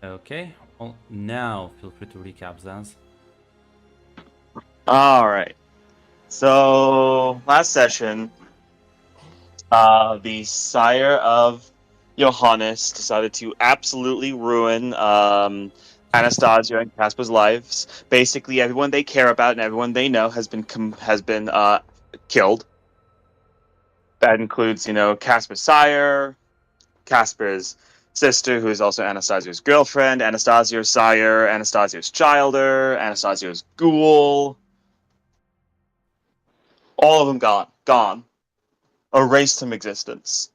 Okay. Well, now feel free to recap, Zaz. All right. So last session, the sire of Johannes decided to absolutely ruin Anastasia and Casper's lives. Basically, everyone they care about and everyone they know has been killed. That includes, Casper's sire, Casper's sister, who is also Anastasia's girlfriend, Anastasia's sire, Anastasia's childer, Anastasia's ghoul. All of them gone, erased from existence.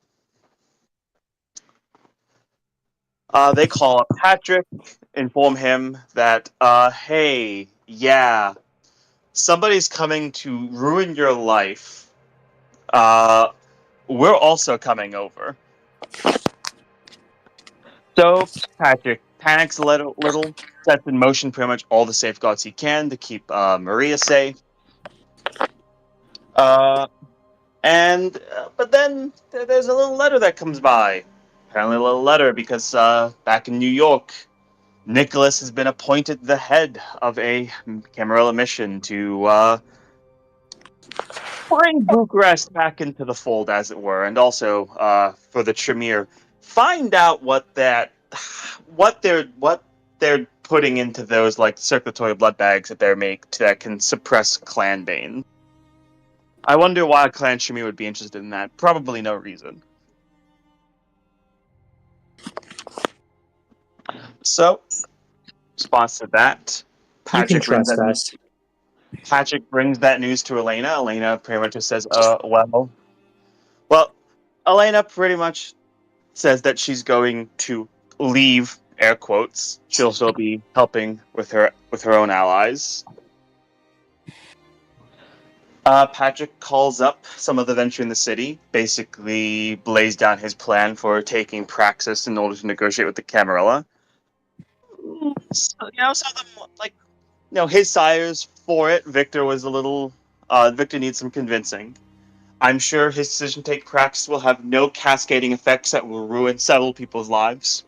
They call up Patrick, inform him that, hey, yeah, somebody's coming to ruin your life. Uh, we're also coming over. So Patrick panics a little, sets in motion pretty much all the safeguards he can to keep Maria safe. Uh, but then there's a little letter that comes by. Apparently, a little letter because back in New York, Nicholas has been appointed the head of a Camarilla mission to bring Bucharest back into the fold, as it were, and also for the Tremere, find out what they're putting into those like circulatory blood bags that they make that can suppress clan bane. I wonder why Clan Tremere would be interested in that. Probably no reason. So, response to that, You can Patrick brings trust that us. Patrick brings that news to Elena. Elena pretty much just says, well, Elena pretty much says that she's going to leave, air quotes. She'll still be helping with her own allies. Patrick calls up some of the venture in the city, basically lays down his plan for taking Praxis in order to negotiate with the Camarilla. So, his sires for it. Victor needs some convincing. I'm sure his decision to take Praxis will have no cascading effects that will ruin several people's lives.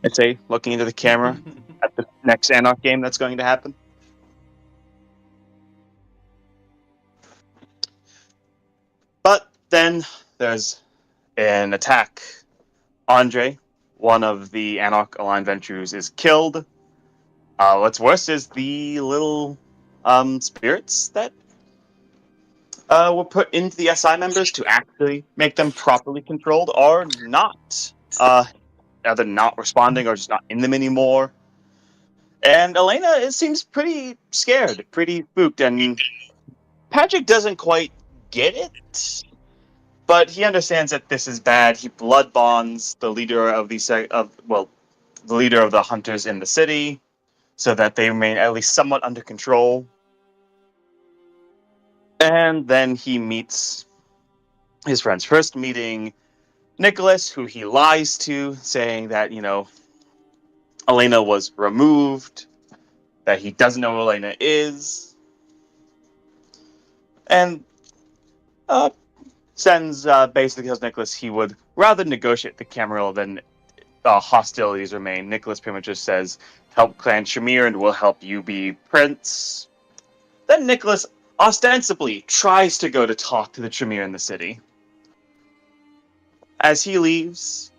I'd say, looking into the camera at the next Anarch game that's going to happen. But then there's an attack. Andre, one of the Anarch Aligned Ventures, is killed. What's worse is the little spirits that were put into the SI members to actually make them properly controlled are not either not responding or just not in them anymore. And Elena seems pretty scared, pretty spooked, and Patrick doesn't quite get it, but he understands that this is bad. He blood bonds the leader of the leader of the hunters in the city, so that they remain at least somewhat under control. And then he meets his friends. First meeting Nicholas, who he lies to, saying that Elena was removed, that he doesn't know who Elena is, and basically tells Nicholas he would rather negotiate the Camarilla than hostilities remain. Nicholas pretty much just says, help Clan Shamir and we'll help you be prince. Then Nicholas ostensibly tries to go to talk to the Tremere in the city. As he leaves,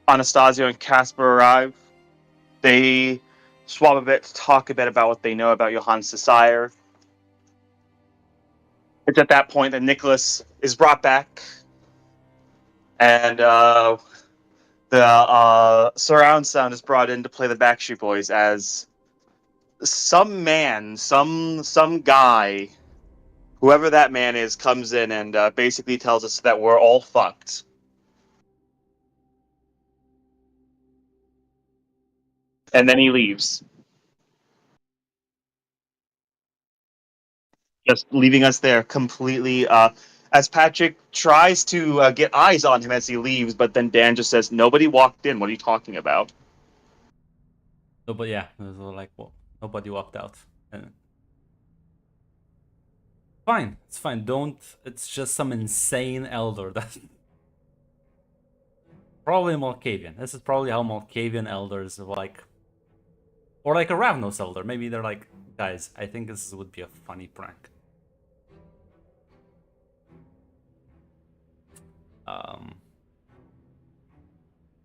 Anastasio and Casper arrive. They swap a bit, talk a bit about what they know about Johannes the Sire. It's at that point that Nicholas is brought back, and the surround sound is brought in to play the Backstreet Boys as some man, some guy, whoever that man is, comes in and basically tells us that we're all fucked. And then he leaves, just leaving us there completely. As Patrick tries to get eyes on him as he leaves, but then Dan just says, "Nobody walked in. What are you talking about?" So, but yeah, it was like, well, nobody walked out. And fine, it's fine. Don't. It's just some insane elder that. Probably Malkavian. This is probably how Malkavian elders like, or like a Ravnos elder. Maybe they're like, guys, I think this would be a funny prank.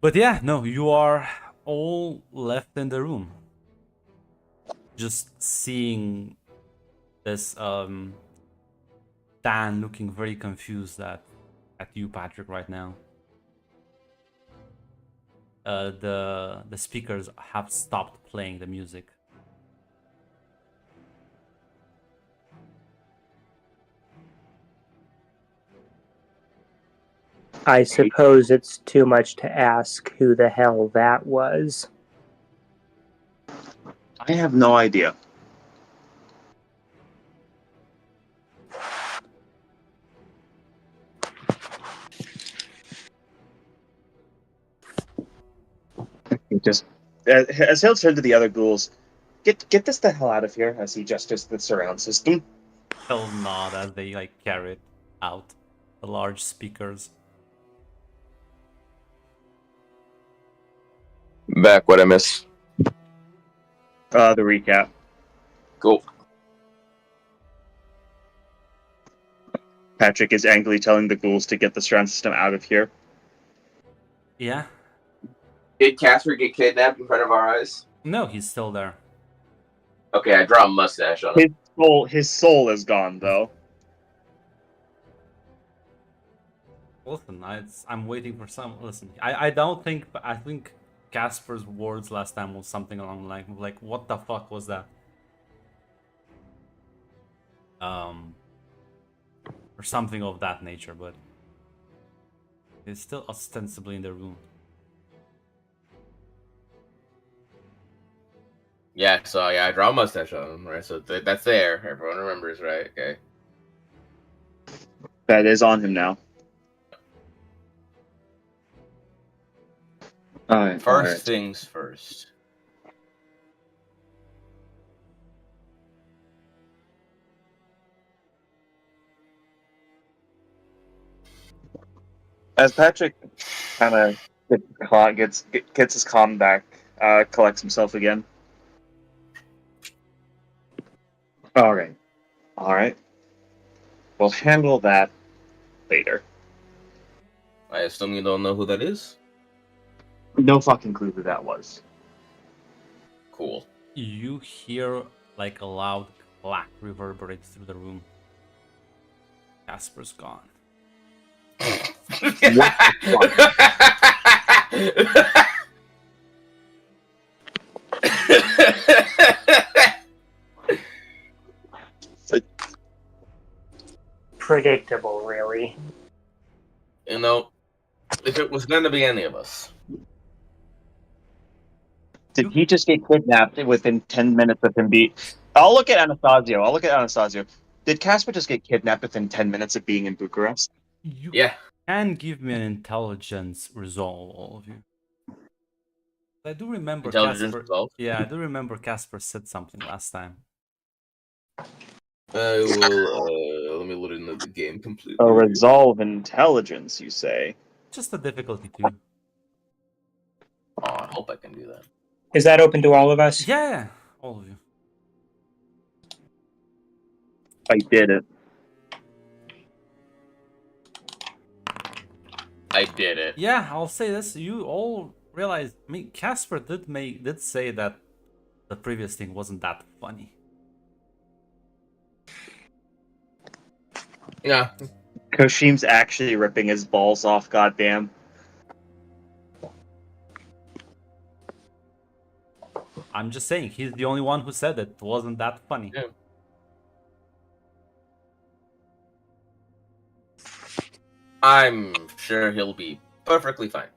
But yeah, no, you are all left in the room, just seeing this Dan looking very confused at you, Patrick, right now. The speakers have stopped playing the music. I suppose it's too much to ask who the hell that was. I have no idea. Just as he'll turn to the other ghouls, get this the hell out of here. As he gestures to the surround system. They'll nod as they like carry out the large speakers. Back, what I miss? The recap. Cool. Patrick is angrily telling the ghouls to get the surround system out of here. Yeah. Did Casper get kidnapped in front of our eyes? No, he's still there. Okay, I draw a mustache on him. His soul is gone though. Listen, I'm waiting for some. Listen, I don't think. I think Casper's words last time was something along the line of like, "What the fuck was that?" Or something of that nature. But he's still ostensibly in the room. Yeah, so yeah, I draw a mustache on him, right? So that's there. Everyone remembers, right? Okay. That is on him now. First things first. As Patrick kind of gets his calm back, collects himself again. All right. We'll handle that later. I assume you don't know who that is? No fucking clue who that was. Cool. You hear like a loud clack reverberate through the room. Casper's gone. Predictable, really. You know, if it was going to be any of us. Did he just get kidnapped within 10 minutes of him being... I'll look at Anastasio. Did Casper just get kidnapped within 10 minutes of being in Bucharest? You Yeah. can give me an intelligence resolve, all of you. I do remember Intelligence Casper. resolve? Yeah, I do remember Casper said something last time. I will, let me load into the game completely. A resolve intelligence, you say? Just a difficulty too. Oh, I hope I can do that. Is that open to all of us? Yeah, all of you. I did it. I did it. Yeah, I'll say this. You all realize. I mean, Casper did say that the previous thing wasn't that funny. Yeah. Koshim's actually ripping his balls off, goddamn. I'm just saying, he's the only one who said it wasn't that funny. Yeah. I'm sure he'll be perfectly fine.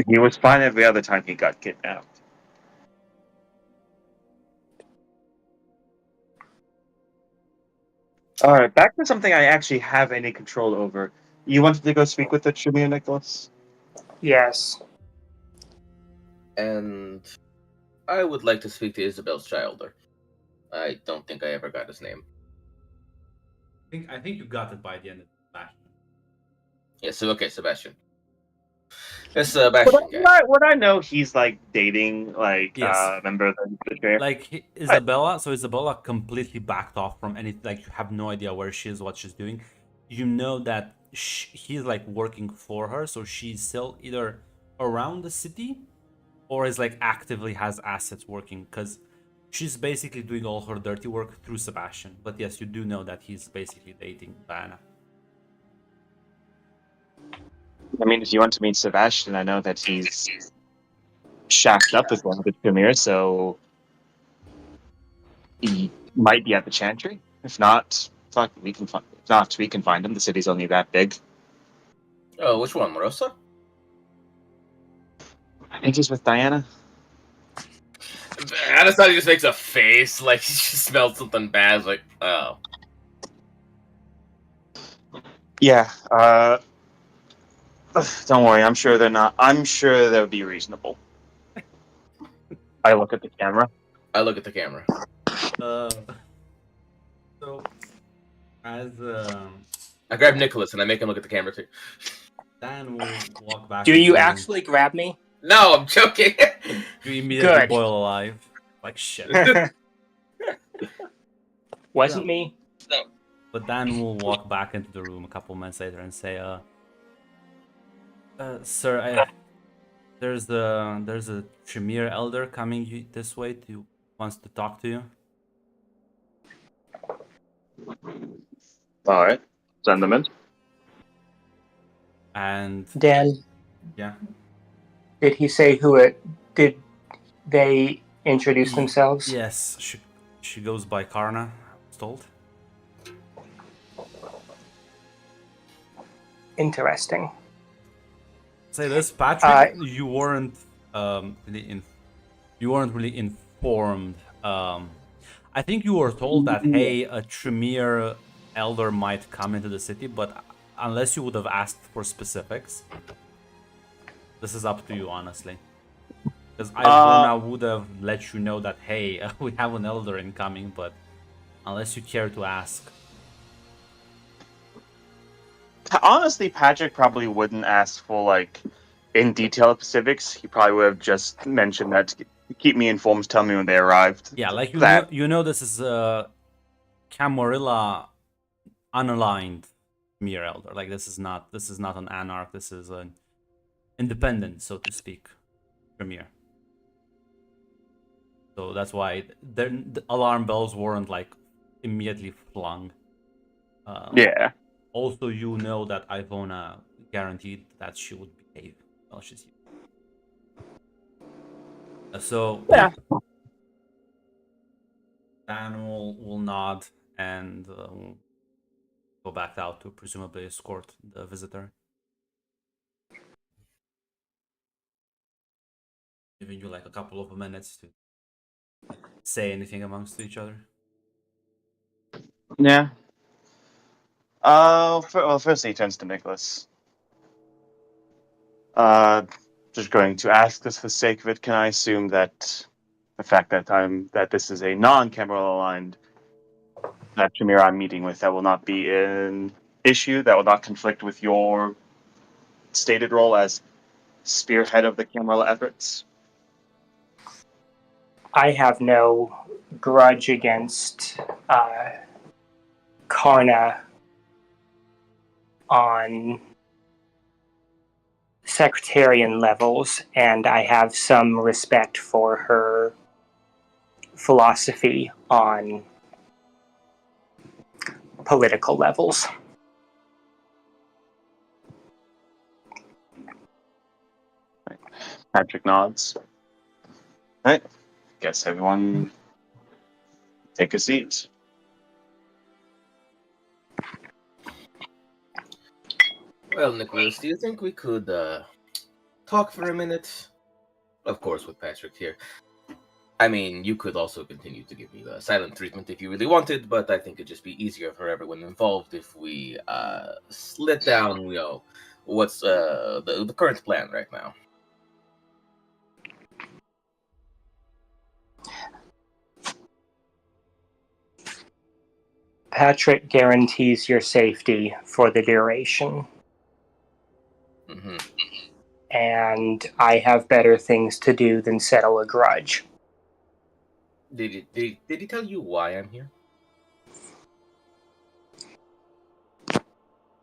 He was fine every other time he got kidnapped. Alright, back to something I actually have any control over. You wanted to go speak with the Tribune, Nicholas? Yes. And I would like to speak to Isabel's childer. I don't think I ever got his name. I think you got it by the end of the fashion. Yeah, so okay, Sebastian. It's Sebastian guy. Would I know he's like dating like Yes. a member of the trio? Like Isabella, so Isabella completely backed off from any. Like you have no idea where she is, what she's doing. You know that he's like working for her, so she's still either around the city or is like actively has assets working because she's basically doing all her dirty work through Sebastian. But yes, you do know that he's basically dating Diana. I mean, if you want to meet Sebastian, I know that he's shacked up with one of the premier, so he might be at the Chantry. If not, fuck, we can find. If not, we can find him. The city's only that big. Oh, which one, Marosa? I think he's with Diana. Anastasia just makes a face like she just smelled something bad. It's like, oh. Yeah. Don't worry. I'm sure they're not. I'm sure they'll be reasonable. I look at the camera. I look at the camera. So as I grab Nicholas and I make him look at the camera too. Dan will walk back. Do into you the room. actually grab me? No, I'm joking. You immediately Good. boil alive. Like shit. Wasn't me. But Dan will walk back into the room a couple minutes later and say, sir, there's a Tremere elder coming this way to wants to talk to you. All right. Send them in. And Dan, yeah, did he say who it? Did they introduce themselves? yes, she goes by Karna. I was told. Interesting. Say this, Patrick. You weren't really informed. I think you were told that hey, a Tremere elder might come into the city, but unless you would have asked for specifics, this is up to you, honestly. Because Ivona would have let you know that hey, we have an elder incoming, but unless you care to ask. Honestly, Patrick probably wouldn't ask for like in detail specifics. He probably would have just mentioned that to keep me informed, tell me when they arrived. Yeah, like That- you know this is Camarilla unaligned Mere Elder. Like this is not an anarch. This is an independent, so to speak, Premier. So that's why the alarm bells weren't like immediately flung. Yeah. Also, you know that Ivona guaranteed that she would behave while she's here. So Yeah. Dan will nod and go back out to presumably escort the visitor. Giving you like a couple of minutes to say anything amongst each other. Yeah. Firstly, he turns to Nicholas. Just going to ask this for the sake of it. Can I assume that the fact that this is a non-Camarilla aligned that Tremere I'm meeting with, that will not be an issue, that will not conflict with your stated role as spearhead of the Camarilla efforts? I have no grudge against Karna on secretarian levels, and I have some respect for her philosophy on political levels. Patrick nods. Right. Guess everyone take a seat. Well, Nicholas, do you think we could talk for a minute? Of course, with Patrick here. I mean, you could also continue to give me the silent treatment if you really wanted, but I think it'd just be easier for everyone involved if we slit down, you know, what's the current plan right now. Patrick guarantees your safety for the duration. Mm-hmm. and I have better things to do than settle a grudge. Did he tell you why I'm here?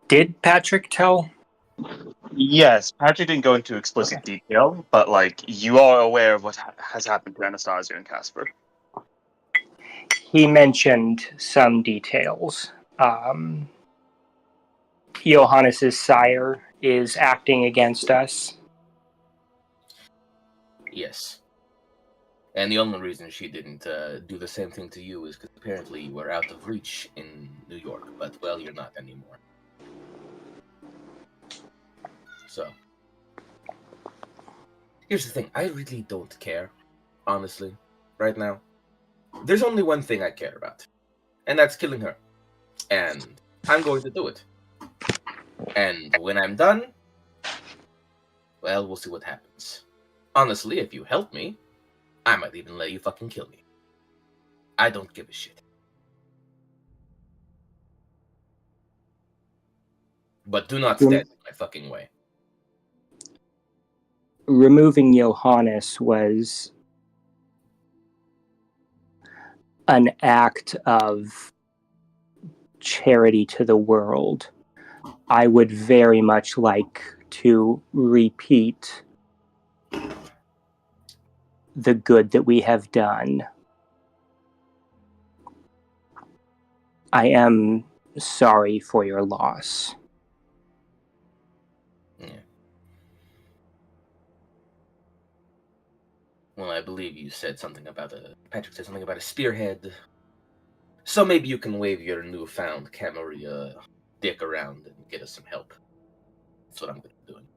Did Patrick tell? Yes, Patrick didn't go into explicit detail, but like you are aware of what has happened to Anastasia and Casper. He mentioned some details. Johannes's sire is acting against us. Yes. And the only reason she didn't do the same thing to you is because apparently you were out of reach in New York. But, well, you're not anymore. So, here's the thing. I really don't care, honestly, right now. There's only one thing I care about, and that's killing her. And I'm going to do it. And when I'm done, well, we'll see what happens. Honestly, if you help me, I might even let you fucking kill me. I don't give a shit. But do not stand in my fucking way. Removing Johannes was an act of charity to the world. I would very much like to repeat the good that we have done. I am sorry for your loss. Yeah. Well, I believe you said something about Patrick said something about a spearhead. So maybe you can wave your newfound Camarilla dick around and get us some help. That's what I'm going to be doing.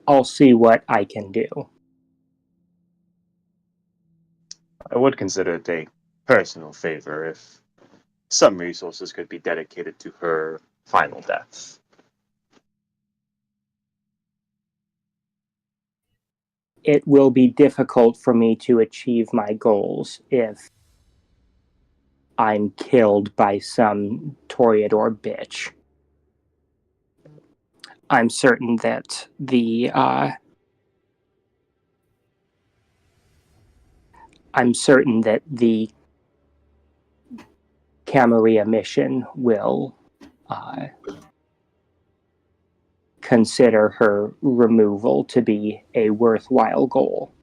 I'll see what I can do. I would consider it a personal favor if some resources could be dedicated to her final death. It will be difficult for me to achieve my goals if I'm killed by some Toreador bitch. I'm certain that the Camarilla mission will consider her removal to be a worthwhile goal.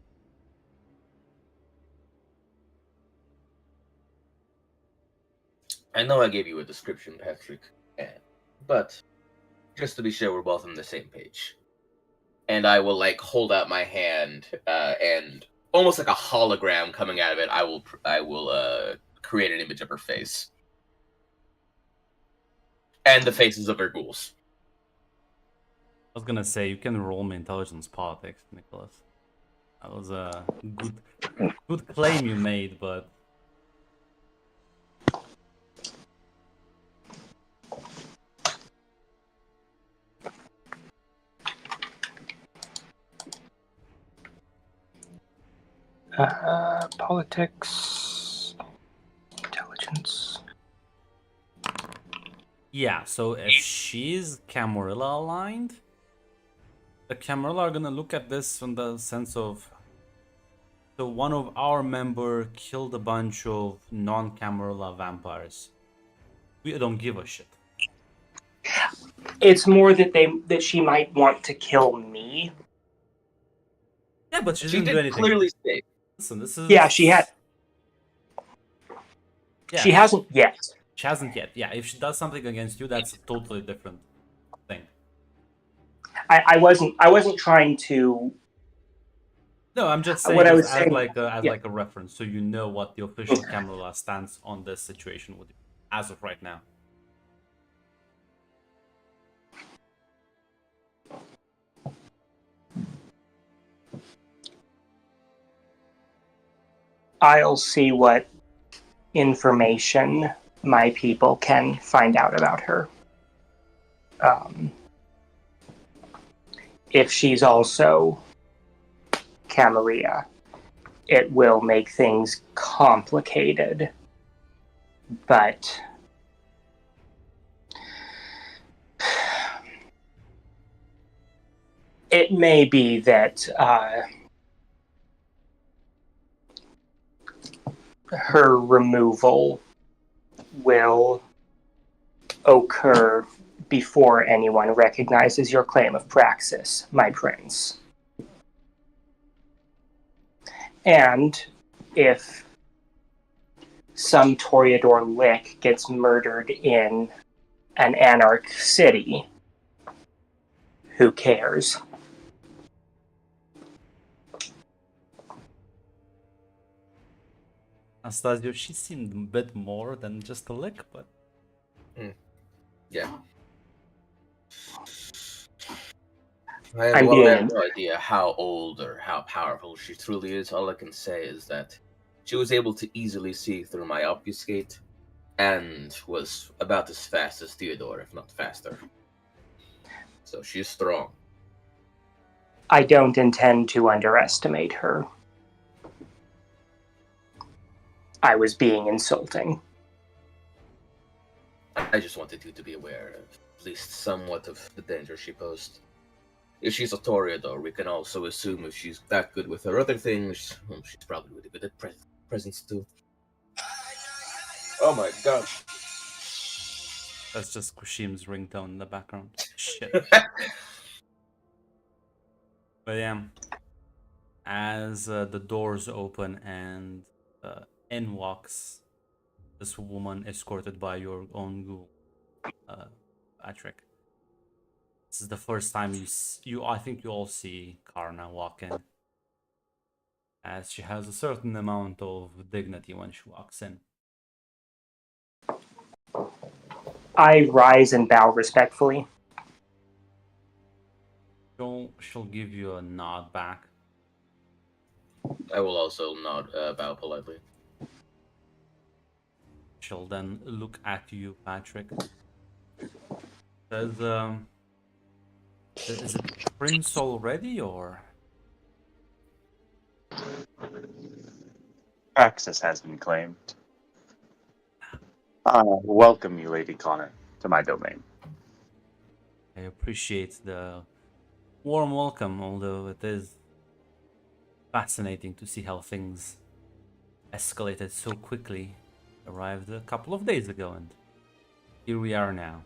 I know I gave you a description, Patrick, but just to be sure we're both on the same page. And I will hold out my hand, and almost like a hologram coming out of it, I will create an image of her face and the faces of her ghouls. I was gonna say you can roll me intelligence politics, Nicholas. That was a good claim you made, but Politics, intelligence. yeah. So if she's Camarilla aligned, the Camarilla are gonna look at this from the sense of, so one of our member killed a bunch of non-Camarilla vampires. We don't give a shit. It's more that she might want to kill me. Yeah, but she She didn't do did anything. clearly say. Listen, this is... Yeah, she had. Yeah, she hasn't yet. She hasn't yet. Yeah, if she does something against you, that's a totally different thing. I wasn't trying to. No, I'm just saying What I as, was as saying, like a, as yeah. like a reference, so you know what the official Camarilla stance on this situation would be as of right now. I'll see what information my people can find out about her. If she's also Camarilla, it will make things complicated. But It may be that her removal will occur before anyone recognizes your claim of praxis, my prince. And if some Toreador lick gets murdered in an anarch city, who cares? Anastasio, she seemed a bit more than just a lick, but Yeah. I I'm have being no idea how old or how powerful she truly is. All I can say is that she was able to easily see through my obfuscate and was about as fast as Theodore, if not faster. So she's strong. I don't intend to underestimate her. I was being insulting. I just wanted you to be aware of at least somewhat of the danger she posed. If she's a Toreador, we can also assume if she's that good with her other things, well, she's probably really good at presents too. Oh my god. that's just Kushim's ringtone in the background. Shit. But yeah, as the doors open and in walks this woman escorted by your own ghoul, Patrick. This is the first time I think you all see Karna walk in, as she has a certain amount of dignity when she walks in. I rise and bow respectfully. She'll give you a nod back. I will also nod, bow politely. She'll then look at you, Patrick. Says, is it Prince already, or? Praxis has been claimed. Welcome you, Lady Connor, to my domain. I appreciate the warm welcome, although it is fascinating to see how things escalated so quickly. Arrived a couple of days ago, and here we are now.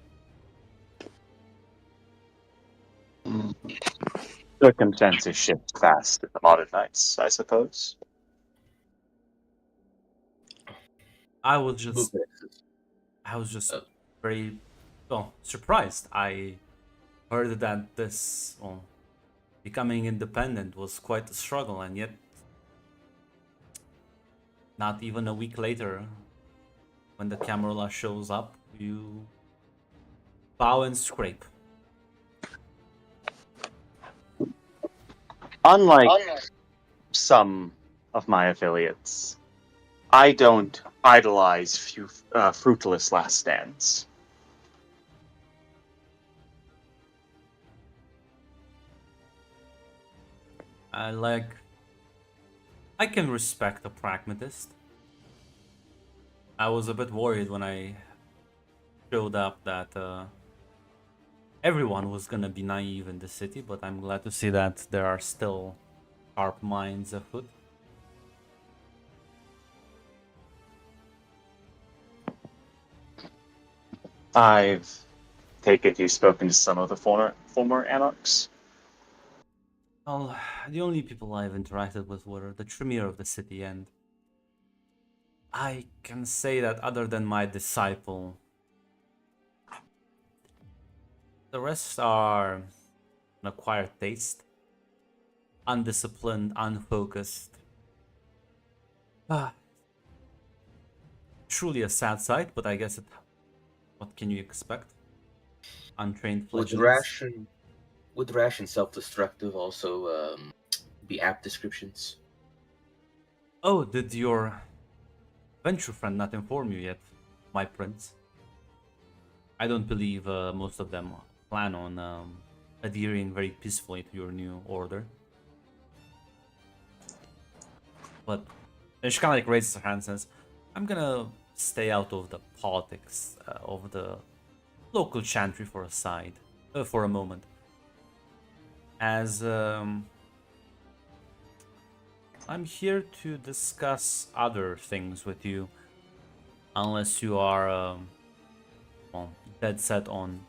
Circumstances shift fast in the modern nights, I suppose. I was just Oh. very, well, surprised. I heard that becoming independent was quite a struggle, and yet not even a week later, when the Camarilla shows up, you bow and scrape. Unlike some of my affiliates, I don't idolize fruitless last stands. I can respect a pragmatist. I was a bit worried when I showed up that everyone was gonna be naive in the city, but I'm glad to see that there are still sharp minds afoot. I've taken you've spoken to some of the former anarchs. Well, the only people I've interacted with were the Tremere of the city, and I can say that other than my disciple, the rest are an acquired taste, undisciplined, unfocused. Ah, truly a sad sight, but I guess what can you expect? Untrained Would fledglings. rash and self-destructive also be apt descriptions? Oh, did your venture friend not inform you yet, my prince? I don't believe most of them plan on adhering very peacefully to your new order. But then she kind of like raises her hand and says, I'm gonna stay out of the politics of the local chantry for a moment. as I'm here to discuss other things with you, unless you are well, dead set on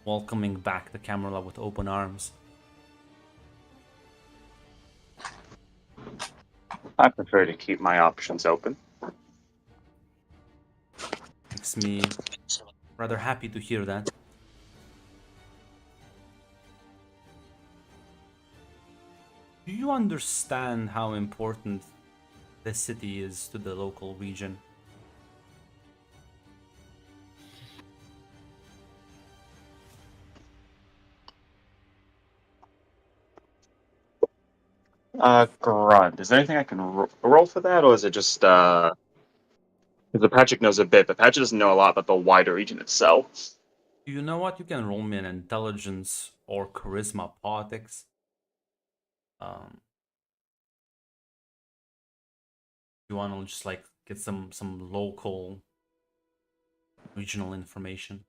welcoming back the Camarilla with open arms. I prefer to keep my options open. Makes me rather happy to hear that. Do you understand how important this city is to the local region? Grunt. Is there anything I can roll for that, or is it just because the Patrick knows a bit, but Patrick doesn't know a lot about the wider region itself? Do you know what? You can roll me an intelligence or charisma politics. You want to just like get some local regional information.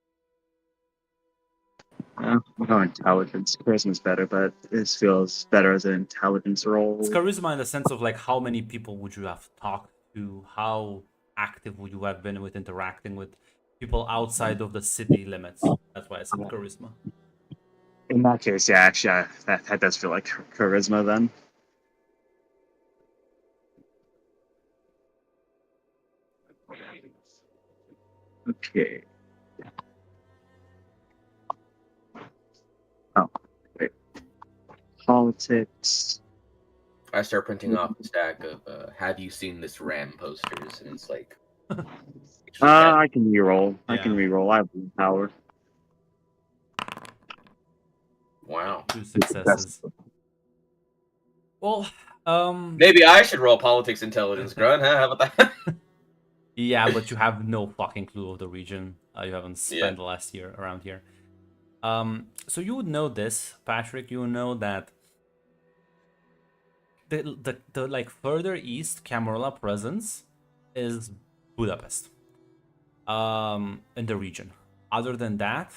No intelligence. Charisma's better, but this feels better as an intelligence roll. It's charisma in the sense of like how many people would you have talked to, how active would you have been with interacting with people outside of the city limits. That's why I said charisma. In that case, yeah, actually, that does feel like charisma then. Okay. Oh, wait. Politics. I start printing off a stack of "Have you seen this Ram?" posters, and it's like extra cat. I can reroll. I can Yeah. reroll. I have power. Wow. 2 successes. Well, Maybe I should roll politics intelligence, Grunt. Huh? How about that? yeah, but you have no fucking clue of the region. You haven't spent Yeah. the last year around here. So you would know this, Patrick. You would know that the like further east Camarilla presence is Budapest. In the region. Other than that,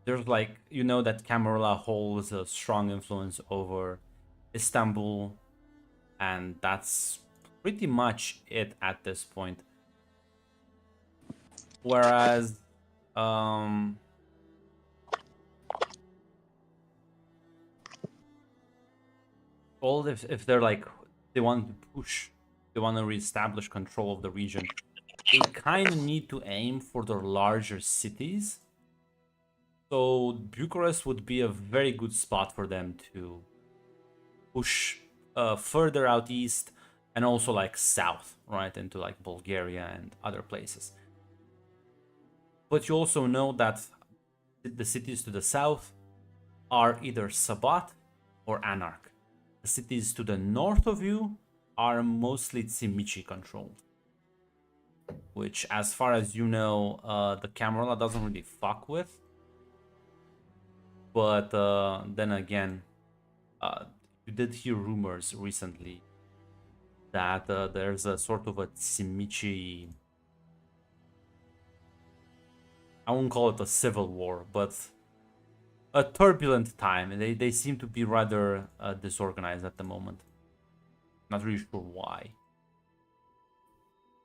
there's like you know that Camarilla holds a strong influence over Istanbul, and that's pretty much it at this point. Whereas, um, all if they're like they want to push, they want to reestablish control of the region, they kind of need to aim for the larger cities. So Bucharest would be a very good spot for them to push further out east and also like south, right, into like Bulgaria and other places. But you also know that the cities to the south are either Sabat or Anarch. The cities to the north of you are mostly Tsimichi controlled, which, as far as you know, the Camarilla doesn't really fuck with. But then again, you did hear rumors recently that there's a sort of a Tsimichi. I won't call it a civil war, but a turbulent time. They seem to be rather disorganized at the moment. Not really sure why,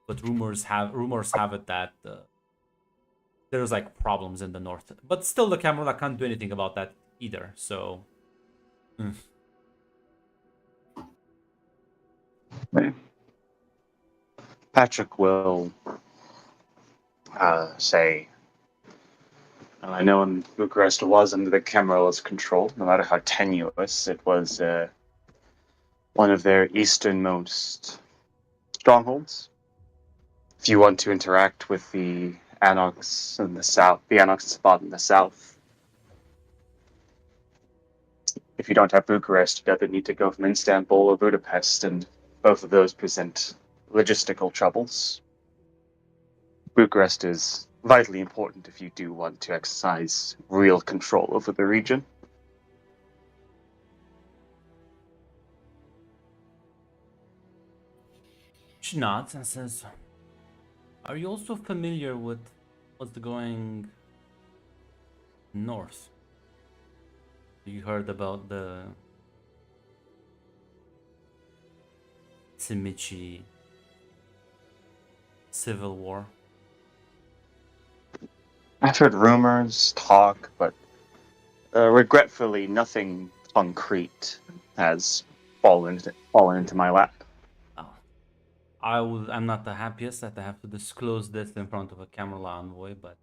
but rumors have it that there's like problems in the north. But still, the Camarilla can't do anything about that either. So. Patrick will say, I know when Bucharest was under the Camarilla's control, no matter how tenuous, it was one of their easternmost strongholds. If you want to interact with the Anarchs in the south, the Anarchs spot in the south, if you don't have Bucharest, you either need to go from Istanbul or Budapest, and both of those present logistical troubles. Bucharest is vitally important if you do want to exercise real control over the region. She nods and says, "Are you also familiar with what's going north?" You heard about the Tsimichi civil war? I've heard rumors, talk, but regretfully, nothing concrete has fallen into my lap. Oh, I'm not the happiest that I have to disclose this in front of a Camarilla envoy, but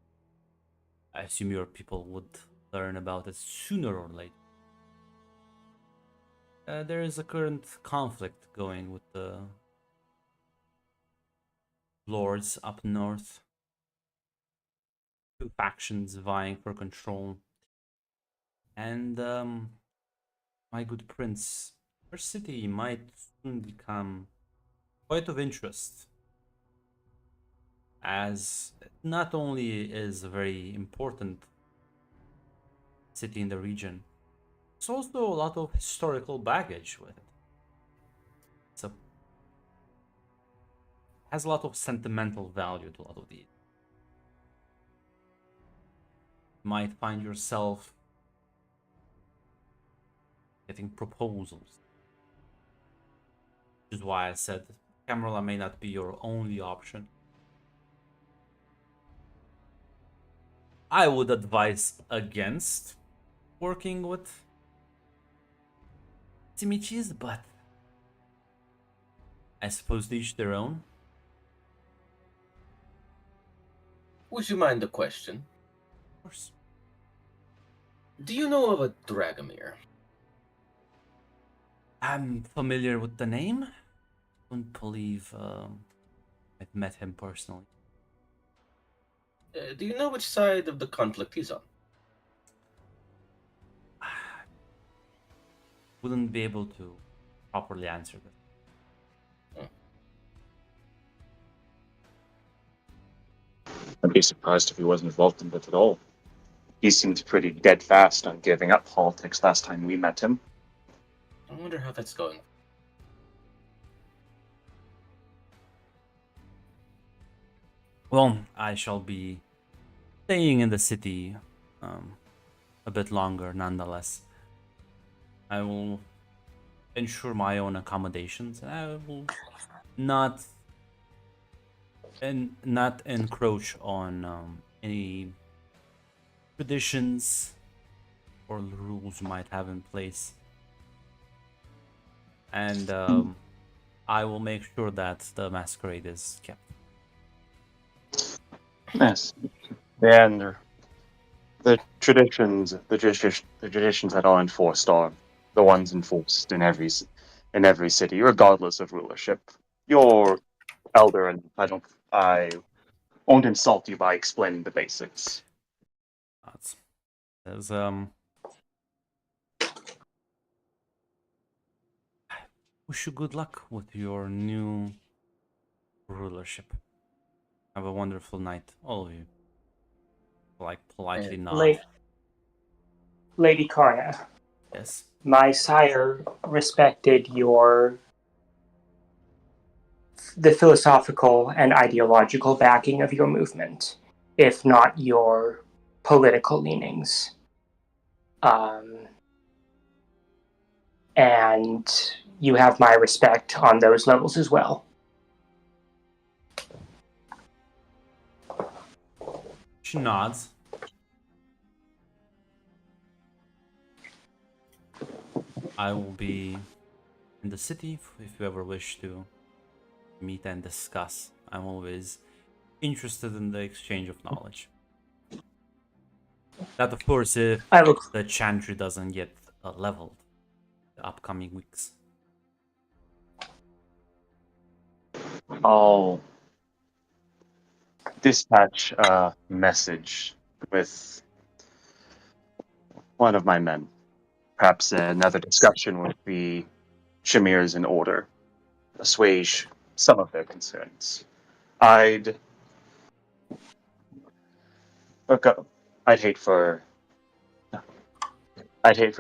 I assume your people would learn about it sooner or later. There is a current conflict going with the lords up north. Two factions vying for control. And my good prince, our city might soon become quite of interest, as it not only is a very important city in the region, it's also a lot of historical baggage with it. So has a lot of sentimental value to a lot of these. You might find yourself getting proposals. Which is why I said Camarilla may not be your only option. I would advise against working with Timichis, but I suppose to each their own. Would you mind a question? Of course. Do you know of a Dragomir? I'm familiar with the name. Don't believe I've met him personally. Do you know which side of the conflict he's on? Wouldn't be able to properly answer this. I'd be surprised if he wasn't involved in it at all. He seemed pretty dead fast on giving up politics last time we met him. I wonder how that's going. Well, I shall be staying in the city a bit longer nonetheless. I will ensure my own accommodations, and I will not encroach on any traditions or rules you might have in place. And I will make sure that the masquerade is kept. Yes. And the traditions that are enforced are the ones enforced in every city, regardless of rulership. You're elder, and I won't insult you by explaining the basics. There's wish you good luck with your new rulership. Have a wonderful night, all of you. Like politely nod. Lady Karna, Yes. my sire respected the philosophical and ideological backing of your movement, if not your political leanings. And you have my respect on those levels as well. She nods. I will be in the city if you ever wish to meet and discuss. I'm always interested in the exchange of knowledge. That, of course, if the chantry doesn't get leveled the upcoming weeks. I'll dispatch a message with one of my men. Perhaps another discussion with the Shamirs in order, assuage some of their concerns. I'd look up. I'd hate for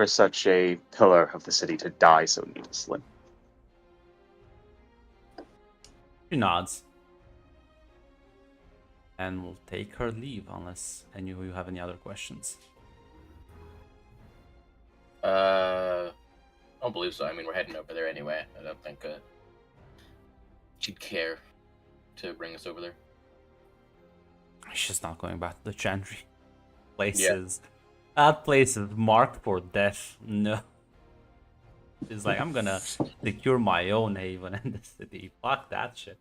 such a pillar of the city to die so needlessly. She nods. And will take her leave unless any of you have any other questions. I don't believe so. I mean, we're heading over there anyway. I don't think she'd care to bring us over there. She's not going back to the Chantry. Yeah. That place is marked for death. No. She's like, I'm gonna secure my own haven in the city. Fuck that shit.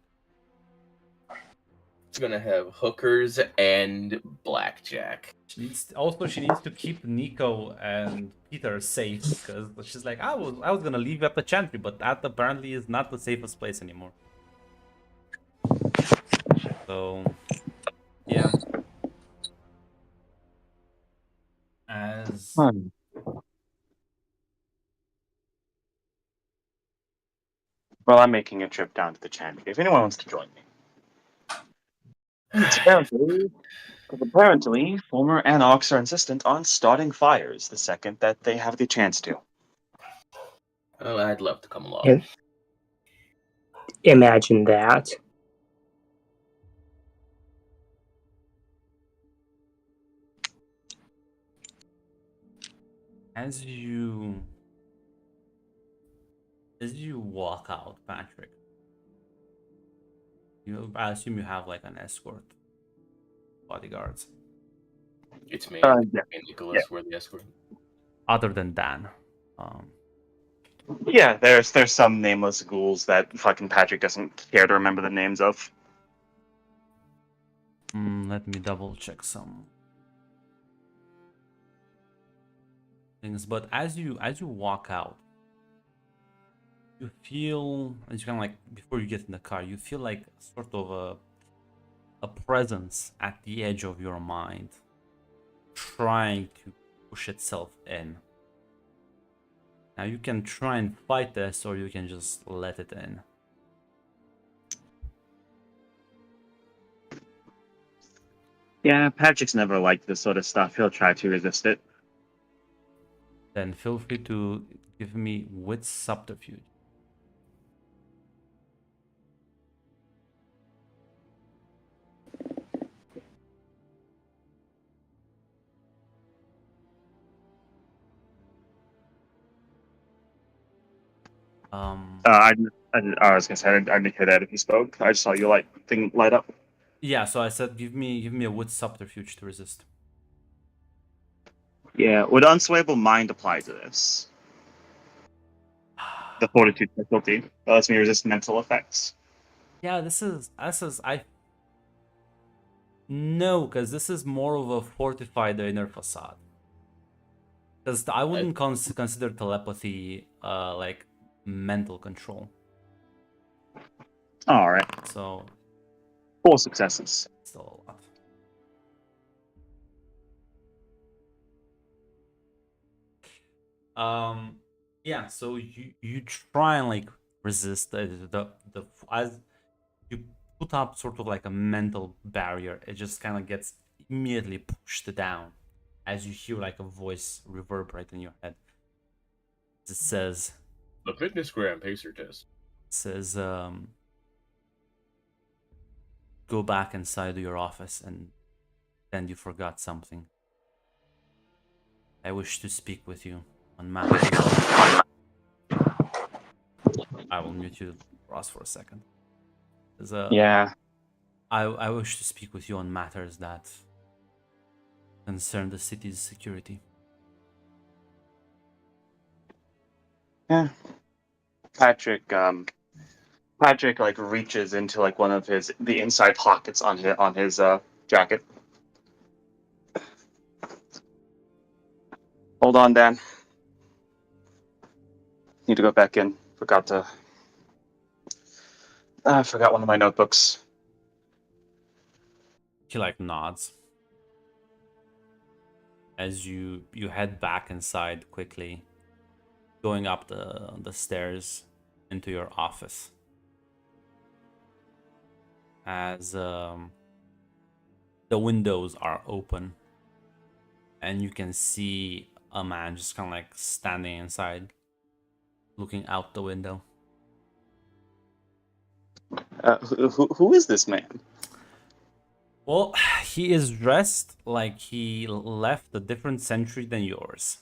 It's gonna have hookers and blackjack. She needs to keep Nico and Peter safe because she's like, I was gonna leave you at the Chantry, but that apparently is not the safest place anymore. So yeah. As Well, I'm making a trip down to the Chantry. If anyone wants to join me. Apparently, former Anarchs are insistent on starting fires the second that they have the chance to. Oh, I'd love to come along. Yeah. Imagine that. as you walk out, Patrick, I assume you have like an escort, bodyguards. It's me Yeah. and Nicholas. We're the escort. Other than Dan. Yeah, there's some nameless ghouls that fucking Patrick doesn't care to remember the names of. Let me double check some things. But as you walk out, you feel, as you kind of like before you get in the car, you feel like sort of a presence at the edge of your mind, trying to push itself in. Now you can try and fight this, or you can just let it in. Yeah, Patrick's never liked this sort of stuff. He'll try to resist it. Then feel free to give me wit subterfuge. I was gonna say I didn't hear that if he spoke. I just saw your thing light up. Yeah, so I said give me a wit subterfuge to resist. Yeah, would unswayable mind apply to this? The fortitude specialty that lets me resist mental effects. Yeah, this is no, because this is more of a fortify the inner facade. Because I wouldn't consider telepathy like mental control. All right, So 4 successes. still a lot. Yeah, so you try and like resist the as you put up sort of like a mental barrier, it just kind of gets immediately pushed down as you hear like a voice reverberate in your head. It says The fitness gram pacer test. says go back inside of your office, and then you forgot something. I wish to speak with you on matters. I will mute you, Ross, for a second. Yeah. I wish to speak with you on matters that concern the city's security. Yeah. Patrick like reaches into like one of the inside pockets on his jacket. Hold on, Dan. Need to go back in. I forgot one of my notebooks. He like nods as you head back inside quickly, going up the stairs into your office. As the windows are open, and you can see a man just kind of like standing inside, looking out the window. Who is this man? Well, he is dressed like he left a different century than yours.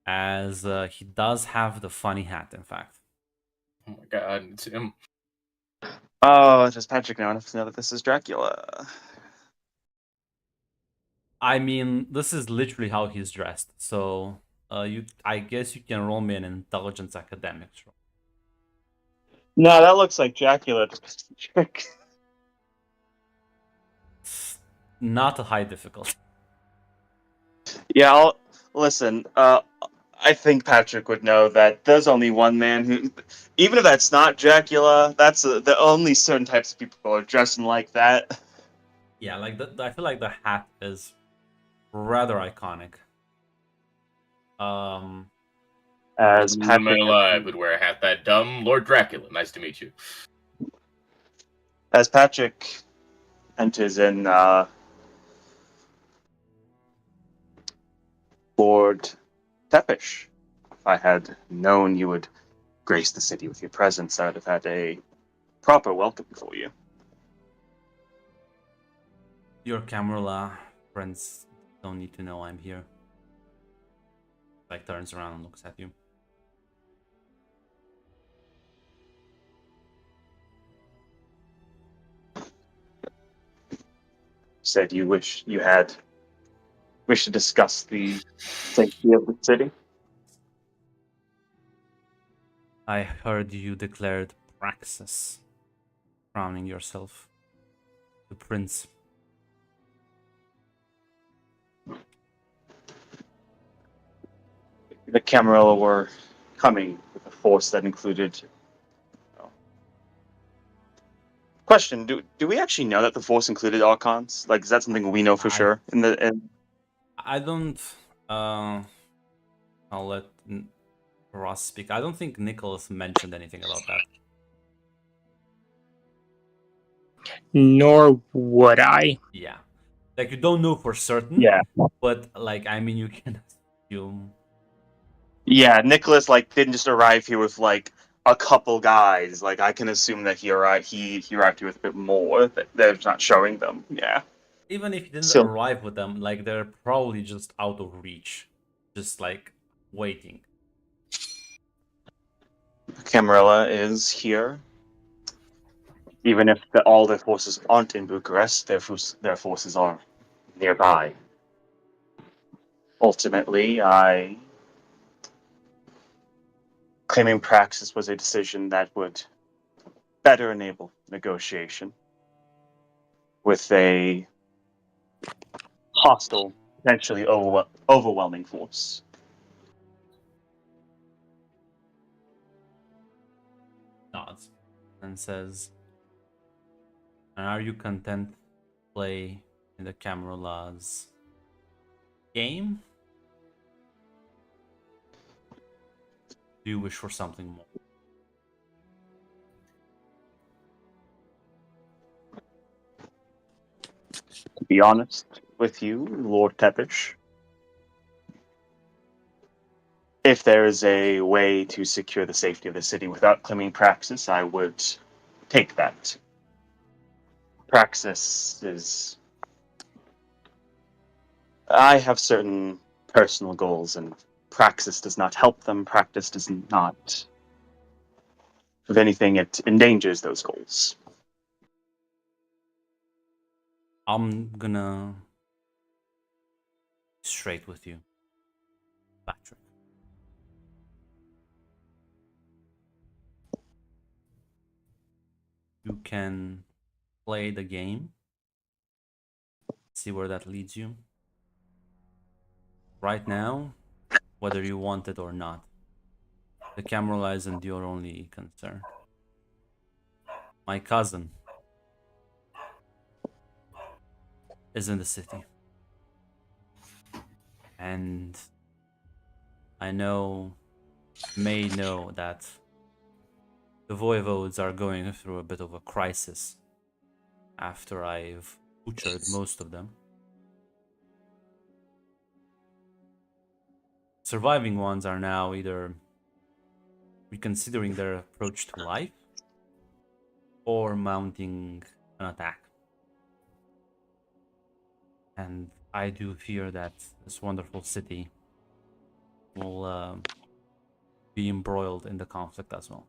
as he does have the funny hat, in fact. Oh my god, it's him. Oh, does Patrick know enough to know that this is Dracula? I mean, this is literally how he's dressed. So, I guess you can roll me an intelligence academics roll. No, that looks like Dracula. Trick. Not a high difficulty. Yeah, listen. I think Patrick would know that there's only one man who, even if that's not Dracula, that's the only certain types of people are dressing like that. Yeah, like I feel like the hat is rather iconic. As No man Patrick, alive would wear a hat that dumb. Lord Dracula, nice to meet you. as Patrick enters in, Lord Tepish, if I had known you would grace the city with your presence, I would have had a proper welcome for you. Your Camarilla friends don't need to know I'm here. Like turns around and looks at you. Said you wish to discuss the safety of the city. I heard you declared praxis, crowning yourself the prince. The Camarilla were coming with a force that included. Question: Do we actually know that the force included Archons? Like, is that something we know for I sure? I don't. I'll let Ross speak. I don't think Nicholas mentioned anything about that. Nor would I. Yeah, like you don't know for certain. Yeah, But like I mean, you can assume. yeah. Nicholas didn't just arrive here with a couple guys. Like, I can assume that he arrived. He arrived here with a bit more. That they're not showing them. Yeah. Even if he didn't So arrive with them, like they're probably just out of reach, just like waiting. Camarilla is here. Even if all their forces aren't in Bucharest, their forces are nearby. Ultimately, claiming praxis was a decision that would better enable negotiation with a hostile, potentially overwhelming force. Nods and says, "And are you content to play in the Camarilla's game? Do you wish for something more?" To be honest with you, Lord Tepish, if there is a way to secure the safety of the city without claiming praxis, I would take that. Praxis is. I have certain personal goals, and praxis does not help them. Practice does not. If anything, it endangers those goals. I'm gonna be straight with you, Patrick. You can play the game, see where that leads you. Right now, whether you want it or not, the Camarilla isn't your only concern. My cousin is in the city. And I may know that the voivodes are going through a bit of a crisis after I've butchered most of them. Surviving ones are now either reconsidering their approach to life or mounting an attack. And I do fear that this wonderful city will be embroiled in the conflict as well.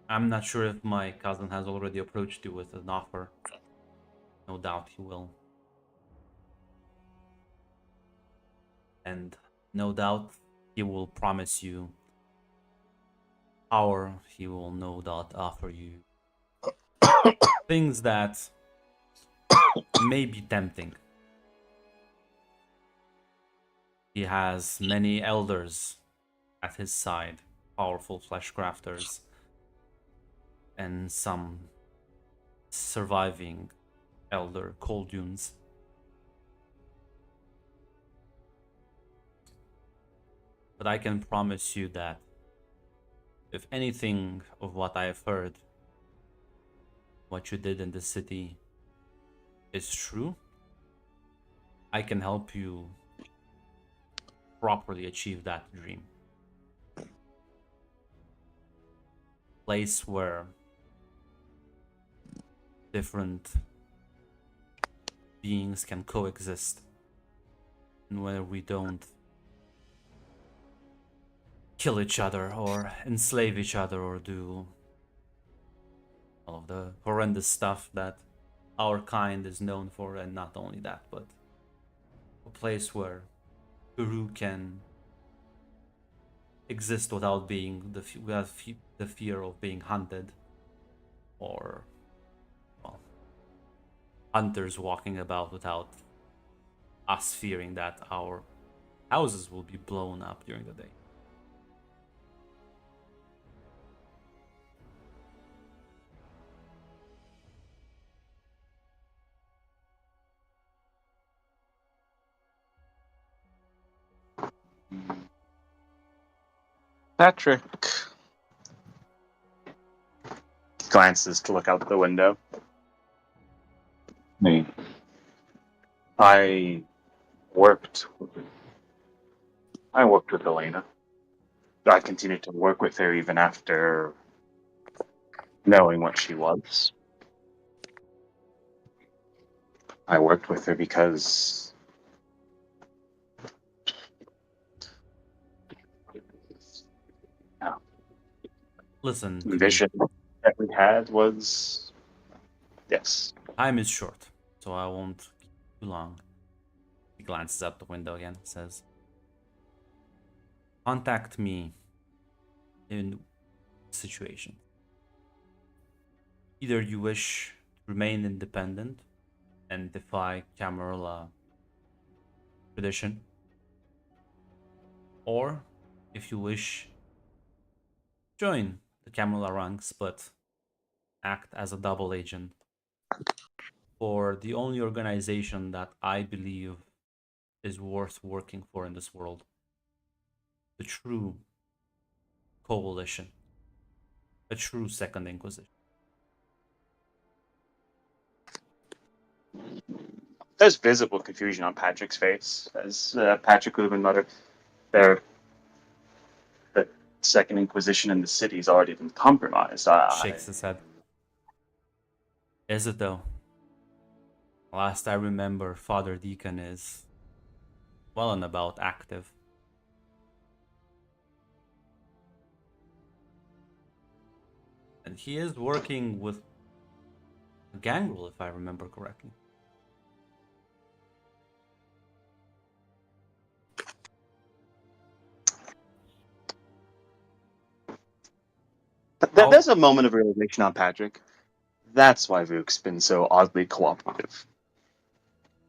I'm not sure if my cousin has already approached you with an offer. No doubt he will. And no doubt he will promise you power. He will no doubt offer you things that may be tempting. He has many elders at his side, powerful flesh crafters, and some surviving elder Coldunes. But I can promise you that if anything of what I have heard, what you did in the city is true, I can help you properly achieve that dream. Place where different beings can coexist, and where we don't kill each other or enslave each other or do all of the horrendous stuff that our kind is known for. And not only that, but a place where Guru can exist without being the fear of being hunted, or well, hunters walking about without us fearing that our houses will be blown up during the day. Patrick glances to look out the window. Me. I worked with Elena. I continued to work with her even after knowing what she was. I worked with her because Listen, the vision that we had was, yes. time is short, so I won't keep too long. He glances out the window again, says, contact me in situation. Either you wish to remain independent and defy Camarilla tradition, or if you wish, join the Camarilla ranks but act as a double agent for the only organization that I believe is worth working for in this world, the true coalition, a true Second Inquisition. There's visible confusion on Patrick's face as Patrick would have been muttered, the Second Inquisition in the city's already been compromised. Shakes his head. Is it though? Last I remember, Father Deacon is well and about active. And he is working with a gangrel, if I remember correctly. There's a moment of realization on Patrick. That's why Vuk's been so oddly cooperative.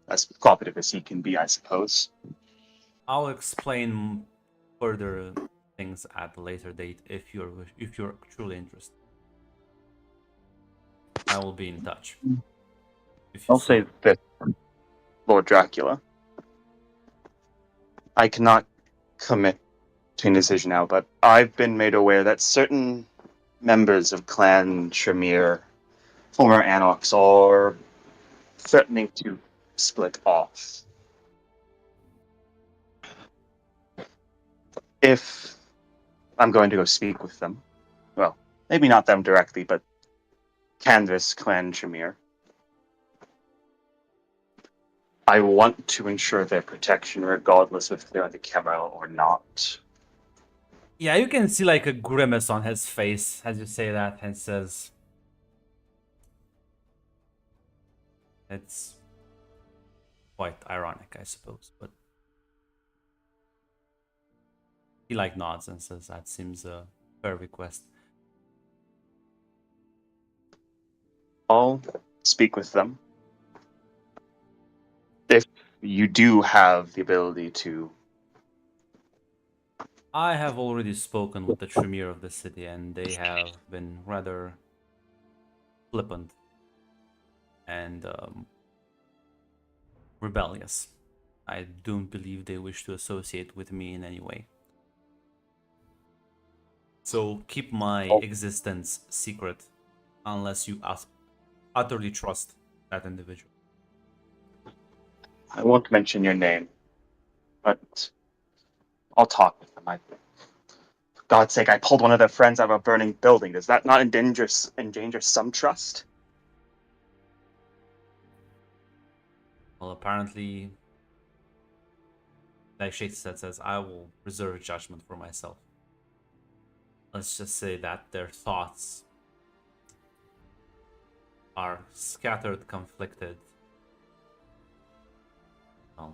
As cooperative as he can be, I suppose. I'll explain further things at a later date if you're truly interested. I will be in touch. I'll say this. Lord Dracula. I cannot commit to a decision now, but I've been made aware that certain members of Clan Tremere, former Anox, are threatening to split off. If I'm going to go speak with them, well, maybe not them directly, but canvass Clan Tremere. I want to ensure their protection, regardless if they're the Camarilla or not. Yeah, you can see like a grimace on his face as you say that, and says, "It's quite ironic, I suppose." But he like nods and says, "That seems a fair request." I'll speak with them. If you do have the ability to. I have already spoken with the Tremere of the city, and they have been rather flippant and rebellious. I don't believe they wish to associate with me in any way. So keep my existence secret unless you utterly trust that individual. I won't mention your name, but I'll talk with them. For God's sake, I pulled one of their friends out of a burning building. Does that not endanger some trust? Well, apparently, like Shakespeare says, I will reserve judgment for myself. Let's just say that their thoughts are scattered, conflicted. Oh.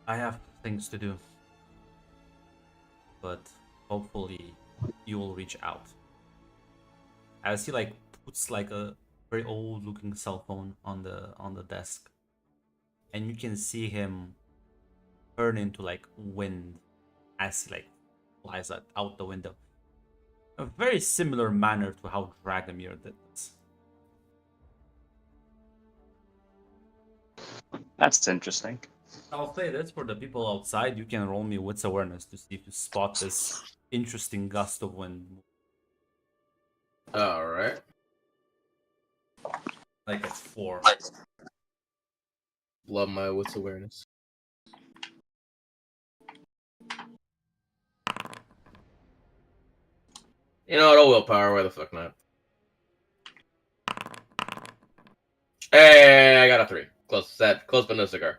I have things to do, but hopefully you will reach out. As he like puts like a very old looking cell phone on the desk, and you can see him turn into like wind as he like flies out the window. A very similar manner to how Dragomir did this. That's interesting. I'll say this for the people outside: you can roll me wits awareness to see if you spot this interesting gust of wind. All right. Like it's 4. Love my wits awareness. You know what? Oh, willpower. Why the fuck not? Hey, I got a 3. Close. Sad. Close, but no cigar.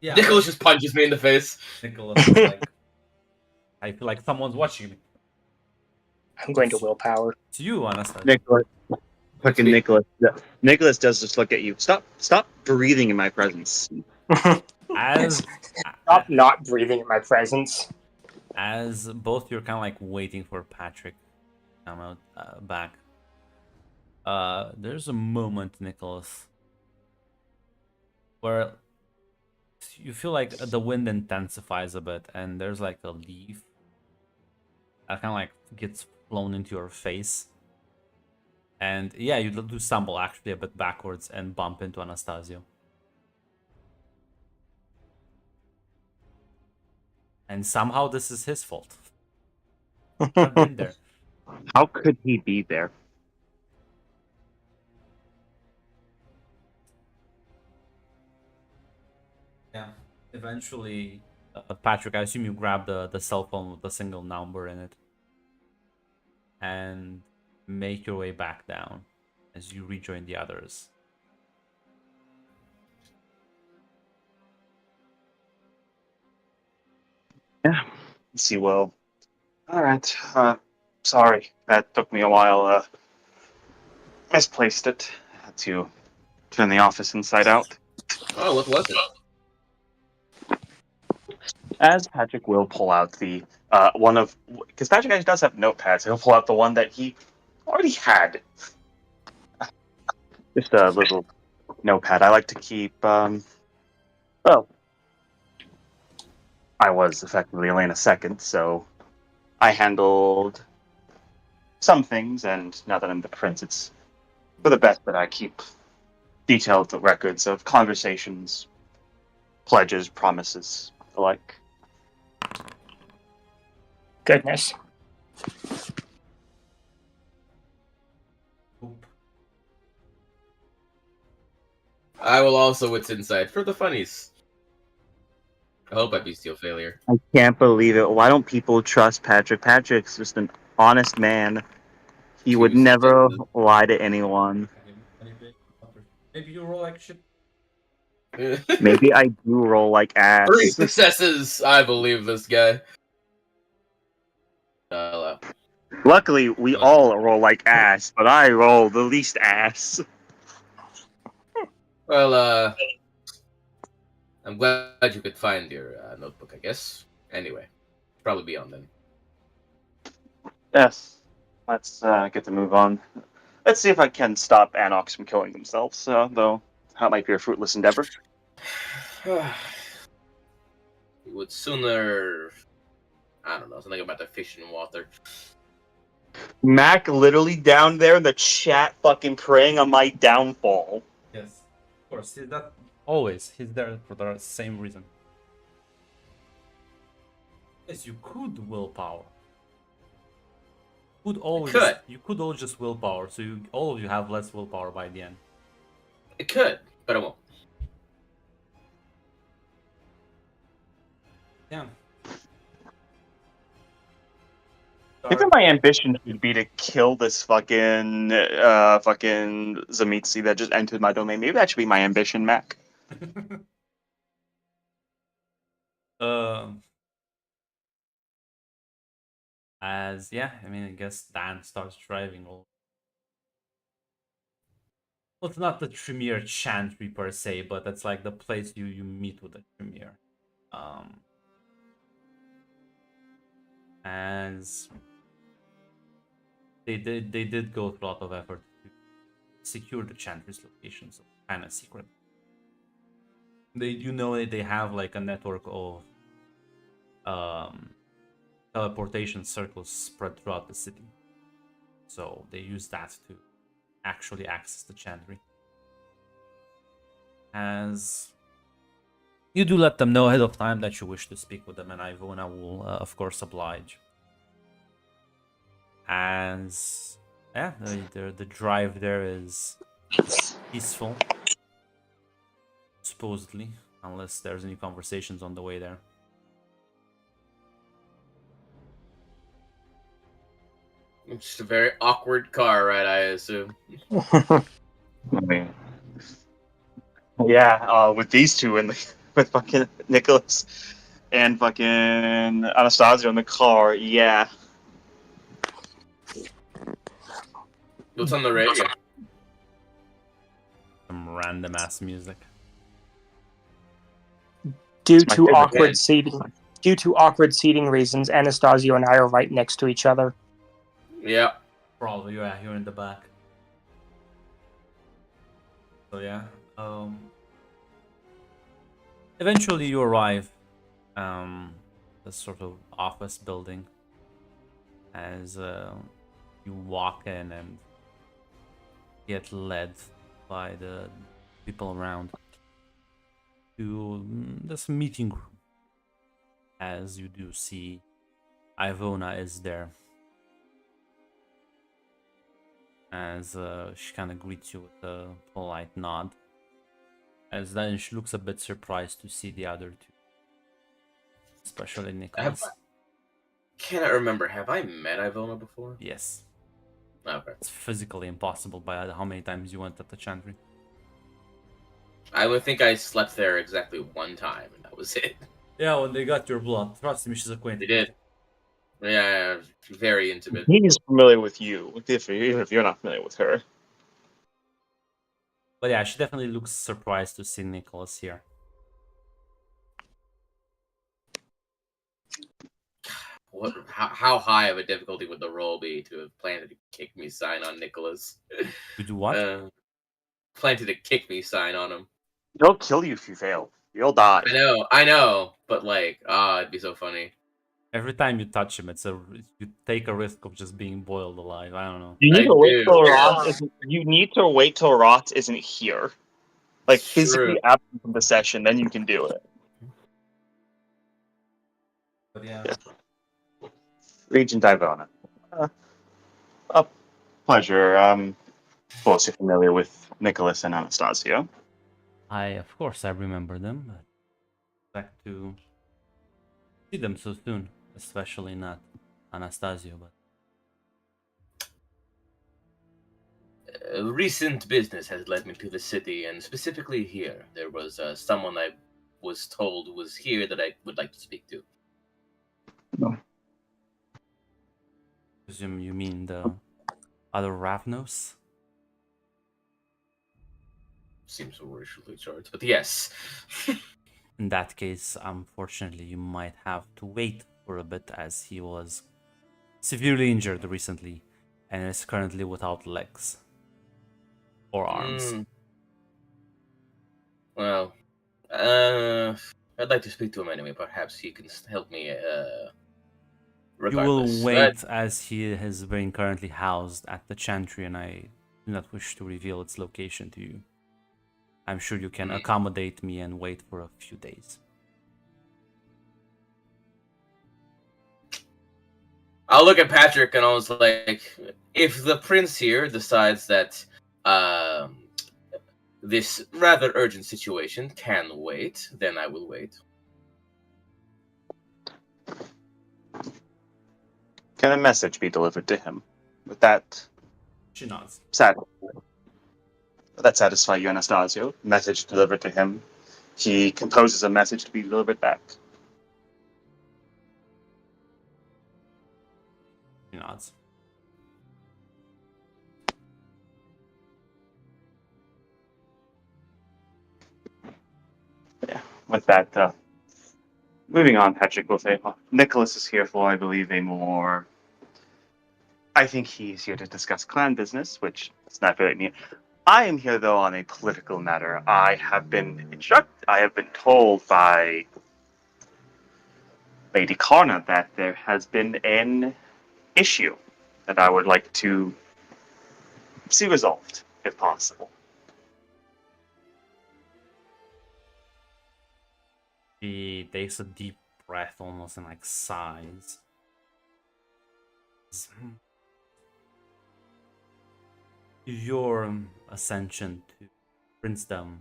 Yeah, Nicholas just punches me in the face. Nicholas is like, I feel like someone's watching me. I'm going to willpower. It's you, Anastasia. Nicholas. Fucking me. Nicholas. Nicholas does just look at you. Stop breathing in my presence. As Stop not breathing in my presence. as both you're kind of like waiting for Patrick to come out back. There's a moment, Nicholas, where you feel like the wind intensifies a bit, and there's like a leaf that kind of like gets blown into your face. And yeah, you do stumble actually a bit backwards and bump into Anastasio. And somehow this is his fault. I've been there. How could he be there? Yeah. Eventually, Patrick, I assume you grab the cell phone with the single number in it and make your way back down as you rejoin the others. Yeah. See, well, all right. Sorry, that took me a while. Misplaced it. I had to turn the office inside out. Oh, what was it? As Patrick will pull out the one of, because Patrick actually does have notepads, he'll pull out the one that he already had. Just a little notepad. I like to keep. Well, I was effectively Elena second, so I handled some things, and now that I'm the prince, it's for the best that I keep detailed records of conversations, pledges, promises, the like. Goodness. Oop. I will also wits insight for the funnies. I hope I beat Steel Failure. I can't believe it. Why don't people trust Patrick? Patrick's just an honest man. He would never lie to anyone. Maybe you roll like shit. Maybe I do roll like ass. 3 successes. I believe this guy. Luckily, we all roll like ass, but I roll the least ass. Well, I'm glad you could find your notebook, I guess. Anyway, probably be on then. Yes. Let's get to move on. Let's see if I can stop Anox from killing themselves, though that might be a fruitless endeavor. You would sooner, I don't know, something about the fish in water. Mac literally down there in the chat fucking praying on my downfall. Yes, of course. He's that always. He's there for the same reason. Yes, you could willpower. You could always just willpower, so all of you have less willpower by the end. It could, but it won't. Yeah. Maybe my ambition should be to kill this fucking Zamitsi that just entered my domain. Maybe that should be my ambition, Mac. I guess Dan starts driving all. Well, it's not the Tremere Chantry per se, but that's like the place you meet with the Tremere. As they did go through a lot of effort to secure the Chantry's location, so kind of secret. They have like a network of teleportation circles spread throughout the city, so they use that to actually access the Chantry. As you do let them know ahead of time that you wish to speak with them, and Ivona will, of course, oblige. As the drive there is peaceful, supposedly, unless there's any conversations on the way there. It's just a very awkward car ride, I assume. I mean, yeah, with these two and with fucking Nicholas and fucking Anastasia in the car, yeah. What's on the radio? Some random ass music. Due my to favorite awkward seating reasons, Anastasio and I are right next to each other. Yeah. Probably, yeah, you're in the back. So yeah, eventually you arrive, this sort of office building, as you walk in and get led by the people around to this meeting room. As you do see, Ivona is there. As she kind of greets you with a polite nod. As then she looks a bit surprised to see the other two. Especially Nicholas. Cannot remember. Have I met Ivona before? Yes. Okay. It's physically impossible by how many times you went at the Chantry. I would think I slept there exactly one time, and that was it. Yeah, when they got your blood. Trust me, she's acquainted. They did. Yeah, very intimate. He's familiar with you, even if you're not familiar with her. But yeah, she definitely looks surprised to see Nicholas here. How high of a difficulty would the roll be to have planted a kick me sign on Nicholas? To do what? Planted a kick me sign on him. He'll kill you if you fail. You'll die. I know, but like, it'd be so funny. Every time you touch him, you take a risk of just being boiled alive. I don't know. You need to wait till Rot isn't here. Like physically absent from the session, then you can do it. But yeah. Regent Ivona. A pleasure. Of course, you're familiar with Nicholas and Anastasio. Of course, I remember them, but expect to see them so soon. Especially not Anastasio, but recent business has led me to the city, and specifically here. There was someone I was told was here that I would like to speak to. Presume you mean the other Ravnos? Seems racially charged, but yes. In that case, unfortunately, you might have to wait for a bit as he was severely injured recently and is currently without legs or arms. Well, I'd like to speak to him anyway. Perhaps he can help me. You will Regardless, wait as he is being currently housed at the Chantry, and I do not wish to reveal its location to you. I'm sure you can accommodate me and wait for a few days. I'll look at Patrick and I was like, if the prince here decides that this rather urgent situation can wait, then I will wait. Can a message be delivered to him? With that, She nods. would that satisfy you, Anastasio? Message delivered to him. He composes a message to be delivered back. She nods. Yeah. With that, moving on, Patrick will say, Nicholas is here for, I believe, a more... I think he's here to discuss clan business, which is not very neat. I am here, though, on a political matter. I have been told by Lady Karna that there has been an issue that I would like to see resolved, if possible. He takes a deep breath, almost, and like sighs. Your ascension to princedom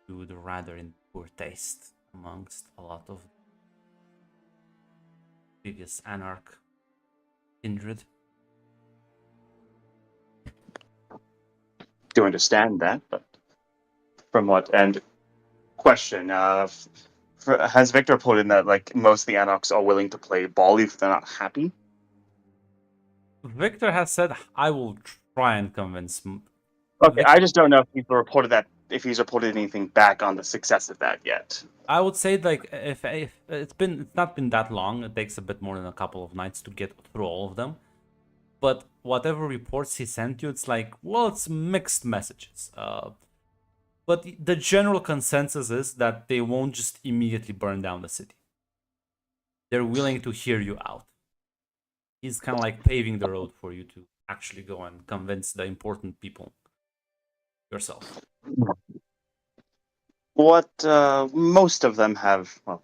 would rather in poor taste amongst a lot of previous anarch kindred. Do understand that, but from what and question, has Victor put in that like most of the anarchs are willing to play ball if they're not happy? Victor has said, "I will try and convince." Okay, I just don't know if he's reported anything back on the success of that yet. I would say like if it's not been that long. It takes a bit more than a couple of nights to get through all of them. But whatever reports he sent you, it's like, well, it's mixed messages. But the general consensus is that they won't just immediately burn down the city. They're willing to hear you out. He's kind of like paving the road for you to actually go and convince the important people yourself. What most of them have, well,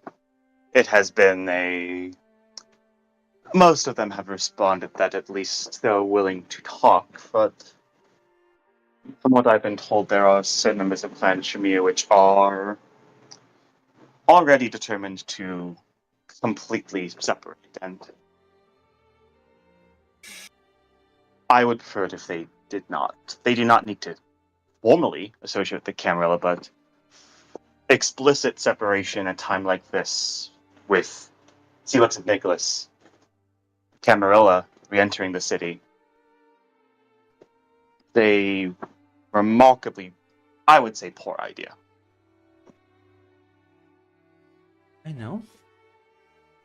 it has been a... Most of them have responded that at least they're willing to talk, but from what I've been told, there are certain members of Clan Shamir which are already determined to completely separate, and I would prefer it if they did not. They do not need to formally associate with the Camarilla, but explicit separation at a time like this, with Celix and Nicholas, Camarilla re-entering the city, they remarkably, I would say, poor idea. I know.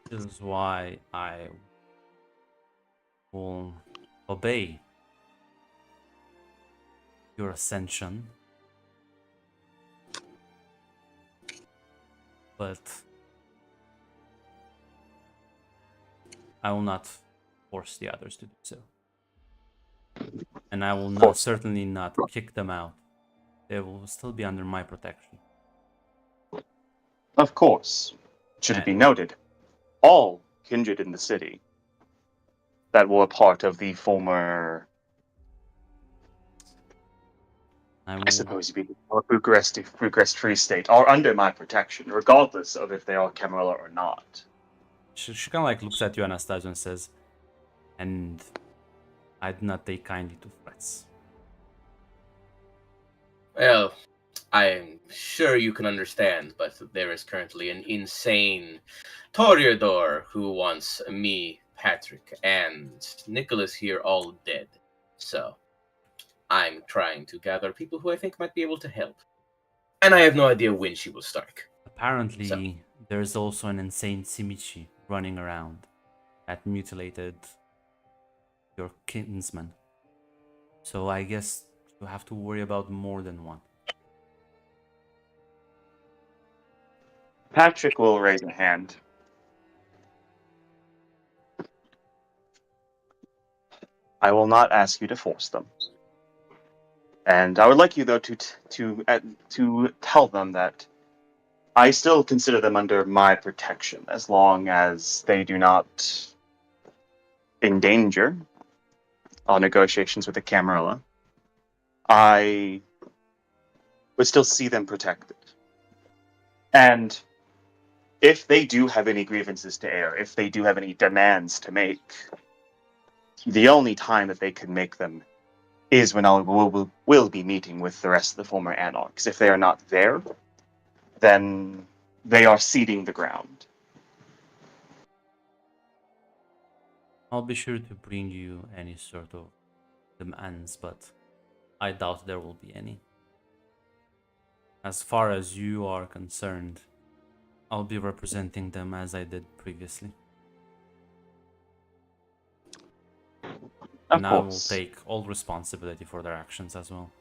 This is why I will obey your ascension. But I will not force the others to do so. And I will not, certainly not kick them out. They will still be under my protection. Of course. Should it be noted, all kindred in the city that were part of the former, I suppose you'd be Bucharest Free State, are under my protection, regardless of if they are Camarilla or not. She kind of like looks at you, Anastasia, and says, and I do not take kindly to threats. Well, I'm sure you can understand, but there is currently an insane Toreador who wants me, Patrick, and Nicholas here all dead. So, I'm trying to gather people who I think might be able to help. And I have no idea when she will strike. Apparently, there's also an insane Simichi running around that mutilated your kinsman. So I guess you have to worry about more than one. Patrick will raise a hand. I will not ask you to force them. And I would like you, though, to tell them that I still consider them under my protection, as long as they do not endanger our negotiations with the Camarilla. I would still see them protected. And if they do have any grievances to air, if they do have any demands to make, the only time that they can make them is when I will be meeting with the rest of the former Anarchs. If they are not there, then they are ceding the ground. I'll be sure to bring you any sort of demands, but I doubt there will be any. As far as you are concerned, I'll be representing them as I did previously. Of And I will course. take all responsibility for their actions as well.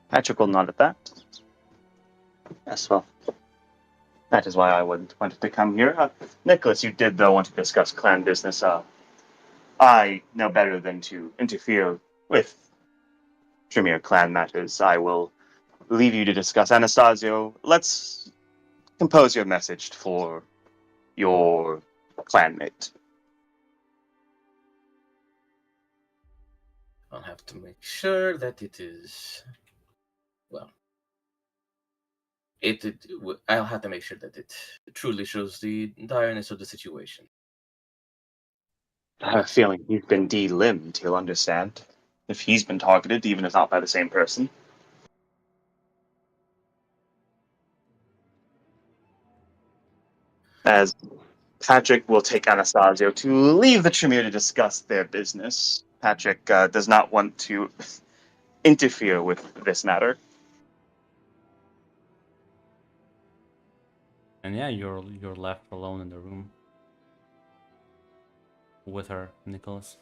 Patrick will nod at that. Yes, well, that is why I wanted to come here. Nicholas, you did, though, want to discuss clan business. I know better than to interfere with Tremere clan matters. I will leave you to discuss. Anastasio, let's compose your message for your clanmate. I'll have to make sure that it is, well, I'll have to make sure that it truly shows the direness of the situation. I have a feeling he's been de-limbed, he'll understand. If he's been targeted, even if not by the same person. As Patrick will take Anastasio to leave the Tremere to discuss their business. Patrick does not want to interfere with this matter. And yeah, you're left alone in the room with her, Nicholas.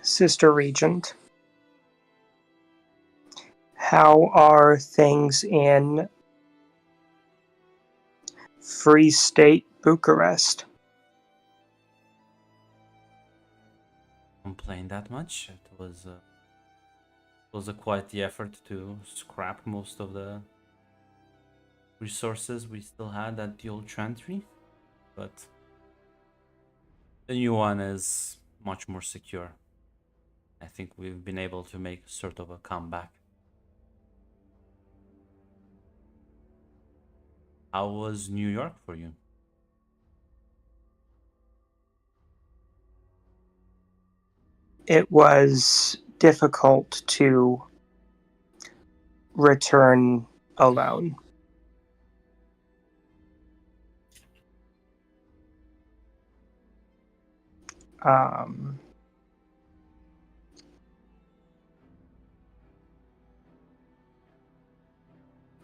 Sister Regent, how are things in Free State Bucharest? Complain that much. It was quite the effort to scrap most of the resources we still had at the old Chantry, but the new one is much more secure. I think we've been able to make sort of a comeback. How was New York for you? It was difficult to return alone.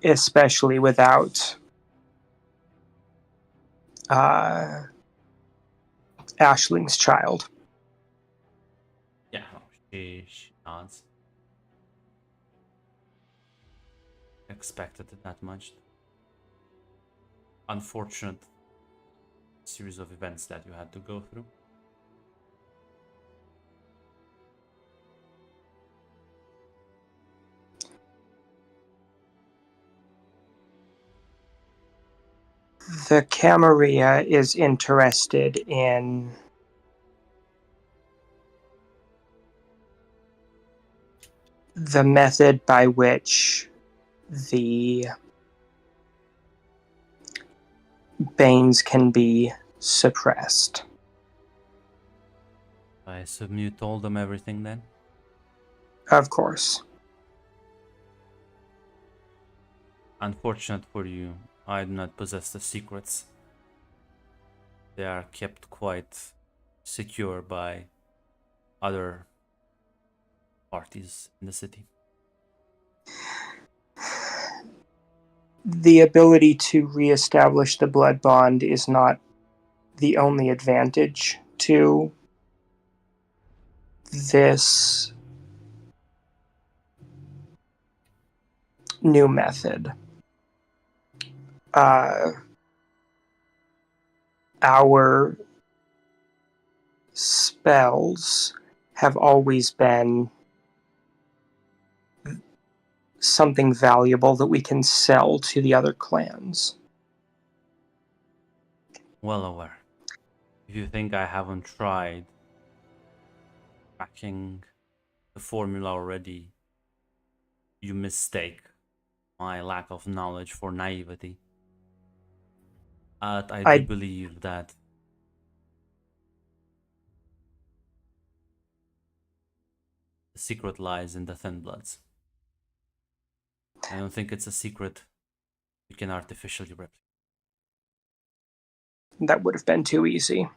Especially without Ashling's child. Yeah, she nods. Expected it that much. Unfortunate series of events that you had to go through. The Camarilla is interested in the method by which the Banes can be suppressed. I assume you told them everything then? Of course. Unfortunate for you, I do not possess the secrets. They are kept quite secure by other parties in the city. The ability to reestablish the blood bond is not the only advantage to this new method. Our spells have always been something valuable that we can sell to the other clans. Well aware. If you think I haven't tried cracking the formula already, you mistake my lack of knowledge for naivety. I do believe that the secret lies in the Thin Bloods. I don't think it's a secret you can artificially replicate. That would have been too easy.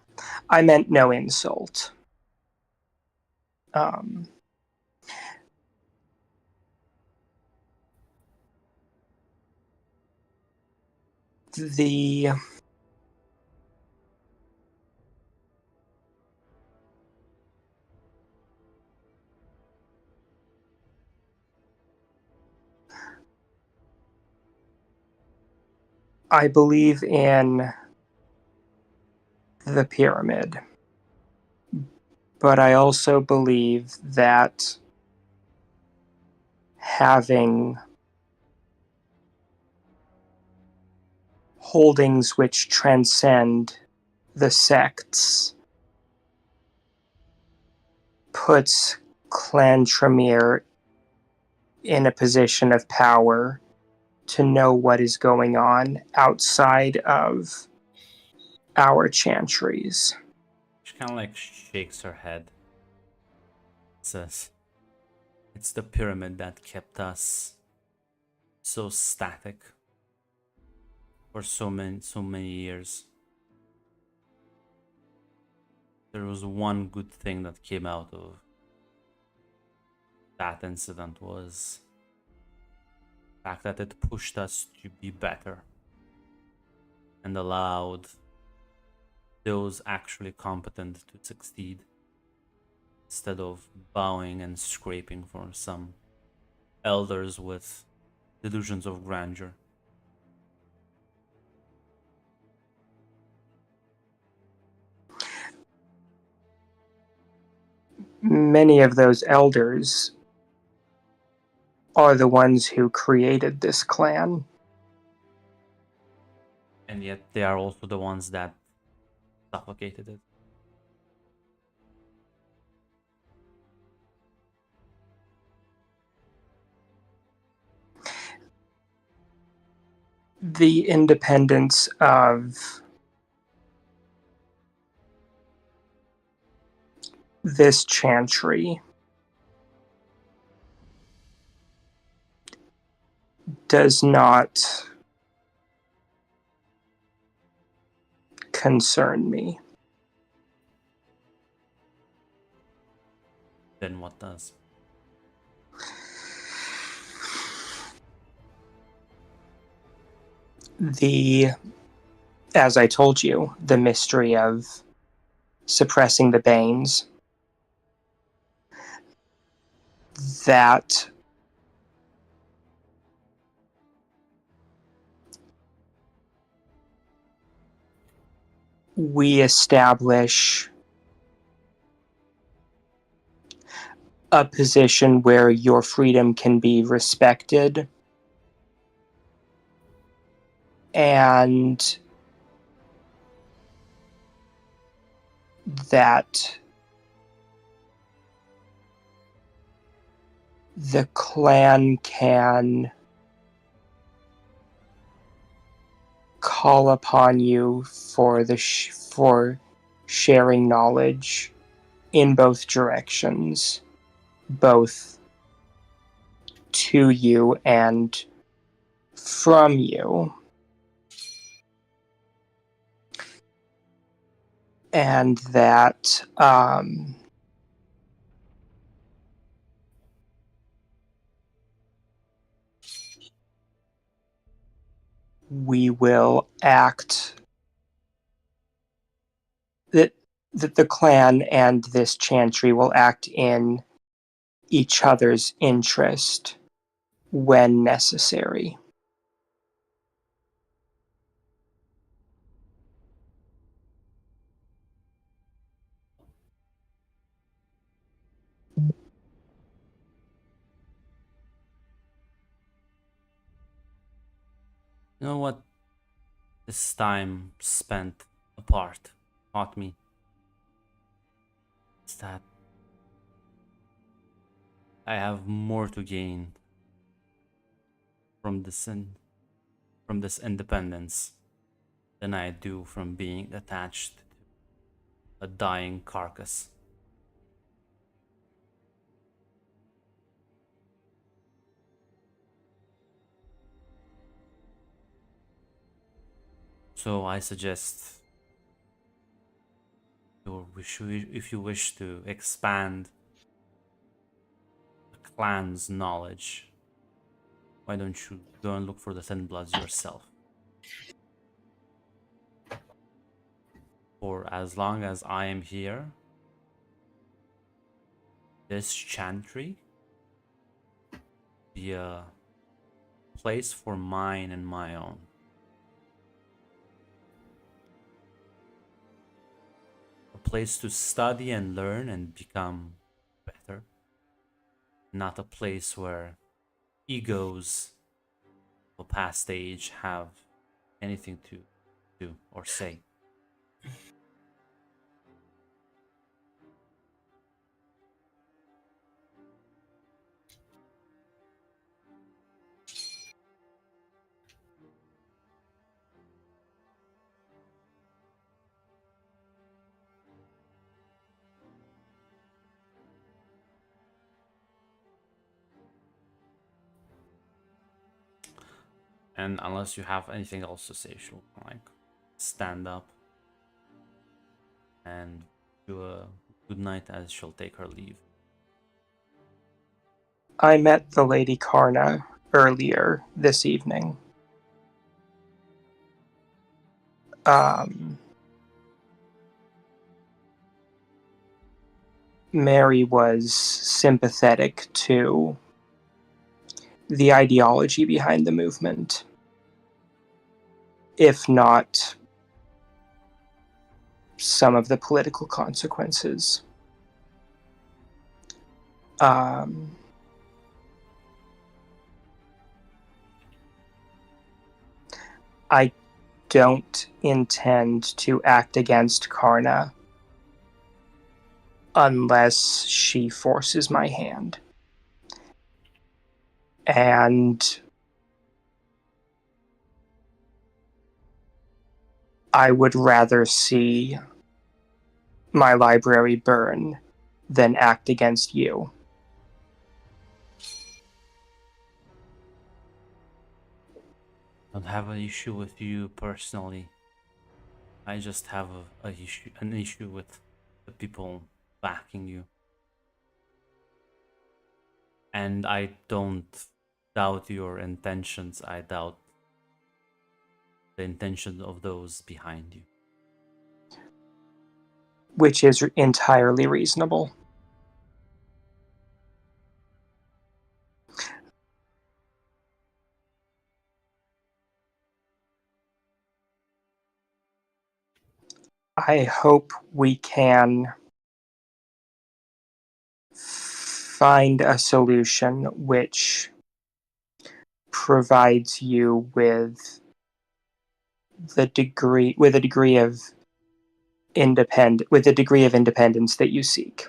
I meant no insult. The I believe in the pyramid, but I also believe that having holdings which transcend the sects puts Clan Tremere in a position of power to know what is going on outside of our chantries. She kind of like shakes her head. Says, it's the pyramid that kept us so static for so many years. There was one good thing that came out of that incident was the fact that it pushed us to be better and allowed those actually competent to succeed instead of bowing and scraping for some elders with delusions of grandeur. Many of those elders are the ones who created this clan. And yet they are also the ones that suffocated it. The independence of this chantry does not concern me. Then what does? As I told you, the mystery of suppressing the Banes, that we establish a position where your freedom can be respected and that the clan can call upon you for for sharing knowledge in both directions, both to you and from you. And that we will act, that the clan and this chantry will act in each other's interest when necessary. You know what this time spent apart taught me? Is that I have more to gain from from this independence than I do from being attached to a dying carcass. So I suggest, if you wish to expand the clan's knowledge, why don't you go and look for the Thin Bloods yourself? For as long as I am here, this chantry be a place for mine and my own. A place to study and learn and become better. Not a place where egos of a past age have anything to do or say. And unless you have anything else to say, she'll like stand up and do a good night as she'll take her leave. I met the Lady Karna earlier this evening. Mary was sympathetic to the ideology behind the movement, if not some of the political consequences. I don't intend to act against Karna unless she forces my hand. And I would rather see my library burn than act against you. I don't have an issue with you personally. I just have an issue with the people backing you. And I don't doubt your intentions. I doubt the intention of those behind you. Which is entirely reasonable. I hope we can find a solution which provides you with a degree of independence that you seek.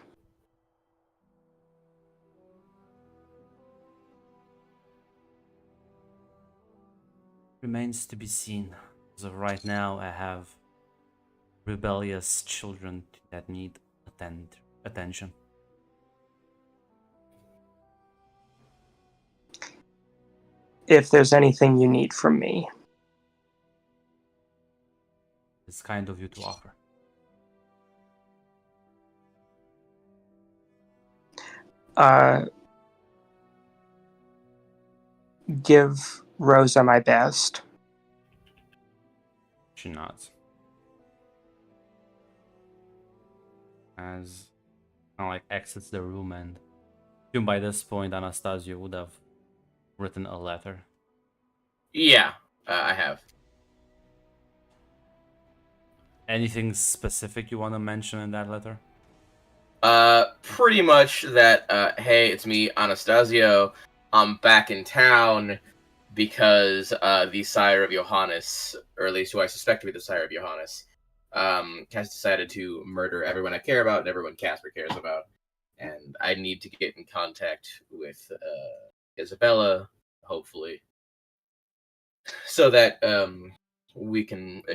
Remains to be seen. As of right now, I have rebellious children that need attention. If there's anything you need from me, It's kind of you to offer. give Rosa my best. She nods. As kind of like exits the room, and even by this point, Anastasia would have written a letter. Yeah, I have. Anything specific you want to mention in that letter? Pretty much that, hey, it's me, Anastasio. I'm back in town because, the sire of Johannes, or at least who I suspect to be the sire of Johannes, has decided to murder everyone I care about and everyone Casper cares about. And I need to get in contact with, Isabella, hopefully, so that,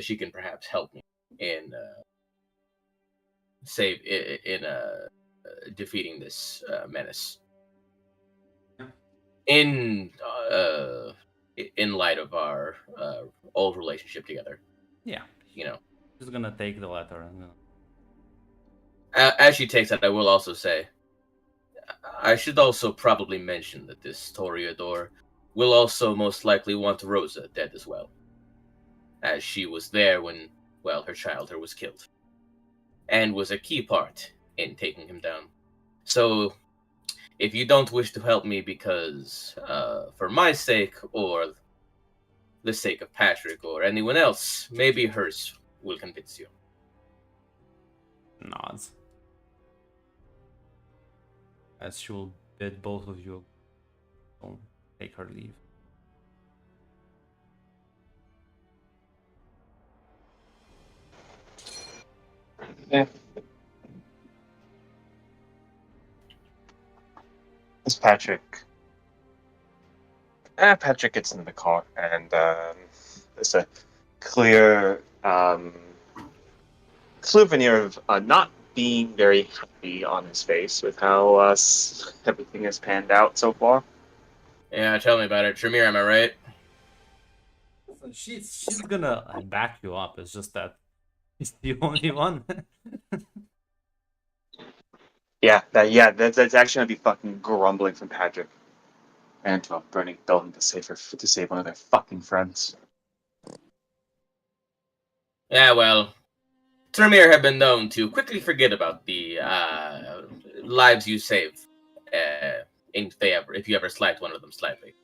she can perhaps help me in, defeating this menace. In light of our old relationship together, Yeah. you know. She's gonna take the letter and As she takes that, I will also say, I should also probably mention that this Toreador will also most likely want Rosa dead as well, as she was there when, well, her child was killed, and was a key part in taking him down. So, if you don't wish to help me because, for my sake, or the sake of Patrick, or anyone else, maybe hers will convince you. nods. As she will bid both of you don't take her leave. Yeah. It's Patrick. Patrick gets in the car, and there's a clear veneer of not being very happy on his face with how everything has panned out so far. Yeah, tell me about it. Tremere, am I right? She's gonna back you up. It's just that he's the only one. That's actually gonna be fucking grumbling from Patrick and to a burning building to save one of their fucking friends. Yeah, well, Tremere have been known to quickly forget about the lives you save, if you ever slight one of them slightly.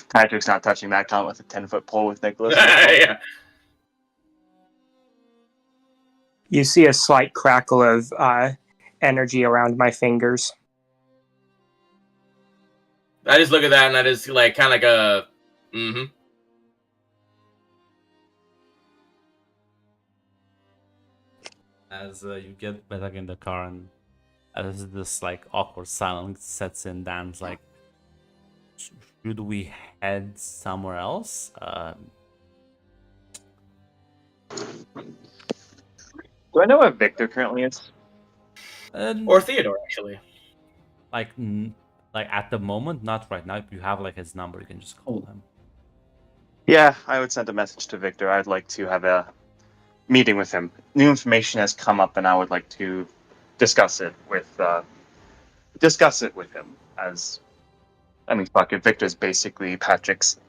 Patrick's not touching that count with a 10-foot pole with Nicholas. Yeah. You see a slight crackle of energy around my fingers. I just look at that and I just like kind of like a, mm-hmm. As you get back in the car, and as this like awkward silence sets in, Dan's like, should we head somewhere else? Do I know where Victor currently is? Or Theodore, actually. Like at the moment, not right now. If you have like his number, you can just call him. Yeah, I would send a message to Victor. I'd like to have a meeting with him. New information has come up, and I would like to discuss it with him. As I mean, fuck it, Victor's basically Patrick's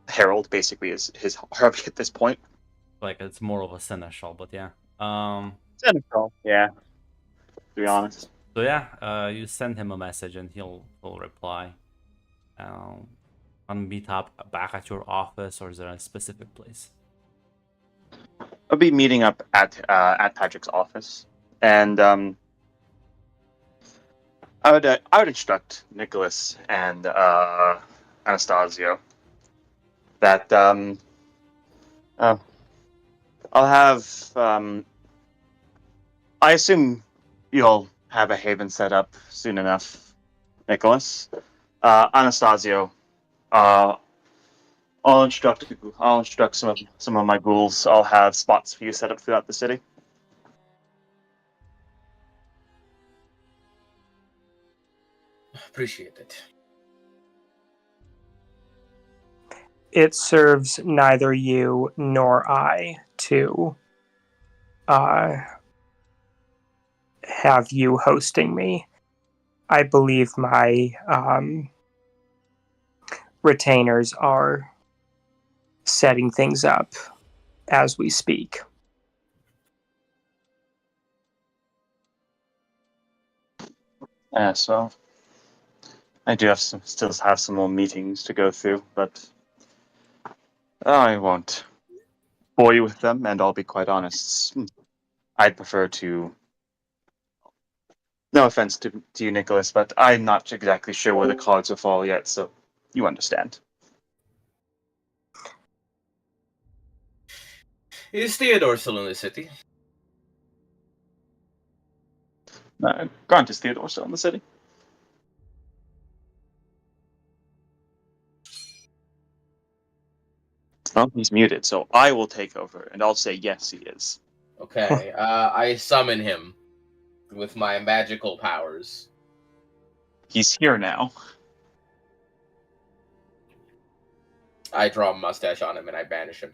herald. Basically, is his Harvey at this point. Like it's more of a seneschal, but yeah. Seneschal, yeah. To be honest. So yeah, you send him a message and he'll reply. Want to meet up back at your office, or is there a specific place? I'll be meeting up at Patrick's office, and I would instruct Nicholas and Anastasio that I'll have I assume you'll have a haven set up soon enough, Nicholas. Anastasio, uh, I'll instruct some of my ghouls. I'll have spots for you set up throughout the city. Appreciate it. It serves neither you nor I to have you hosting me. I believe my retainers are setting things up as we speak. Yeah, so I do still have some more meetings to go through, but I won't bore you with them, and I'll be quite honest. I'd prefer to. No offense to you, Nicholas, but I'm not exactly sure where the cards will fall yet, so you understand. Is Theodore still in the city? Grant, is Theodore still in the city? Well, he's muted, so I will take over, and I'll say yes, he is. Okay, I summon him with my magical powers. He's here now. I draw a mustache on him and I banish him.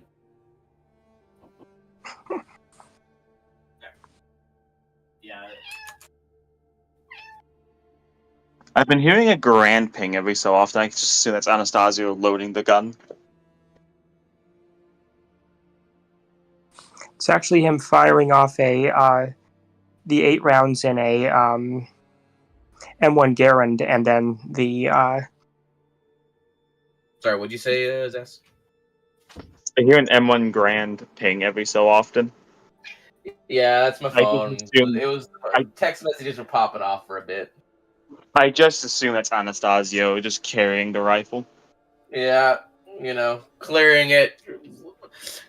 Yeah. I've been hearing a grand ping every so often. I just assume that's Anastasio loading the gun. It's actually him firing off the 8 rounds in a M1 Garand, and then the Sorry, what'd you say, Zess? I hear an M1 grand ping every so often. Yeah, that's my I just phone. assume- It was I- text messages were popping off for a bit. I just assume that's Anastasio just carrying the rifle. Yeah, clearing it,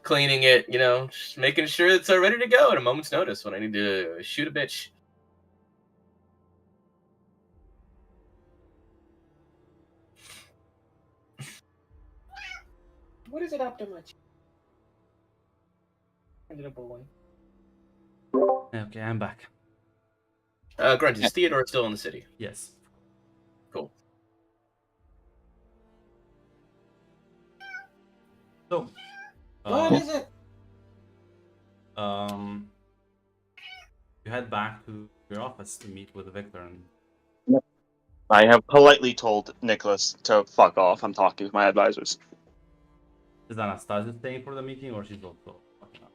cleaning it, just making sure it's ready to go at a moment's notice when I need to shoot a bitch. What is it after much? Okay, I'm back. Grunt, is Theodore still in the city? Yes. Cool. So, What is it? You head back to your office to meet with Victor, and I have politely told Nicholas to fuck off. I'm talking with my advisors. is Anastasia staying for the meeting, or she's also fucking up?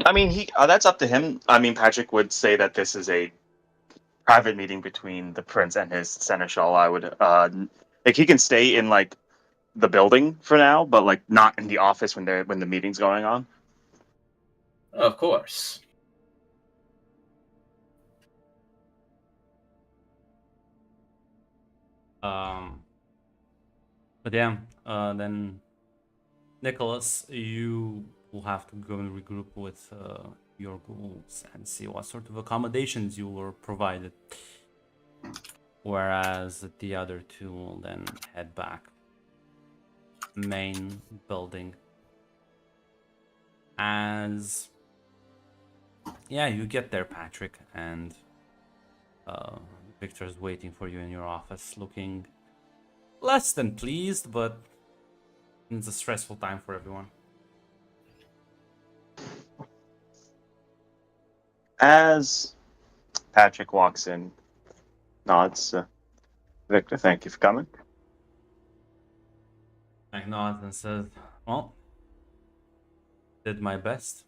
I mean, that's up to him. I mean, Patrick would say that this is a private meeting between the prince and his seneschal. I would, he can stay in like the building for now, but like not in the office when the meeting's going on. Of course. But yeah, then Nicholas, you will have to go and regroup with your ghouls and see what sort of accommodations you were provided. Whereas the other two will then head back main building. As yeah, you get there, Patrick, and Victor's waiting for you in your office, looking less than pleased, but it's a stressful time for everyone. As Patrick walks in, nods. Victor, thank you for coming. Mike nods and says, well, did my best.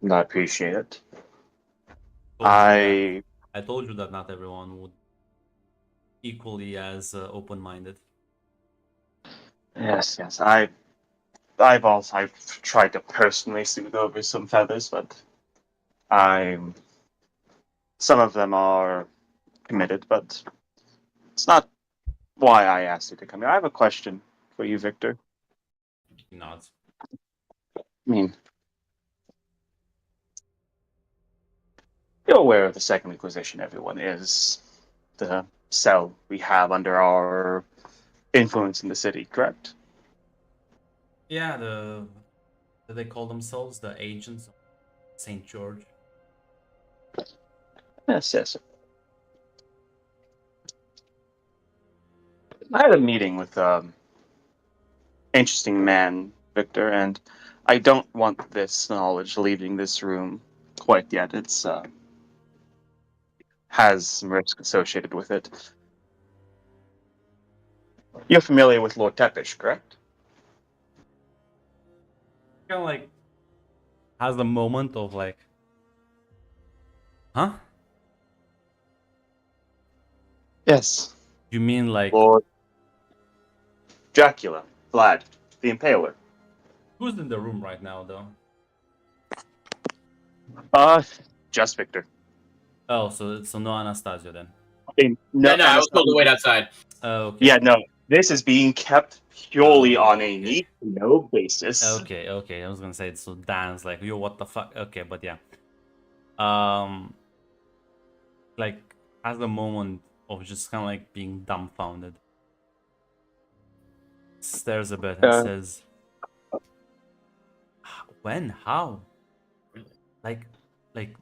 I appreciate it. I told you that not everyone would equally as open-minded. Yes. I've tried to personally smooth over some feathers, but some of them are committed, but it's not why I asked you to come here. I have a question for you, Victor. He nods. I mean, You're aware of the Second Inquisition, everyone is. The cell we have under our influence in the city, correct? Yeah, do they call themselves the agents of Saint George? Yes, yes. I had a meeting with interesting man, Victor, and I don't want this knowledge leaving this room quite yet. It's has some risk associated with it. You're familiar with Lord Tepish, correct? Kind of like has the moment of like, huh? Yes. You mean like Lord Dracula, Vlad, the Impaler. who's in the room right now though? Just Victor. Oh, so no Anastasio then. No, No, I was told to wait outside. Oh, okay. Yeah, no. This is being kept purely Oh, on a okay. need to know basis. Okay. I was gonna say so. Dan's like, yo, what the fuck? Okay, but yeah. Um, like has the moment of just kind of like being dumbfounded. Stares a bit and Uh, says, "When? How? Like, like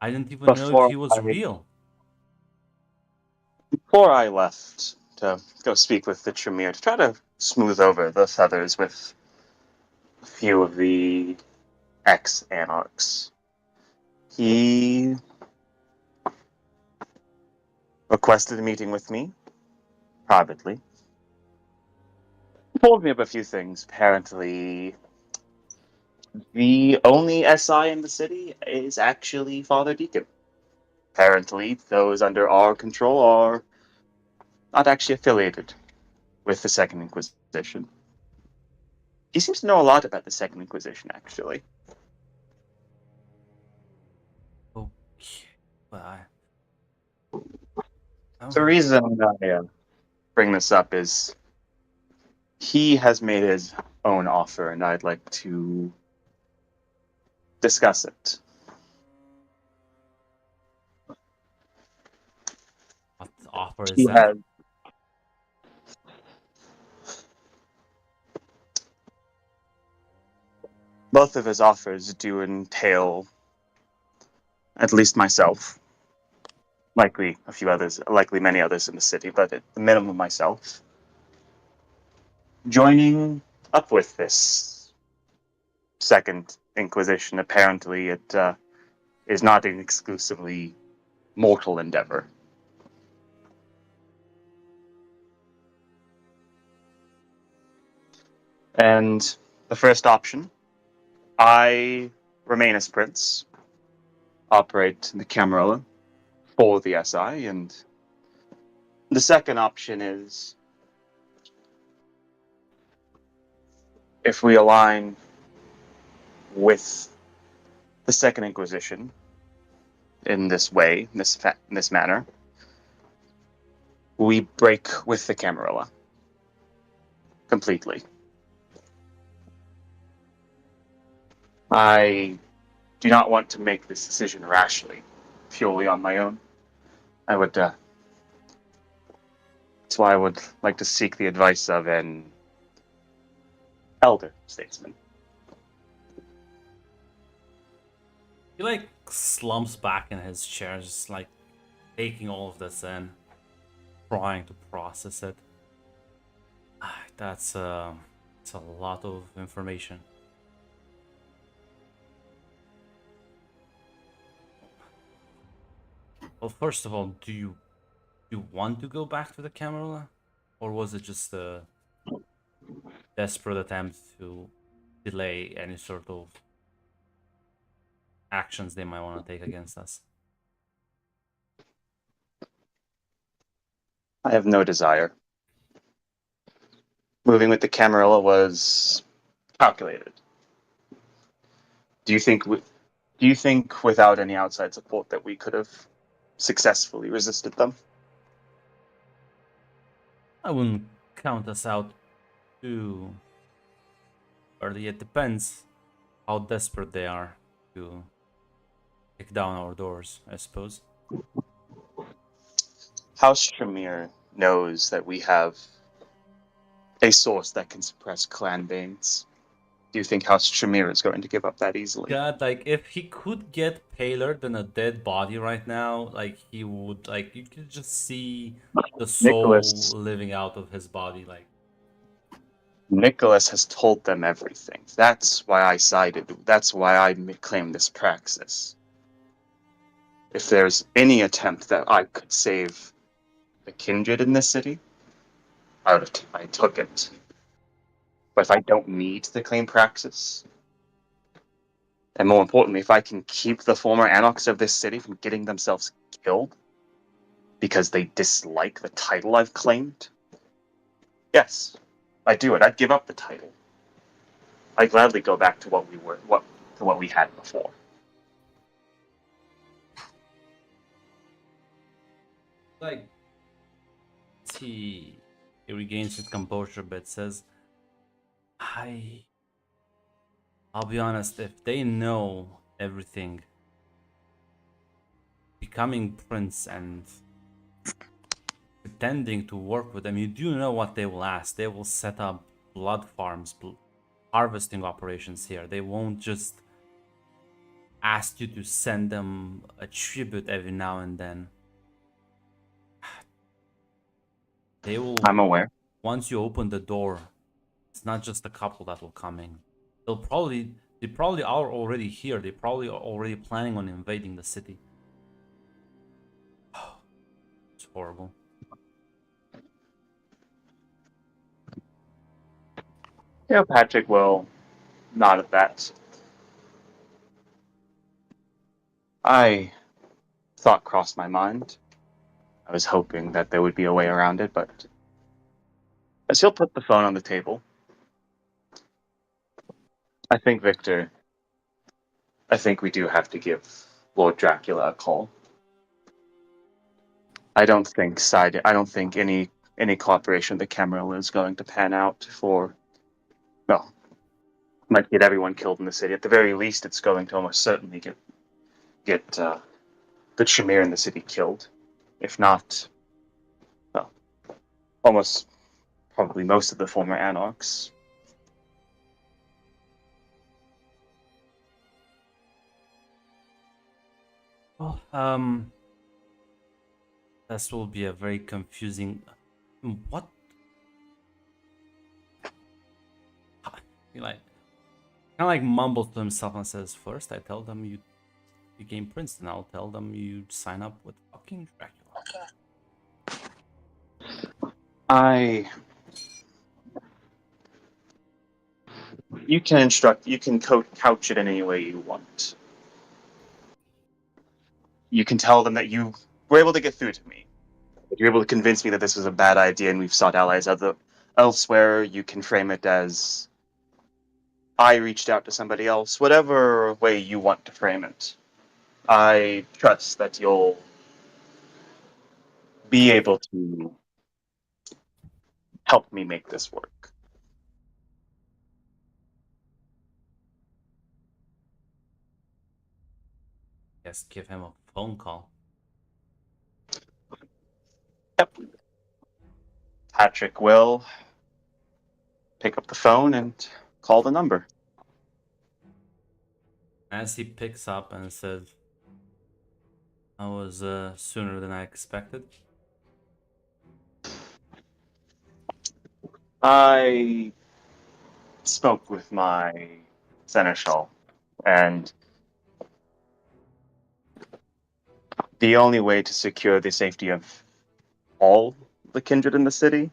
I didn't even know if before he was I, real." before I left to go speak with the Tremere to try to smooth over the feathers with a few of the ex-anarchs, he requested a meeting with me privately. He told me of a few things. Apparently, the only SI in the city is actually Father Deacon. Apparently, those under our control are not actually affiliated with the Second Inquisition. He seems to know a lot about the Second Inquisition, actually. Okay, but I The reason I bring this up is he has made his own offer, and I'd like to discuss it. what offer is He that? has both of his offers do entail at least myself, likely a few others, likely many others in the city, but at the minimum myself, joining up with this Second Inquisition. Apparently, it is not an exclusively mortal endeavor. And the first option, I remain as Prince, operate the Camarilla for the SI, and the second option is if we align with the Second Inquisition in this way, in this manner, we break with the Camarilla completely. I do not want to make this decision rashly, purely on my own. I would. That's why I would like to seek the advice of an elder statesman. He like slumps back in his chair, just like taking all of this in, trying to process it. That's it's a lot of information. Well, first of all, do you want to go back to the Camarilla, or was it just a desperate attempt to delay any sort of actions they might want to take against us? I have no desire. Moving with the Camarilla was calculated. Do you think? Do you think without any outside support that we could have successfully resisted them? I wouldn't count us out too early. It depends how desperate they are to kick down our doors, I suppose. House Tremere knows that we have a source that can suppress clanbanes. Do you think House Tremere is going to give up that easily? God, like if he could get paler than a dead body right now, like he would, like you could just see the soul Nicholas living out of his body. Like Nicholas has told them everything. That's why I sided. That's why I claim this praxis. If there's any attempt that I could save the kindred in this city, I took it. But if I don't need to claim praxis, and more importantly, if I can keep the former anarchs of this city from getting themselves killed because they dislike the title I've claimed, yes, I'd do it. I'd give up the title. I'd gladly go back to what we had before. like he regains his composure, but says, I'll be honest, if they know everything, becoming prince and pretending to work with them, you do know what they will ask. They will set up blood farms, harvesting operations here. They won't just ask you to send them a tribute every now and then. They will, I'm aware. once you open the door, it's not just a couple that will come in. They probably are already here. They probably are already planning on invading the city. It's horrible. Yeah, Patrick will nod at that. Thought crossed my mind. I was hoping that there would be a way around it, but as he'll put the phone on the table, I think, Victor, I think we do have to give Lord Dracula a call. I don't think any cooperation with the Camarilla is going to pan out for, well, might get everyone killed in the city. At the very least, it's going to almost certainly get the Tremere in the city killed. If not, well, almost probably most of the former anarchs. Well, this will be a very confusing. What? He like kind of like mumbles to himself and says, "First, I tell them you became prince, and I'll tell them you sign up with fucking Dracula." You can couch it in any way you want. You can tell them that you were able to get through to me. If you're able to convince me that this was a bad idea and we've sought allies elsewhere, you can frame it as I reached out to somebody else, whatever way you want to frame it. I trust that you'll be able to help me make this work. Yes, give him a phone call. Yep. Patrick will pick up the phone and call the number. As he picks up and says, "I was sooner than I expected." I spoke with my seneschal, and the only way to secure the safety of all the kindred in the city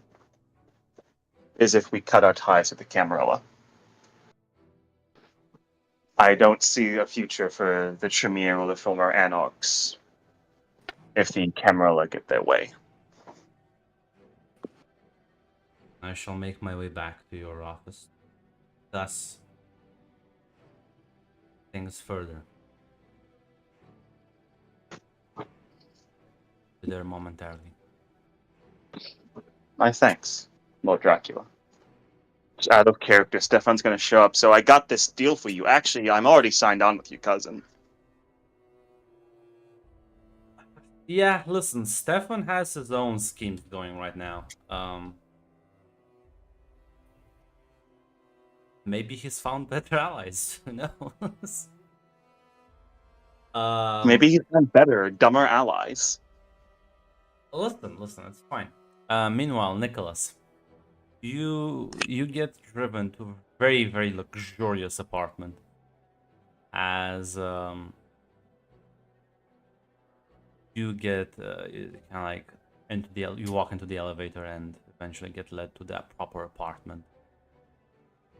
is if we cut our ties with the Camarilla. I don't see a future for the Tremere or the former Anarchs if the Camarilla get their way. I shall make my way back to your office. Thus, things further. Be there momentarily. My thanks, Lord Dracula. Just out of character, Stefan's going to show up. So I got this deal for you. Actually, I'm already signed on with you, cousin. Yeah, listen, Stefan has his own schemes going right now. Maybe he's found better allies. Who knows? Maybe he's found better, dumber allies. Listen, it's fine. Meanwhile, Nicholas, you get driven to a very, very luxurious apartment as you get kind of like into you walk into the elevator and eventually get led to that proper apartment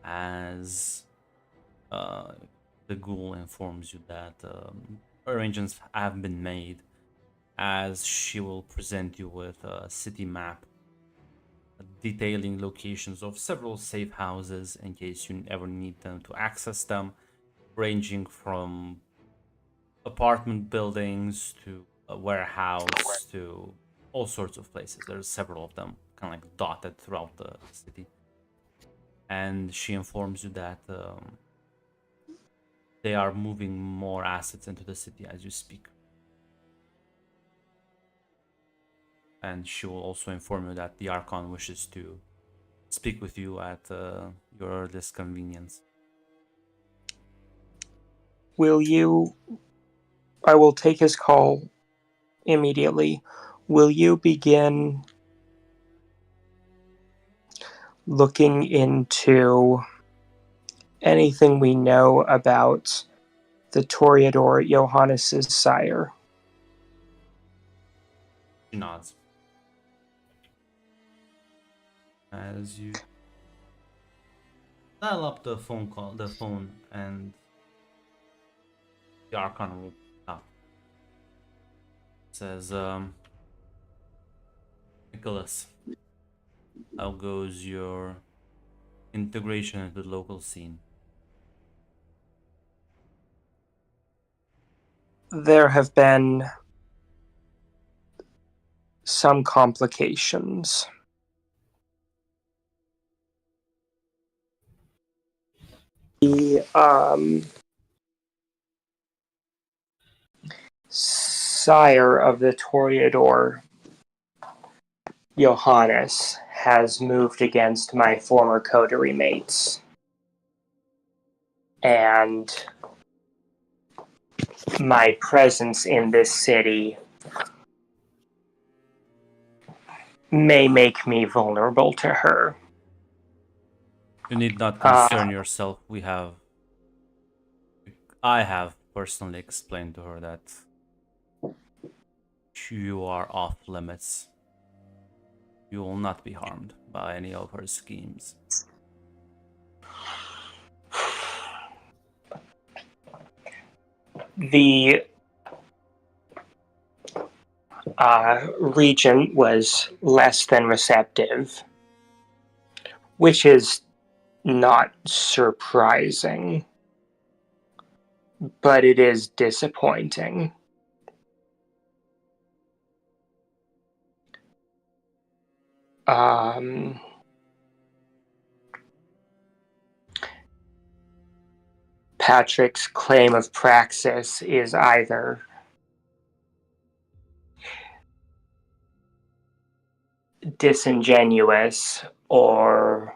as the ghoul informs you that arrangements have been made as she will present you with a city map detailing locations of several safe houses in case you ever need them to access them, ranging from apartment buildings to a warehouse to all sorts of places. There's several of them kind of like dotted throughout the city. And she informs you that they are moving more assets into the city as you speak. And she will also inform you that the Archon wishes to speak with you at your earliest convenience. I will take his call immediately. Will you begin looking into anything we know about the Toreador Johannes's sire? She nods. As you dial up the phone, and the Archon will up. Says, Nicholas, how goes your integration into the local scene? There have been some complications. The sire of the Toreador, Johannes, has moved against my former coterie mates. And my presence in this city may make me vulnerable to her. You need not concern yourself. I have personally explained to her that you are off limits. You will not be harmed by any of her schemes. The regent was less than receptive, which is not surprising, but it is disappointing. Patrick's claim of praxis is either disingenuous or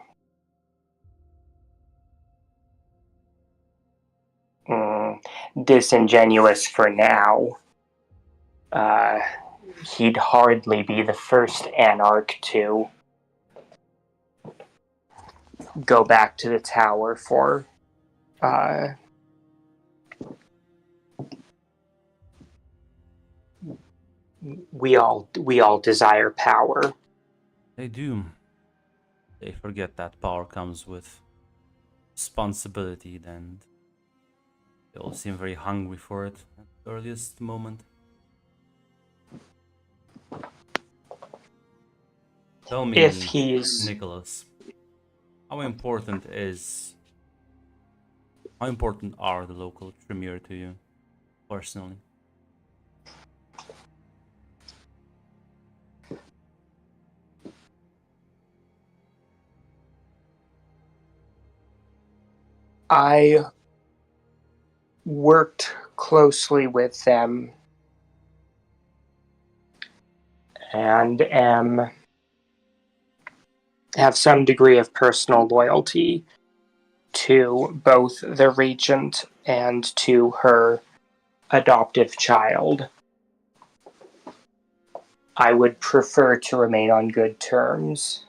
disingenuous for now. He'd hardly be the first anarch to go back to the tower for we all desire power. They do. They forget that power comes with responsibility, and they all seem very hungry for it at the earliest moment. Tell me, If he's Nicholas, how important are the local Tremere to you, personally? I worked closely with them and have some degree of personal loyalty to both the regent and to her adoptive child. I would prefer to remain on good terms.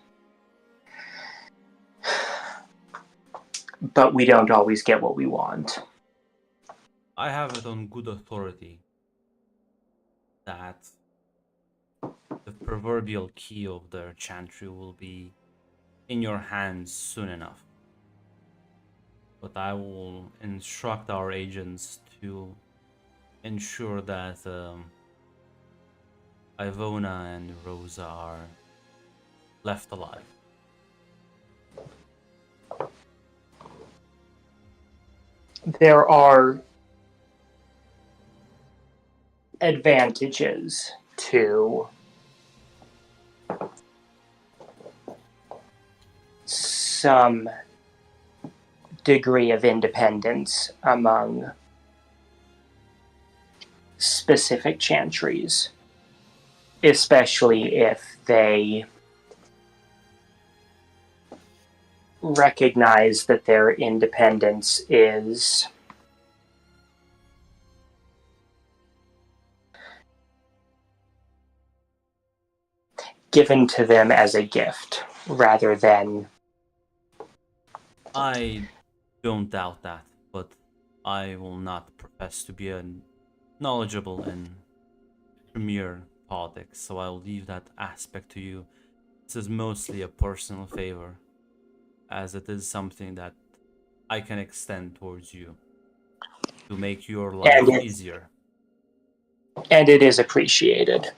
But we don't always get what we want. I have it on good authority that the proverbial key of their chantry will be in your hands soon enough. But I will instruct our agents to ensure that Ivona and Rosa are left alive. There are advantages to some degree of independence among specific chantries, especially if they recognize that their independence is given to them as a gift rather than... I don't doubt that, but I will not profess to be knowledgeable in premier politics, so I'll leave that aspect to you. This is mostly a personal favor, as it is something that I can extend towards you to make your life easier. And it is appreciated.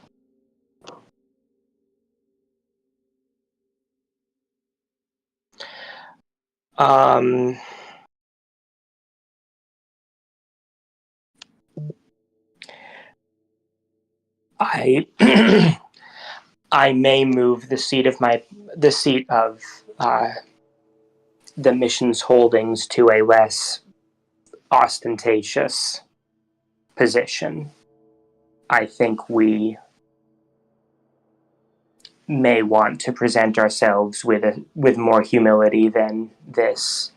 I I may move the seat of the mission's holdings to a less ostentatious position. I think we may want to present ourselves with more humility than this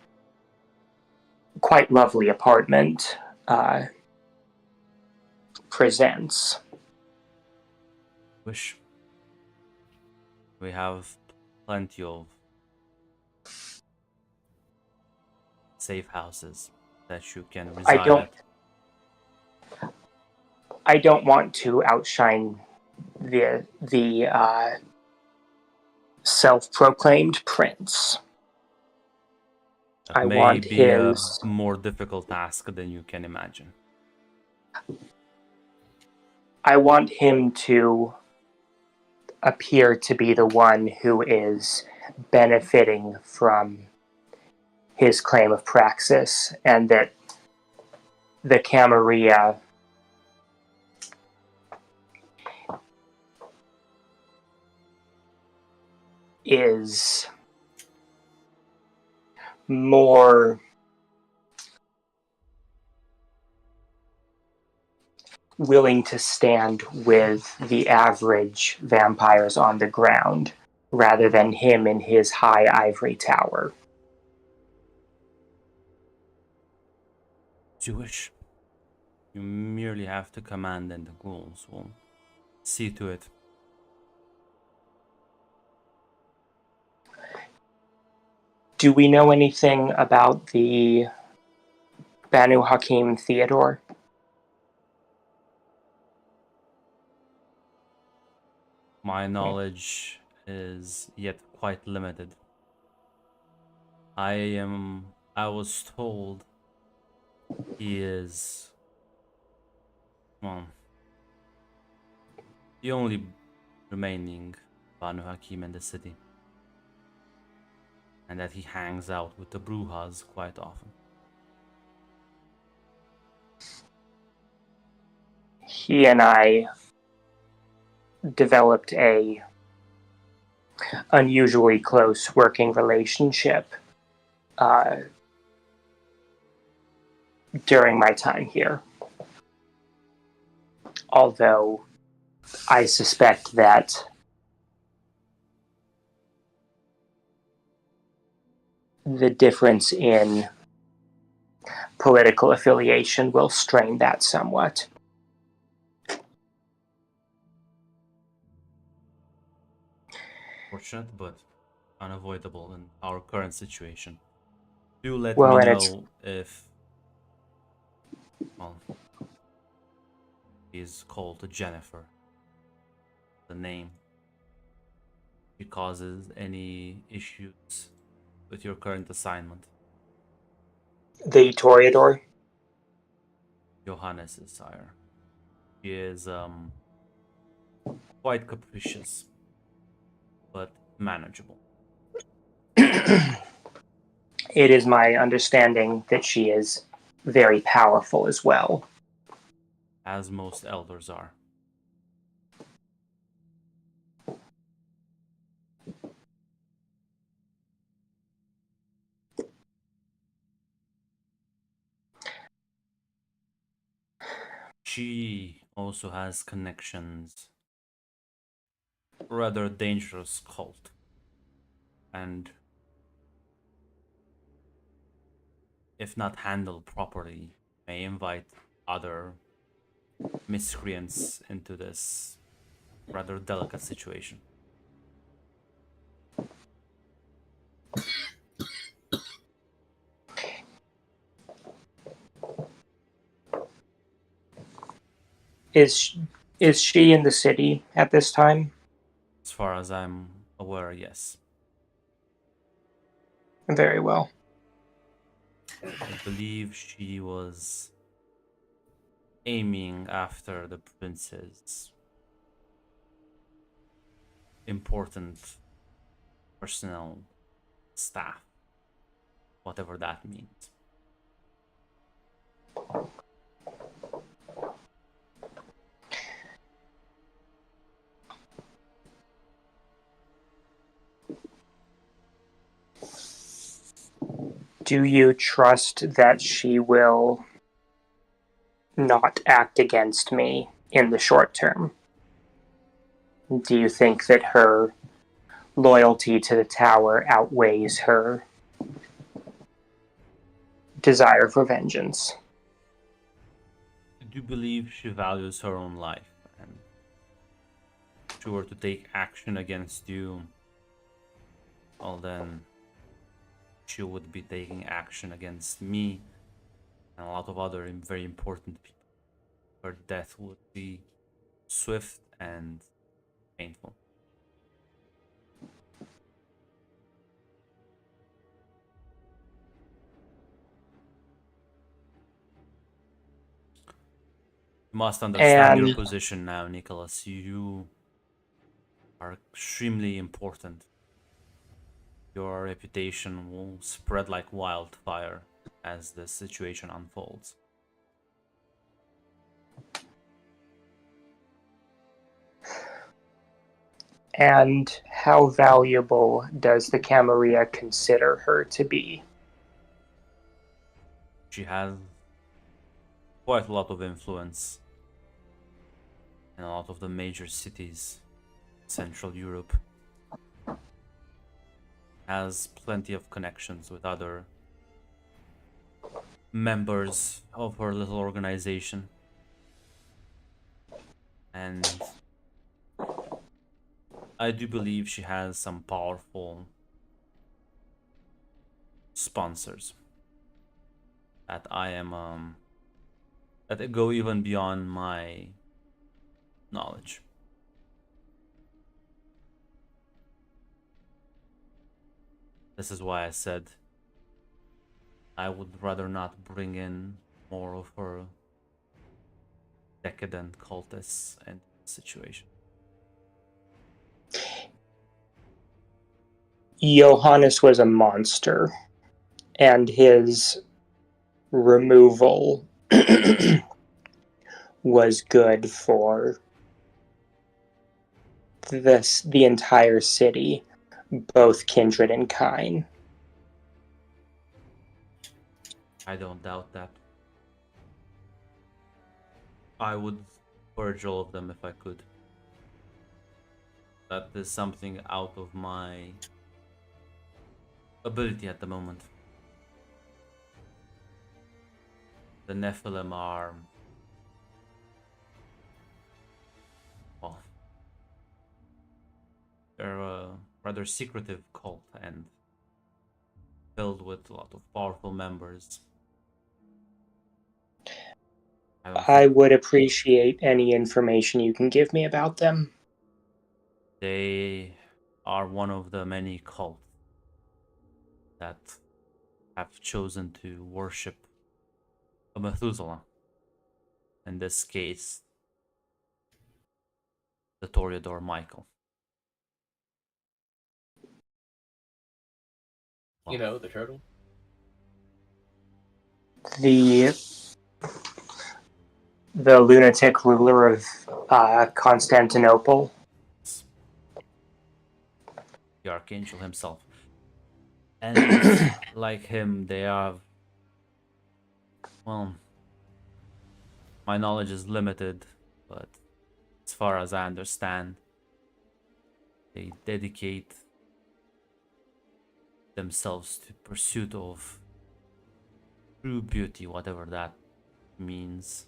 quite lovely apartment presents. Wish we have plenty of safe houses that you can reside at. I don't want to outshine the self-proclaimed prince. That may be a more difficult task than you can imagine. I want him to appear to be the one who is benefiting from his claim of praxis, and that the Camarilla is more willing to stand with the average vampires on the ground rather than him in his high ivory tower. Jewish. You merely have to command, and the ghouls will see to it. Do we know anything about the Banu Hakim Theodore? My knowledge is yet quite limited. I was told he is, well, the only remaining Banu Hakim in the city, and that he hangs out with the Brujas quite often. He and I developed a unusually close working relationship during my time here. Although I suspect that the difference in political affiliation will strain that somewhat. Fortunate, but unavoidable in our current situation. Do let Well, me and it's know if, well, he's called Jennifer, the name. She causes any issues with your current assignment. the Toreador. Johannes' sire. She is quite capricious, but manageable. It is my understanding that she is very powerful as well. As most elders are. She also has connections, rather dangerous cult, and if not handled properly, may invite other miscreants into this rather delicate situation. Is is she in the city at this time? As far as I'm aware, yes. Very well. I believe she was aiming after the prince's important personnel staff, whatever that means. Do you trust that she will not act against me in the short term? Do you think that her loyalty to the tower outweighs her desire for vengeance? I do believe she values her own life, and if she were to take action against you, well then she would be taking action against me and a lot of other very important people. Her death would be swift and painful. You must understand your And position now, Nicholas. You are extremely important. Your reputation will spread like wildfire as the situation unfolds. how valuable does the Camarilla consider her to be? She has quite a lot of influence in a lot of the major cities, Central Europe. Has plenty of connections with other members of her little organization. And I do believe she has some powerful sponsors that I am that go even beyond my knowledge. This is why I said I would rather not bring in more of her decadent cultists into the situation. Johannes was a monster, and his removal was good for the entire city, both kindred and kine. I don't doubt that. I would purge all of them if I could. That is something out of my ability at the moment. The Nephilim are, well, they're a rather secretive cult and filled with a lot of powerful members. I would appreciate any information you can give me about them. They are one of the many cults that have chosen to worship a Methuselah. In this case, the Toreador Michael. You know, the turtle. The lunatic ruler of Constantinople. The Archangel himself. And like him, they have, well, my knowledge is limited, but as far as I understand, they dedicate themselves to pursuit of true beauty, whatever that means.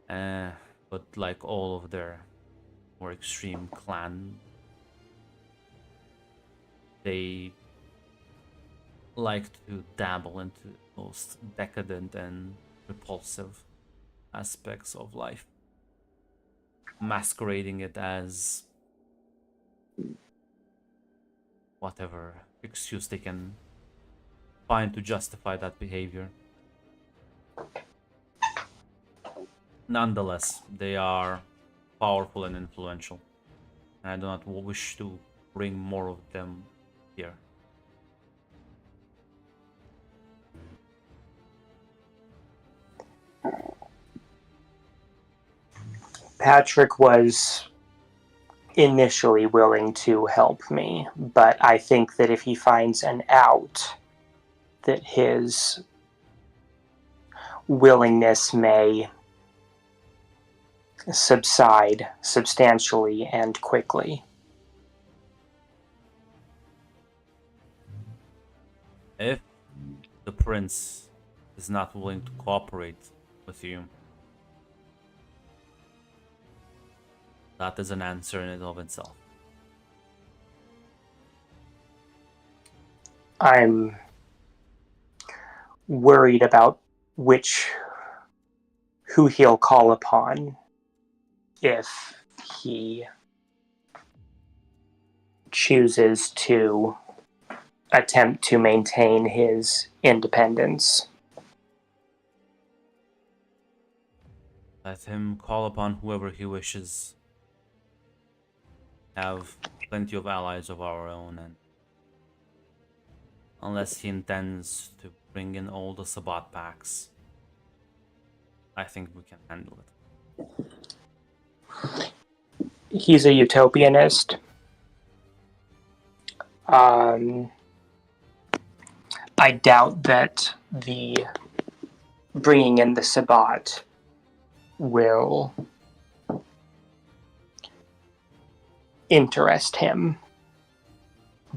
But like all of their more extreme clan, they like to dabble into the most decadent and repulsive aspects of life, masquerading it as whatever excuse they can find to justify that behavior. Nonetheless, they are powerful and influential, and I do not wish to bring more of them here. Patrick was initially willing to help me, but I think that if he finds an out, that his willingness may subside substantially and quickly. If the prince is not willing to cooperate with you, that is an answer in and of itself. I'm worried about who he'll call upon if he chooses to attempt to maintain his independence. Let him call upon whoever he wishes. Have plenty of allies of our own, and unless he intends to bring in all the Sabbat packs, I think we can handle it. He's a utopianist. I doubt that the bringing in the Sabbat will interest him,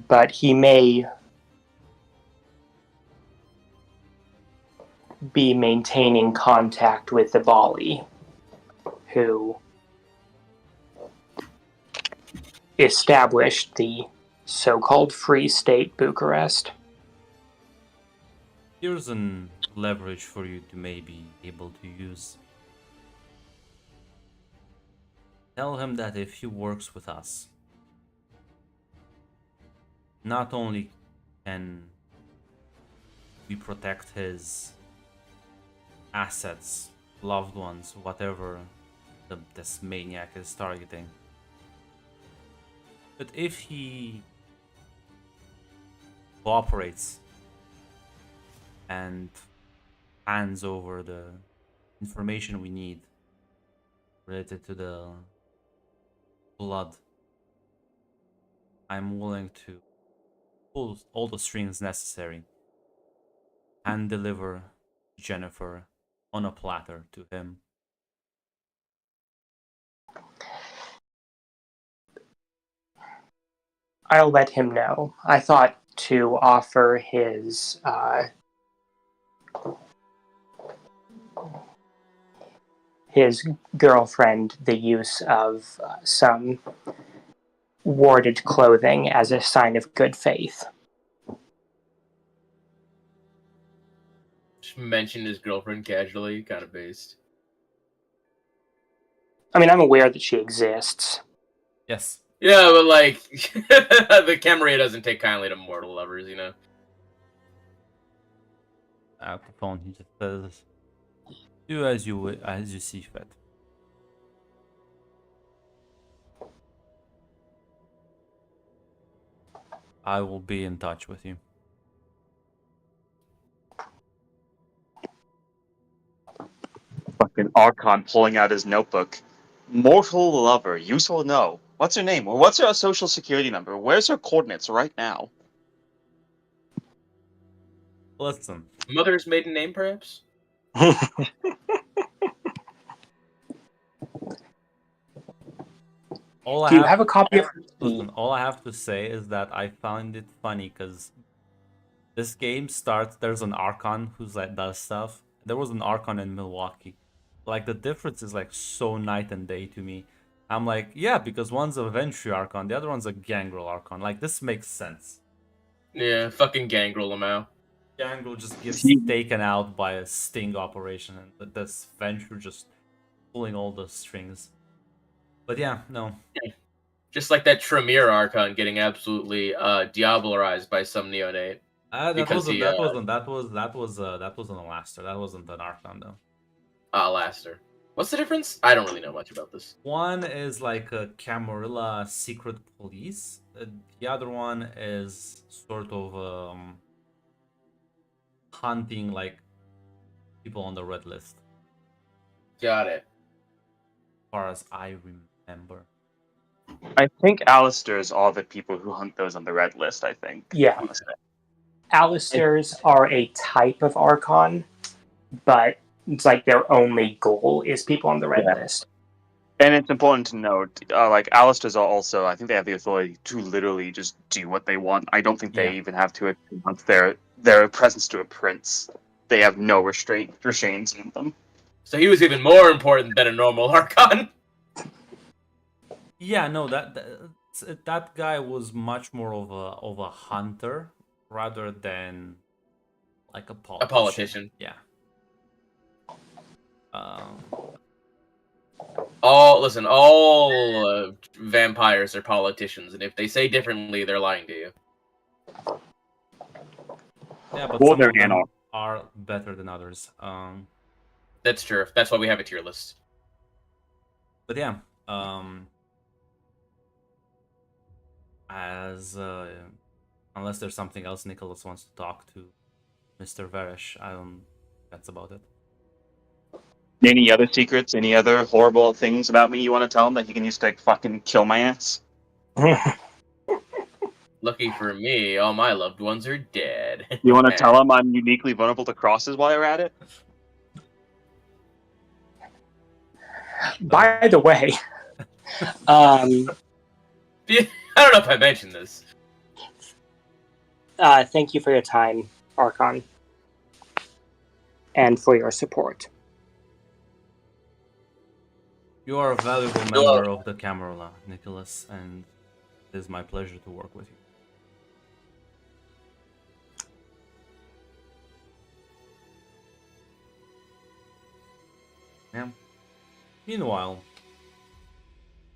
but he may be maintaining contact with the Bali, who established the so-called Free State Bucharest. Here's an leverage for you to maybe able to use. Tell him that if he works with us, not only can we protect his assets, loved ones, whatever this maniac is targeting, but if he cooperates and hands over the information we need related to the blood, I'm willing to pull all the strings necessary and deliver Jennifer on a platter to him. I'll let him know. I thought to offer his girlfriend the use of some warded clothing as a sign of good faith. Just mentioned his girlfriend casually, kind of based. I mean, I'm aware that she exists. Yes. Yeah, but like, the Camarilla doesn't take kindly to mortal lovers, you know? At the phone, he just says, "Do as you see fit." I will be in touch with you. Fucking Archon pulling out his notebook. Mortal lover, useful to know. What's her name? Or what's her social security number? Where's her coordinates right now? Listen, Mother's maiden name, perhaps? all I Do you have have a copy of listen, all I have to say is that I found it funny because this game starts. There's an Archon who's like does stuff. There was an Archon in Milwaukee. Like the difference is like so night and day to me. I'm like, yeah, because one's a Ventry Archon, the other one's a Gangrel Archon. Like this makes sense. Yeah, fucking Gangrel Lamau. Gangrel just gets He- taken out by a sting operation, and this Ventry just pulling all the strings. But yeah, no. Just like that Tremere Archon getting absolutely diablerized by some neonate. That Because wasn't. he, That wasn't. That wasn't a Laster. That wasn't an Archon though. Laster. What's the difference? I don't really know much about this. One is like a Camarilla secret police. The other one is sort of hunting like people on the red list, Got it. as far as I remember. I think Alistair's all the people who hunt those on the red list, I think. Yeah. Honestly. Alistairs are a type of Archon, but it's like their only goal is people on the red Yeah. list. And it's important to note, like, Alistair's are also, I think they have the authority to literally just do what they want. I don't think they Yeah. even have to announce their presence to a prince. They have no restraints in them. So he was even more important than a normal Archon. Yeah, no, that guy was much more of a hunter rather than like a politician. A politician. Yeah. All vampires are politicians, and if they say differently, they're lying to you. Yeah, but Well, some they're of them anarch. are better than others. That's true. That's why we have a tier list. But yeah, as unless there's something else Nicholas wants to talk to Mr. Veresh, I don't. That's about it. Any other secrets? Any other horrible things about me you want to tell him that he can use to like, fucking kill my ass? Lucky for me, all my loved ones are dead. You want to tell him I'm uniquely vulnerable to crosses while you're at it? By the way, I don't know if I mentioned this. thank you for your time, Archon, and for your support. You are a valuable member of the Camarilla, Nicholas, and it is my pleasure to work with you. Yeah. Meanwhile,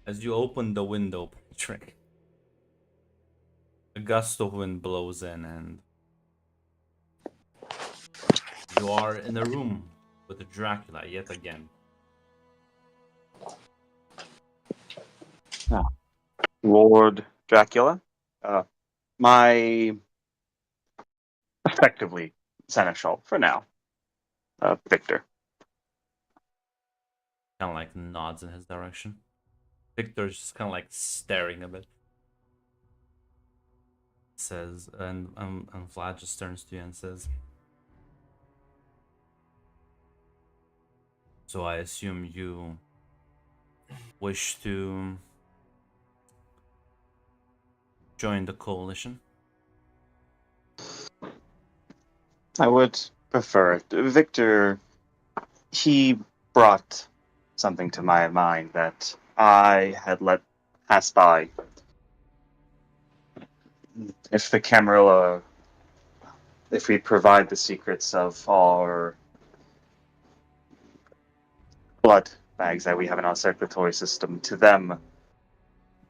as you open the window, Patrick, a gust of wind blows in, and you are in a room with Dracula yet again. Lord Dracula, my effectively seneschal for now, Victor. Kind of like nods in his direction. Victor's just kind of like staring a bit. Says, and Vlad just turns to you and says, "So I assume you wish to join the coalition? I would prefer it. Victor, he brought something to my mind that I had let pass by. If the Camarilla, if we provide the secrets of our blood bags that we have in our circulatory system to them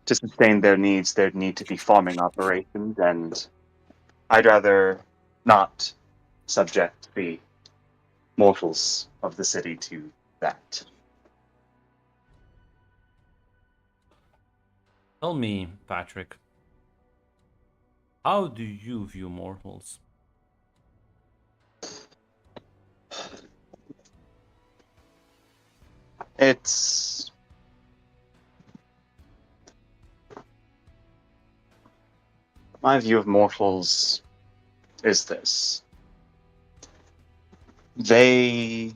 to sustain their needs, there'd need to be farming operations, and I'd rather not subject the mortals of the city to that. Tell me, Patrick, how do you view mortals? It's my view of mortals is this. They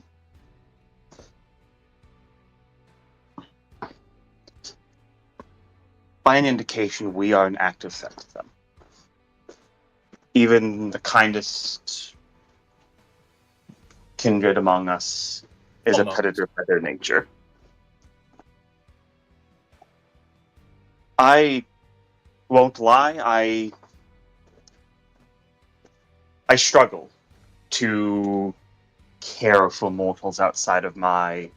by an indication we are an active threat to them. Even the kindest kindred among us is a predator by their nature. I won't lie, I struggle to care for mortals outside of my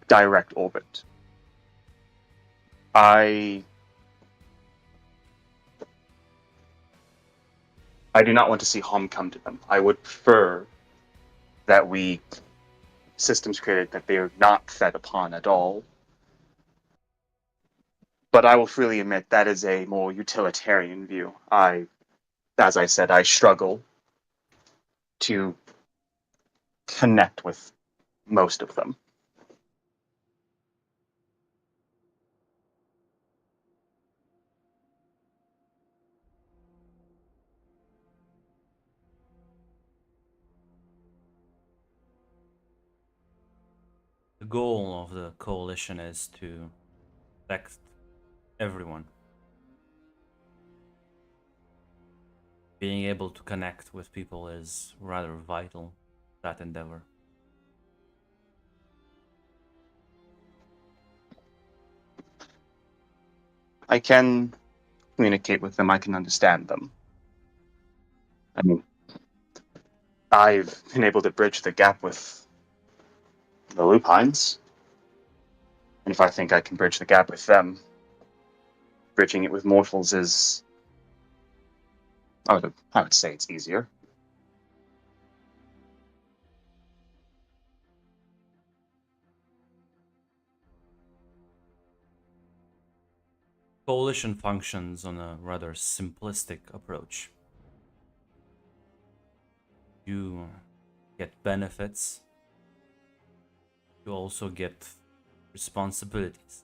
direct orbit. I do not want to see harm come to them. I would prefer that we systems created that they are not fed upon at all. But I will freely admit that is a more utilitarian view. As I said, I struggle to connect with most of them. The goal of the coalition is to protect everyone. Being able to connect with people is rather vital, that endeavor. I can communicate with them, I can understand them. I mean, I've been able to bridge the gap with the lupines. And if I think I can bridge the gap with them, bridging it with mortals is... I would say it's easier. Coalition functions on a rather simplistic approach. You get benefits. You also get responsibilities.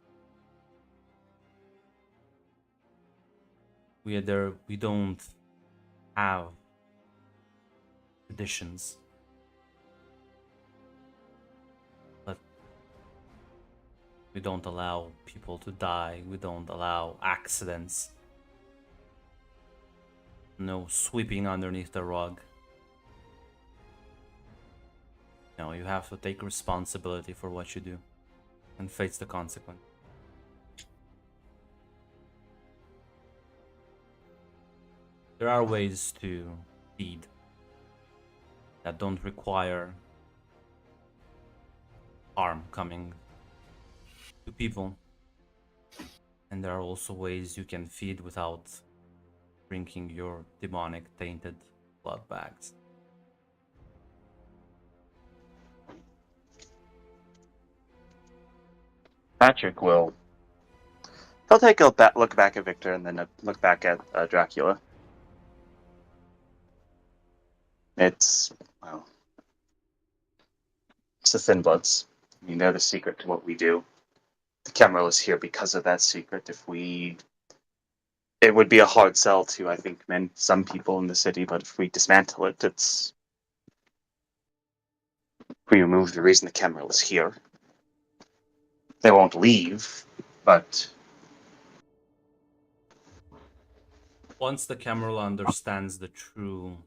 We don't have traditions, but we don't allow people to die. We don't allow accidents. No sweeping underneath the rug. No, you have to take responsibility for what you do and face the consequence. There are ways to feed that don't require harm coming to people. And there are also ways you can feed without drinking your demonic tainted blood bags. Patrick will... He'll take a look back at Victor and then look back at Dracula. It's, well, it's the Thin Bloods. I mean, they're the secret to what we do. The Camarilla is here because of that secret. It would be a hard sell to, I think, some people in the city, but if we dismantle it, we remove the reason the Camarilla is here. They won't leave, but once the Camarilla understands the true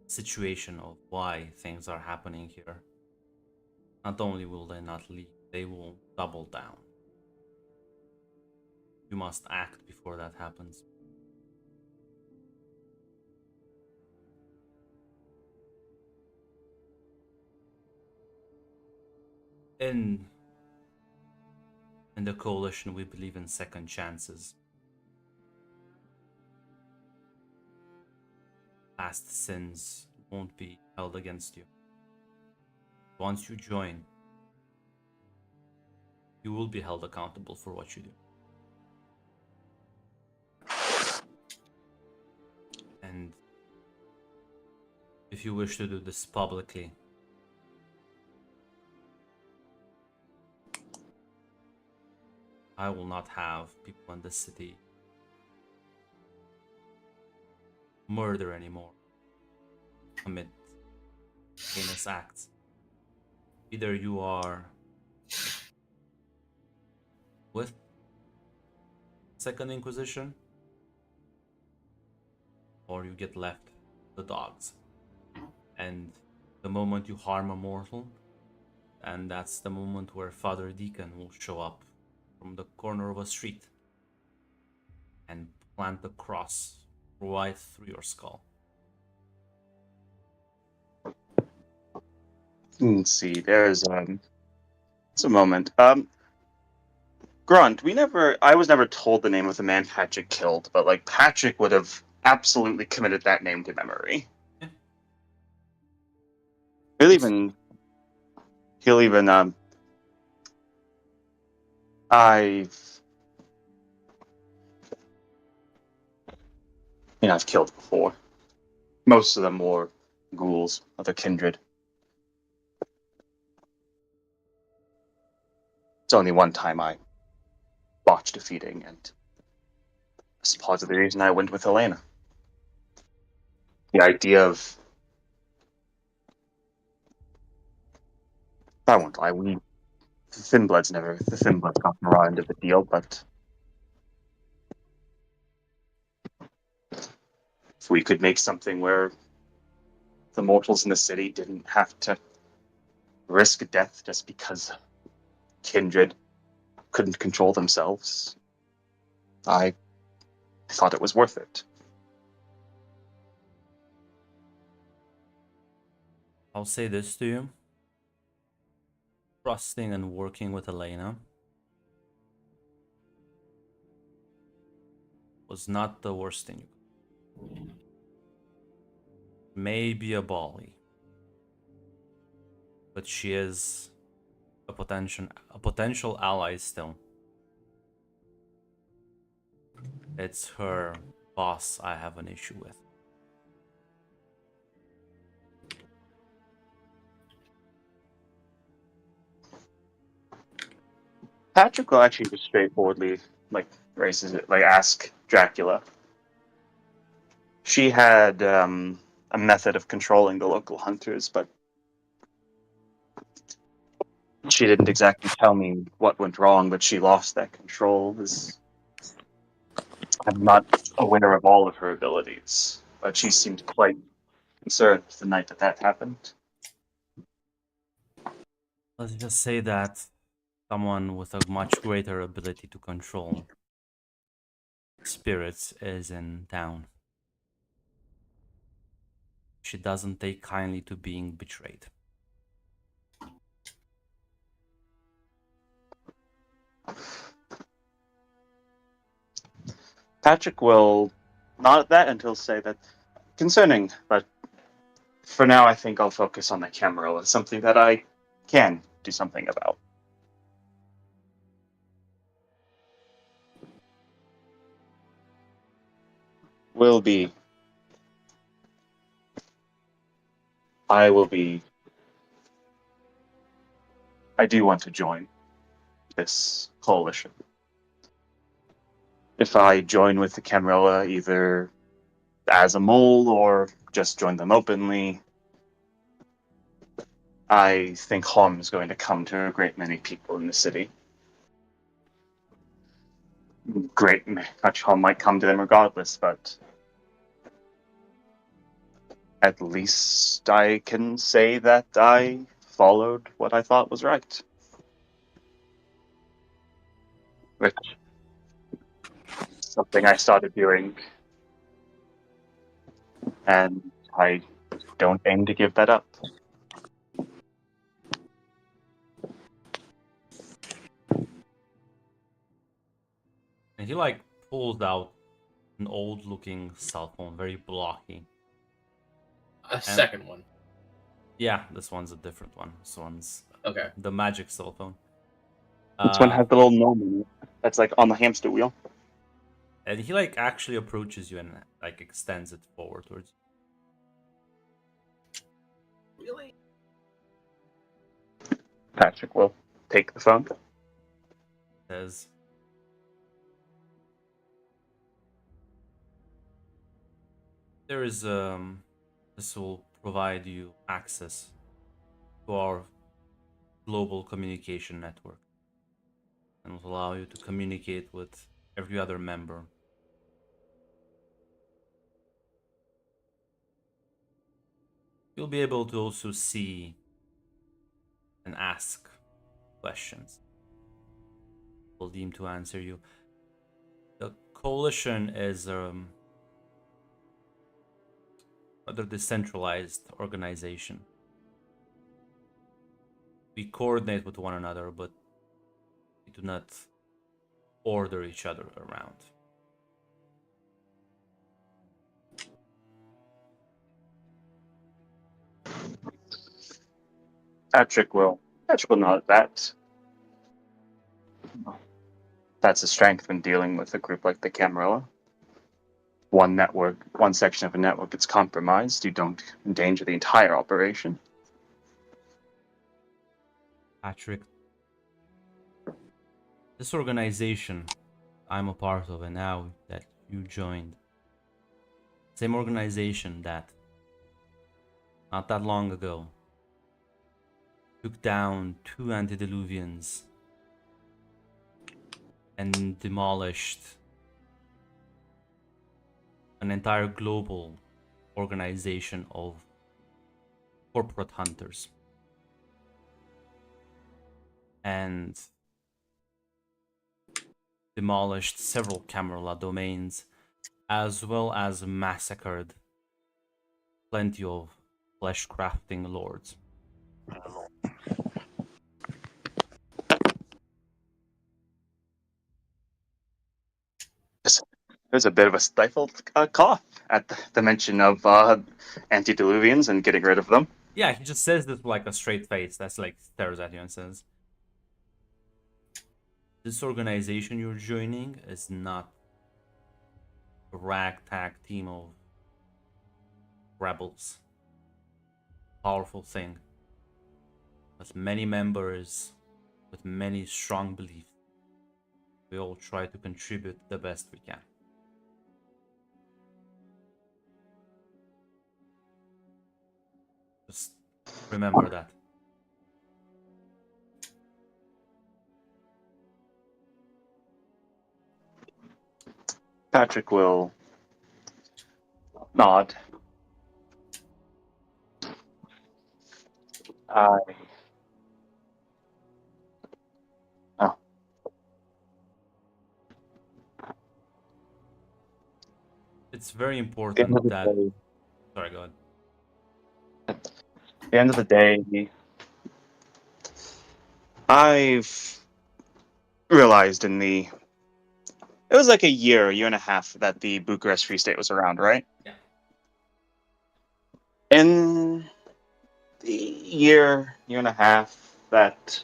situation of why things are happening here, not only will they not leave, they will double down. You must act before that happens. In the coalition, we believe in second chances. Past sins won't be held against you. Once you join, you will be held accountable for what you do. And if you wish to do this publicly, I will not have people in this city murder anymore, commit heinous acts. Either you are with Second Inquisition, or you get left the dogs. And the moment you harm a mortal, and that's the moment where Father Deacon will show up from the corner of a street and plant the cross right through your skull. Let's see. There's it's a moment. Grunt. I was never told the name of the man Patrick killed, but like Patrick would have absolutely committed that name to memory. Yeah. He'll even I've killed before. Most of them were ghouls, other kindred. It's only one time I botched defeating, and that's part of the reason I went with Elena. The idea of I won't lie, the Thinbloods got raw end of the deal, but if we could make something where the mortals in the city didn't have to risk death just because kindred couldn't control themselves, I thought it was worth it. I'll say this to you. Trusting and working with Elena was not the worst thing. Maybe a Bali, but she is a potential ally still. It's her boss I have an issue with. Patrick will actually just straightforwardly ask Dracula. She had a method of controlling the local hunters, but she didn't exactly tell me what went wrong, but she lost that control. I'm not aware of all of her abilities, but she seemed quite concerned the night that happened. Let's just say that someone with a much greater ability to control spirits is in town. She doesn't take kindly to being betrayed. Patrick will not at that until say that concerning, but for now I think I'll focus on the Camarilla. It's something that I can do something about. I do want to join this coalition. If I join with the Camarilla, either as a mole or just join them openly, I think harm is going to come to a great many people in the city. great much harm might come to them regardless, but at least I can say that I followed what I thought was right. Which is something I started doing, and I don't aim to give that up. And he like pulls out an old-looking cell phone, very blocky. A second one. Yeah, this one's a different one. This one's Okay. the magic cell phone. This one has the little gnome in it. That's like on the hamster wheel. And he like actually approaches you and like extends it forward towards you. Really? Patrick will take the phone. Says, there is this will provide you access to our global communication network and will allow you to communicate with every other member. You'll be able to also see and ask questions. Will deem to answer you. The coalition is rather decentralized organization. We coordinate with one another, but we do not order each other around. Patrick will nod at that. That's a strength when dealing with a group like the Camarilla. One section of a network gets compromised, you don't endanger the entire operation. Patrick, this organization I'm a part of, and now that you joined, same organization that not that long ago took down 2 antediluvians and demolished an entire global organization of corporate hunters. And demolished several Camarilla domains, as well as massacred plenty of flesh crafting lords. There's a bit of a stifled cough at the mention of antediluvians and getting rid of them. Yeah, he just says this with like a straight face. That's like stares at you and says, this organization you're joining is not a ragtag team of rebels. Powerful thing. With many members, with many strong beliefs. We all try to contribute the best we can. Just remember that. Patrick will nod. It's very At important that... Sorry, go ahead. At the end of the day, I've realized it was like a year and a half that the Bucharest Free State was around, right? Yeah. In the year and a half that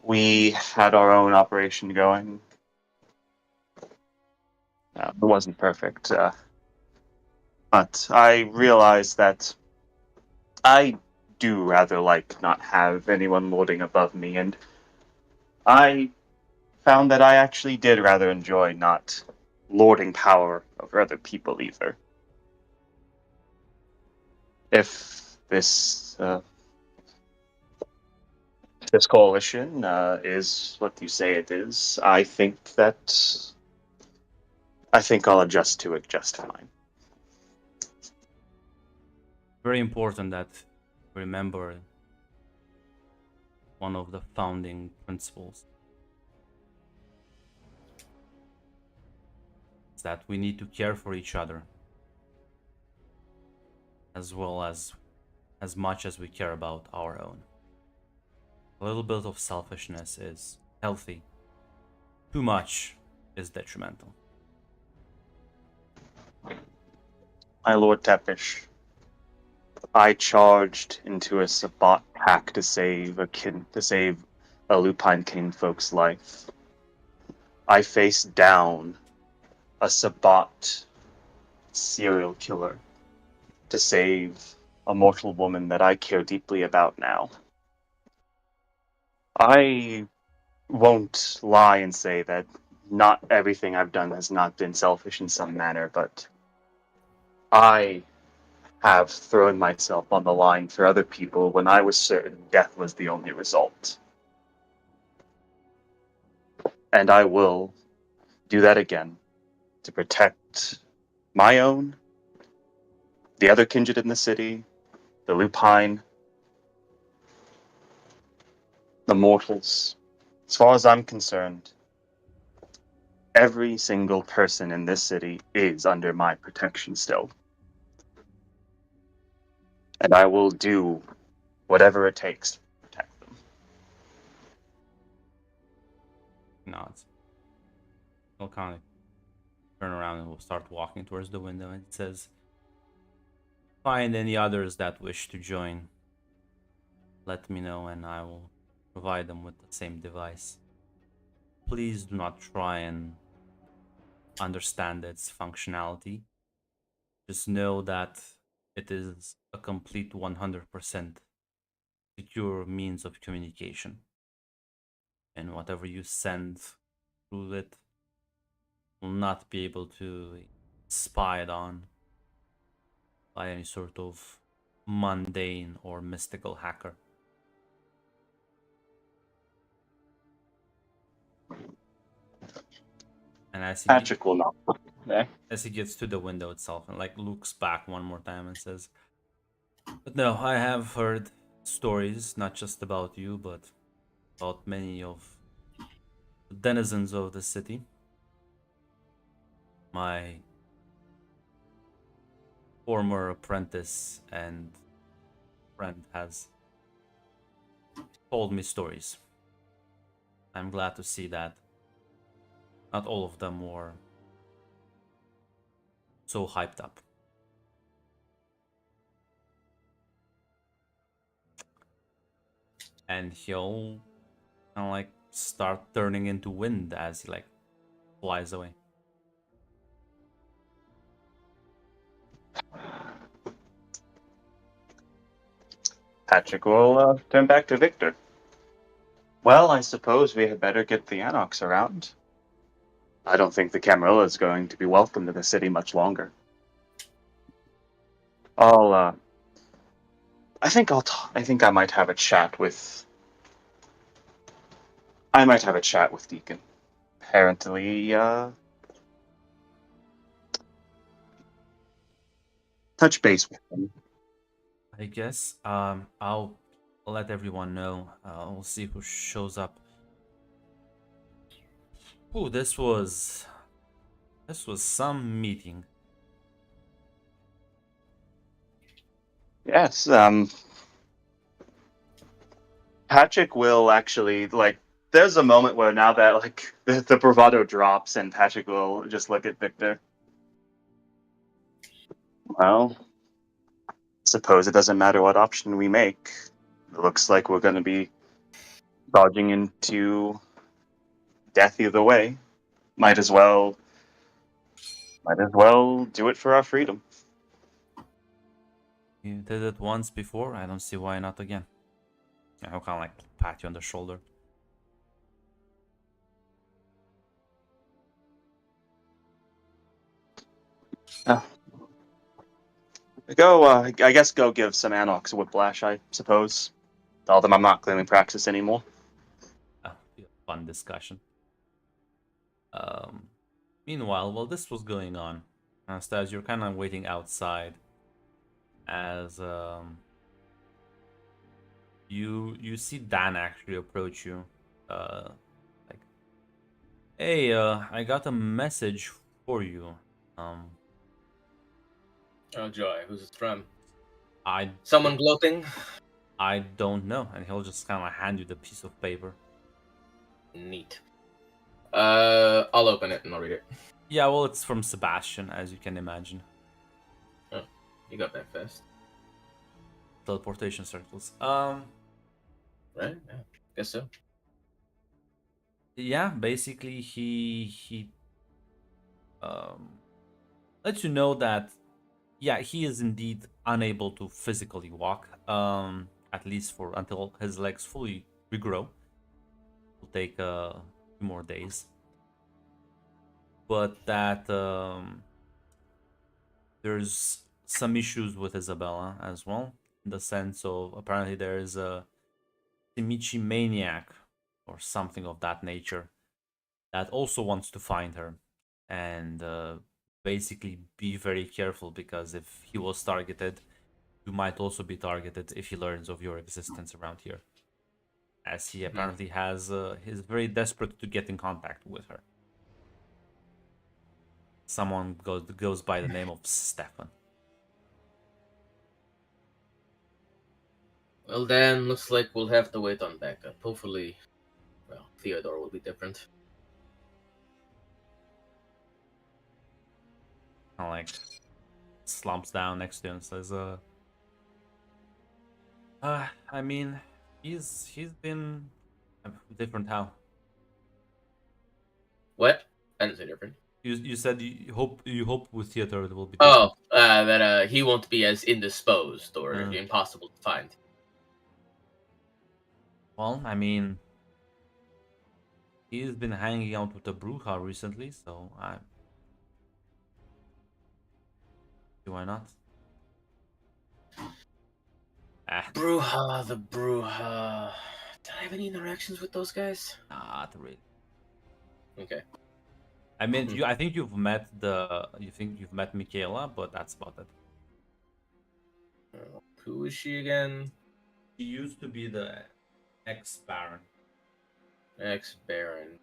we had our own operation going, it wasn't perfect, but I realized that I do rather like not have anyone lording above me, and I found that I actually did rather enjoy not lording power over other people either. If this coalition is what you say it is, I think that I think I'll adjust to it just fine. Very important that we remember one of the founding principles. Is that we need to care for each other as well as much as we care about our own. A little bit of selfishness is healthy. Too much is detrimental. My Lord Tepish, I charged into a Sabbat pack to save a Lupine Kinfolk's life. I faced down a Sabbat serial killer to save a mortal woman that I care deeply about now. I won't lie and say that not everything I've done has not been selfish in some manner, but I have thrown myself on the line for other people when I was certain death was the only result. And I will do that again to protect my own, the other kindred in the city, the Lupine, the mortals. As far as I'm concerned, every single person in this city is under my protection still. And I will do whatever it takes to protect them. Nods. He'll kind of turn around and will start walking towards the window, and it says, "Find any others that wish to join. Let me know and I will provide them with the same device. Please do not try and understand its functionality. Just know that it is a complete 100% secure means of communication. And whatever you send through it will not be able to be spied on by any sort of mundane or mystical hacker." And Patrick will not. as he gets to the window itself and like looks back one more time and says, "But no, I have heard stories not just about you, but about many of the denizens of the city. My former apprentice and friend has told me stories. I'm glad to see that not all of them were so hyped up." And he'll kind of like start turning into wind as he like flies away. Patrick will turn back to Victor. Well, I suppose we had better get the Anox around. I don't think the Camarilla is going to be welcome to the city much longer. I think I might have a chat with. I might have a chat with Deacon. Apparently, touch base with him. I guess I'll let everyone know. We'll see who shows up. Ooh, this was some meeting. Yes, Patrick will actually like. There's a moment where now that like the bravado drops, and Patrick will just look at Victor. Well, suppose it doesn't matter what option we make. It looks like we're going to be dodging into death either way. Might as well do it for our freedom. You did it once before. I don't see why not again. I'll kind of like pat you on the shoulder. I guess go give some Anox a whiplash, I suppose. Tell them I'm not claiming praxis anymore. Be a fun discussion. Meanwhile, while this was going on, Stas, you're kind of waiting outside as you see Dan actually approach you, like, hey, I got a message for you. Um, Oh joy, who's it from? I Someone gloating? I don't know, and he'll just kind of hand you the piece of paper. Neat. I'll open it and I'll read it. Yeah, well, it's from Sebastian, as you can imagine. Oh, you got that fast. Teleportation circles. Right? Yeah, guess so. Yeah, basically he lets you know that yeah, he is indeed unable to physically walk. At least for until his legs fully regrow. It'll take a few more days. But that there's some issues with Isabella as well, in the sense of apparently there is a Simichi maniac or something of that nature that also wants to find her, and basically be very careful, because if he was targeted, you might also be targeted if he learns of your existence around here, as he apparently has he's very desperate to get in contact with her. Someone goes by the name of Stefan. Well then, looks like we'll have to wait on backup. Hopefully, well, Theodore will be different. Kind of like slumps down next to him and says, I mean, he's been different. How What? I didn't say different. you said you hope with theater it will be different. Oh, that he won't be as indisposed or Uh, impossible to find. well, I mean, he's been hanging out with the Bruja recently, so I why not? Ah, Bruja, the Bruja. Did I have any interactions with those guys? not really. Okay. I mean, I think you've met Michaela, but that's about it. Who is she again? She used to be the ex-Baron. Ex-Baron.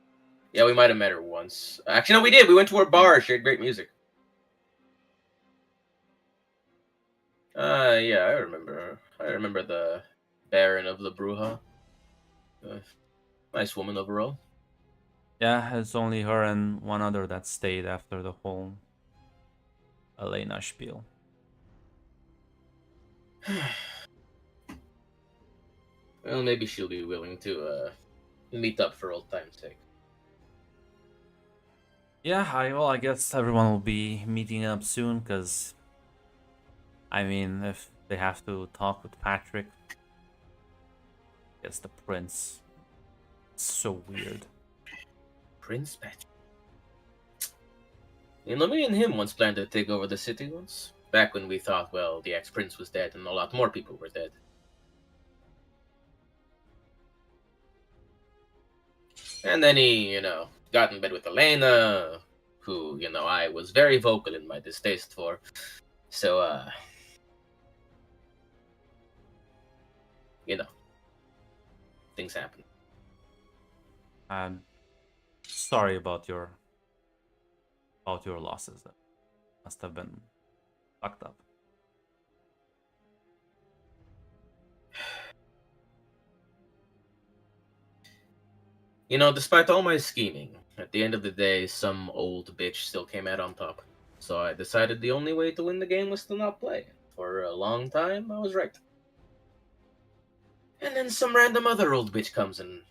Yeah, we might have met her once. Actually, no, we did. We went to her bar. She had great music. Yeah, I remember her. I remember the Baron of the Bruja. Nice woman overall. Yeah, it's only her and one other that stayed after the whole Elena spiel. Well, maybe she'll be willing to meet up for old time's sake. Yeah, I guess everyone will be meeting up soon, because I mean, if they have to talk with Patrick, I guess the prince. It's so weird. Prince Patrick. You know, me and him once planned to take over the city once. Back when we thought, well, the ex-prince was dead and a lot more people were dead. And then he, got in bed with Elena, who, I was very vocal in my distaste for. So, things happen. I'm sorry about your losses. That must have been fucked up. Despite all my scheming, at the end of the day, some old bitch still came out on top. So I decided the only way to win the game was to not play. For a long time, I was right. And then some random other old bitch comes and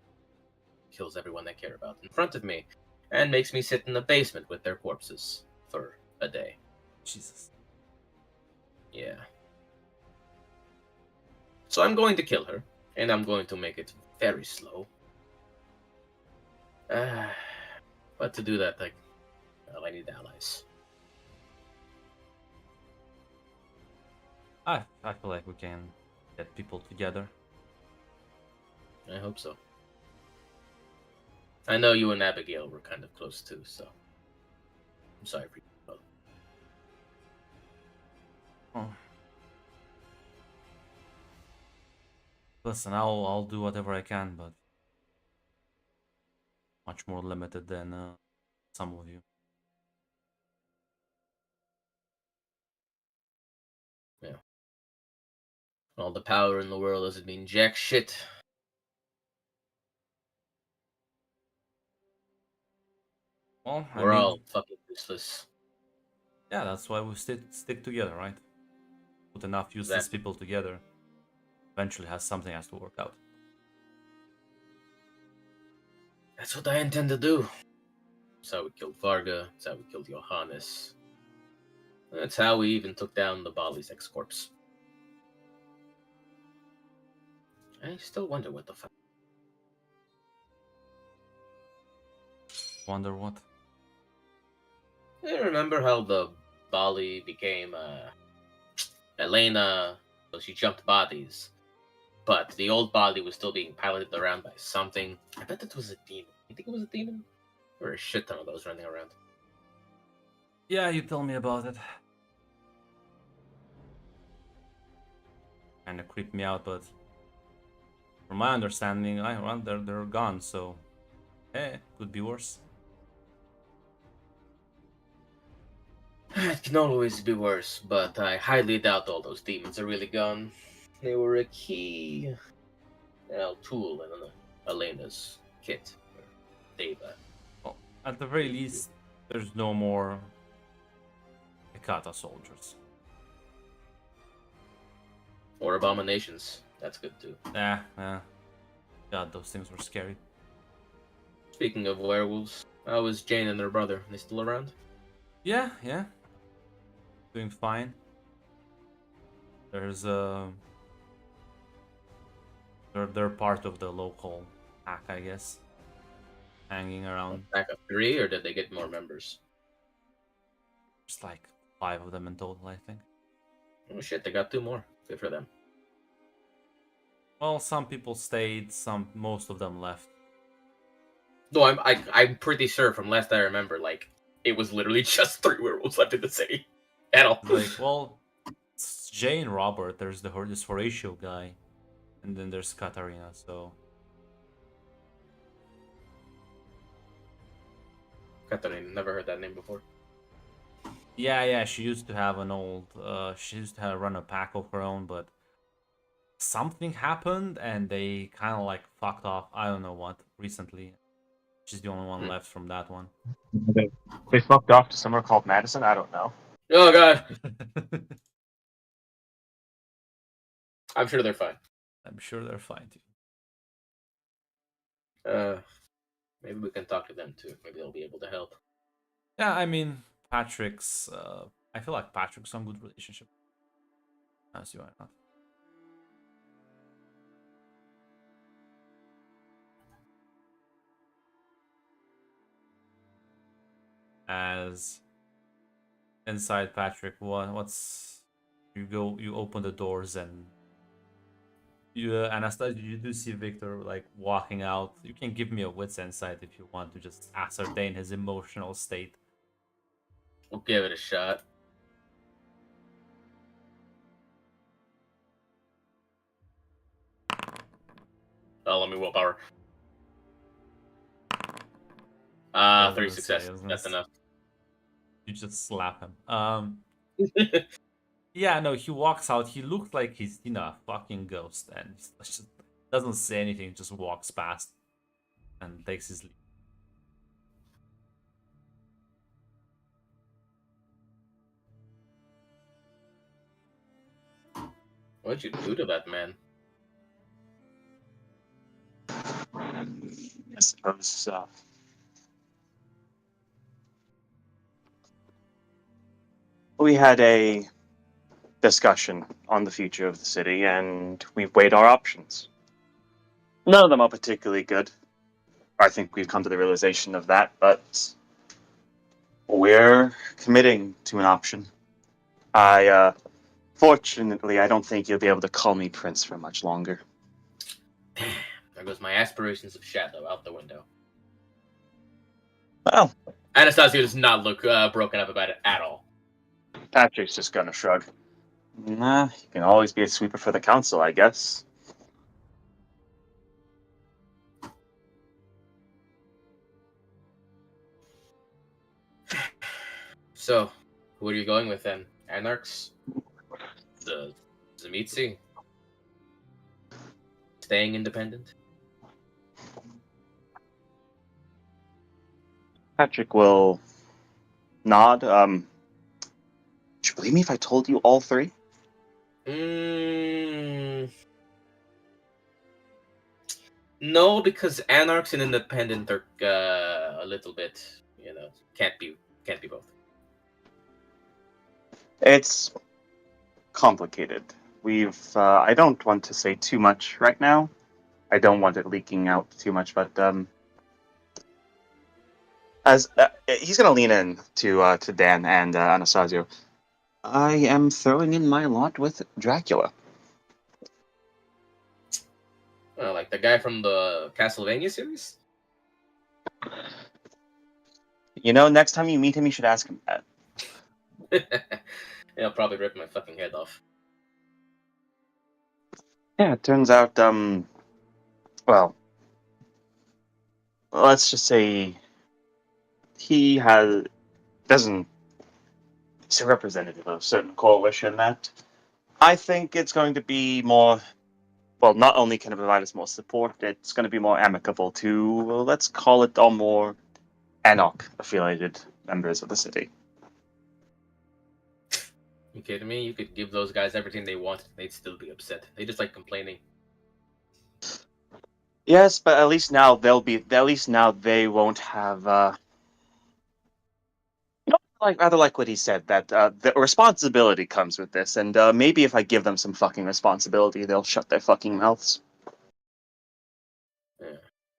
kills everyone I care about in front of me, and makes me sit in the basement with their corpses for a day. Jesus. Yeah. So I'm going to kill her, and I'm going to make it very slow. But to do that, I need allies. I feel like we can get people together. I hope so. I know you and Abigail were kind of close too, so. sorry for you. Brother. Oh. Listen, I'll do whatever I can, but much more limited than some of you. Yeah. All the power in the world doesn't mean jack shit. Well, I We're mean, all fucking useless. yeah, that's why we stick together, right? Put enough useless Exactly. people together. Eventually, something has to work out. That's what I intend to do. That's how we killed Varga. That's how we killed Johannes. That's how we even took down the Bali's ex-corpse. I still wonder what the fuck. Wonder what? I remember how the Bali became Elena, so she jumped bodies. But the old Bali was still being piloted around by something. I bet it was a demon. You think it was a demon? Or a shit ton of those running around. Yeah, you tell me about it. Kind of creeped me out, but from my understanding, they're gone. So, could be worse. It can always be worse, but I highly doubt all those demons are really gone. They were a key tool in Elena's kit. Or Deva. Well, at the very least, there's no more Hekata soldiers. Or abominations. That's good too. Yeah. God, those things were scary. Speaking of werewolves, how is Jane and her brother? Are they still around? Yeah. Doing fine. There's they're part of the local pack, I guess. Hanging around. Back up 3, or did they get more members? There's like 5 of them in total, I think. Oh shit, they got 2 more. Good for them. Well, some people stayed, most of them left. No, I'm pretty sure from last I remember, like it was literally just 3 werewolves left in the city. At all. Like, well, it's Jay and Robert. There's this Horatio guy, and then there's Katarina. So Katarina, never heard that name before. yeah. She used to have an old. She used to run a pack of her own, but something happened, and they kind of like fucked off. I don't know what. Recently, she's the only one left from that one. They fucked off to somewhere called Madison. I don't know. Oh god, I'm sure they're fine. I'm sure they're fine too. Maybe we can talk to them too. Maybe they'll be able to help. Yeah, I mean Patrick's. I feel like Patrick's some good relationship. I see why not. As inside Patrick, what's you open the doors and you Anastasia, you do see Victor like walking out. You can give me a wits insight if you want to just ascertain his emotional state. We'll give it a shot. Oh, let me willpower. I was 3 gonna say, successes. That's enough. You just slap him. Yeah, no, he walks out. He looks like he's a fucking ghost, and he just doesn't say anything. Just walks past and takes his leave. What'd you do to that man? I suppose we had a discussion on the future of the city, and we've weighed our options. None of them are particularly good. I think we've come to the realization of that, but we're committing to an option. Fortunately, I don't think you'll be able to call me Prince for much longer. There goes my aspirations of Shadow out the window. Well, Anastasia does not look broken up about it at all. Patrick's just gonna shrug. Nah, you can always be a sweeper for the council, I guess. So, who are you going with then? Anarchs? The Zamitsi? Staying independent? Patrick will nod. Would you believe me if I told you all three? No, because Anarchs and Independent are a little bit, can't be both. It's complicated. I don't want to say too much right now. I don't want it leaking out too much, but as he's gonna lean in to Dan and Anastasio. I am throwing in my lot with Dracula. Like the guy from the Castlevania series? Next time you meet him, you should ask him that. He'll probably rip my fucking head off. Yeah, it turns out, well, let's just say he doesn't. He's a representative of a certain coalition that I think it's going to be more. Well, not only can it provide us more support, it's going to be more amicable to, well, let's call it all more Anarch-affiliated members of the city. You kidding me? You could give those guys everything they want, they'd still be upset. They just like complaining. Yes, but at least now they won't have. Rather like what he said, that the responsibility comes with this, and maybe if I give them some fucking responsibility, they'll shut their fucking mouths.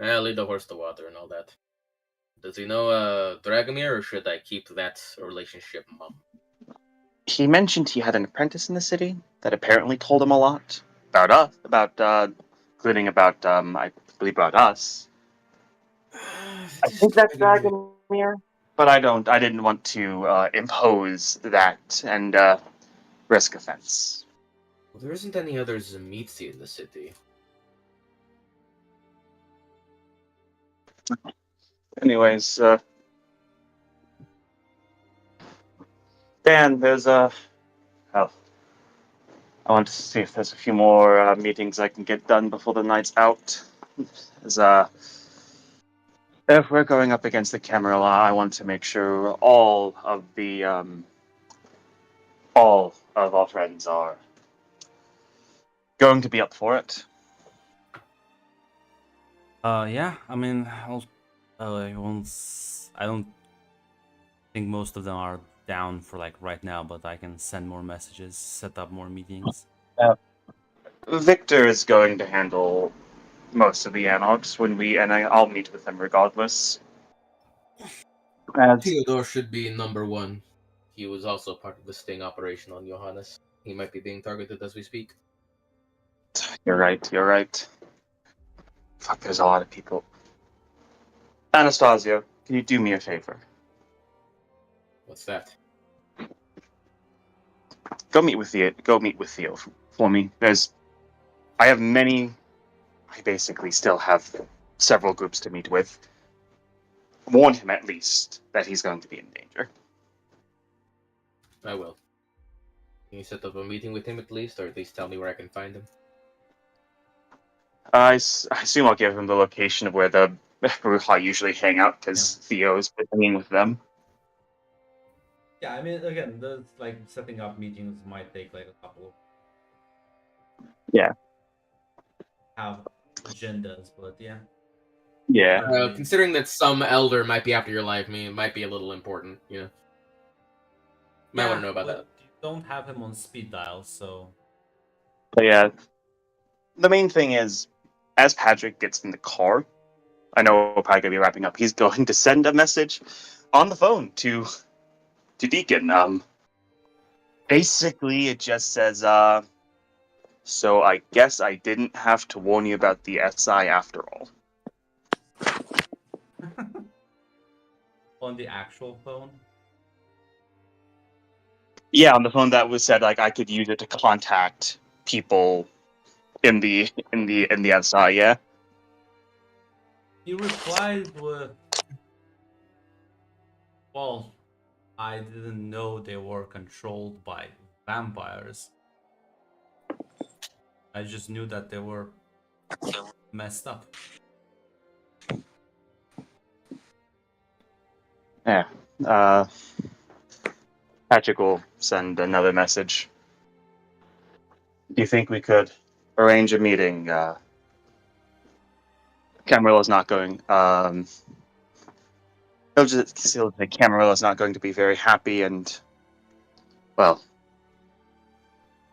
Yeah, lead the horse to water and all that. Does he know Dragomir, or should I keep that relationship mum? He mentioned he had an apprentice in the city that apparently told him a lot about us, including about I believe about us. I think that's Dragomir, but I didn't want to impose that and risk offense. Well, there isn't any other Zamitsi in the city. Anyways, Dan, there's I want to see if there's a few more meetings I can get done before the night's out. As if we're going up against the Camarilla, I want to make sure all of our friends are going to be up for it. Yeah, I mean, I don't think most of them are down for like right now, but I can send more messages, set up more meetings. Victor is going to handle most of the Anarchs I'll meet with them regardless. Theodore should be number one. He was also part of the sting operation on Johannes. He might be being targeted as we speak. You're right. Fuck, there's a lot of people. Anastasia, can you do me a favor? What's that? Go meet with Theo for me. I basically still have several groups to meet with. Warn him at least that he's going to be in danger. I will. Can you set up a meeting with him at least, or at least tell me where I can find him? I assume I'll give him the location of where the Ruha usually hang out, because Theo's been hanging with them. Yeah, I mean, again, setting up meetings might take like a couple. Yeah. Have agendas, but yeah. Yeah. Considering that some elder might be after your life, it might be a little important, Might want to know about that. You don't have him on speed dial, so. But yeah, the main thing is, as Patrick gets in the car, I know we're probably going to be wrapping up, he's going to send a message on the phone to Deacon. Basically, it just says, so I guess I didn't have to warn you about the SI after all. Well, on the actual phone? Yeah, on the phone that was said like I could use it to contact people in the SI. Yeah. He replied with, well, I didn't know they were controlled by vampires. I just knew that they were messed up. Yeah. Patrick will send another message. Do you think we could arrange a meeting? Camarilla's not going. He'll say Camarilla's not going to be very happy, and well,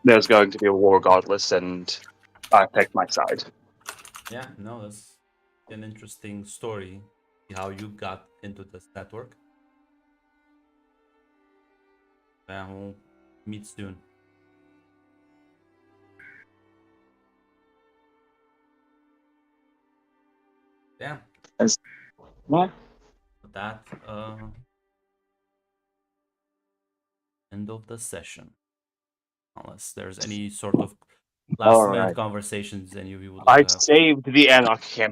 there's going to be a war godless, and I take my side. Yeah, no, that's an interesting story. How you got into this network. Yeah, we'll meet soon. Yeah. What? That end of the session. Unless there's any sort of last All minute right. conversations any of you would like I to have. saved the Anarch camp.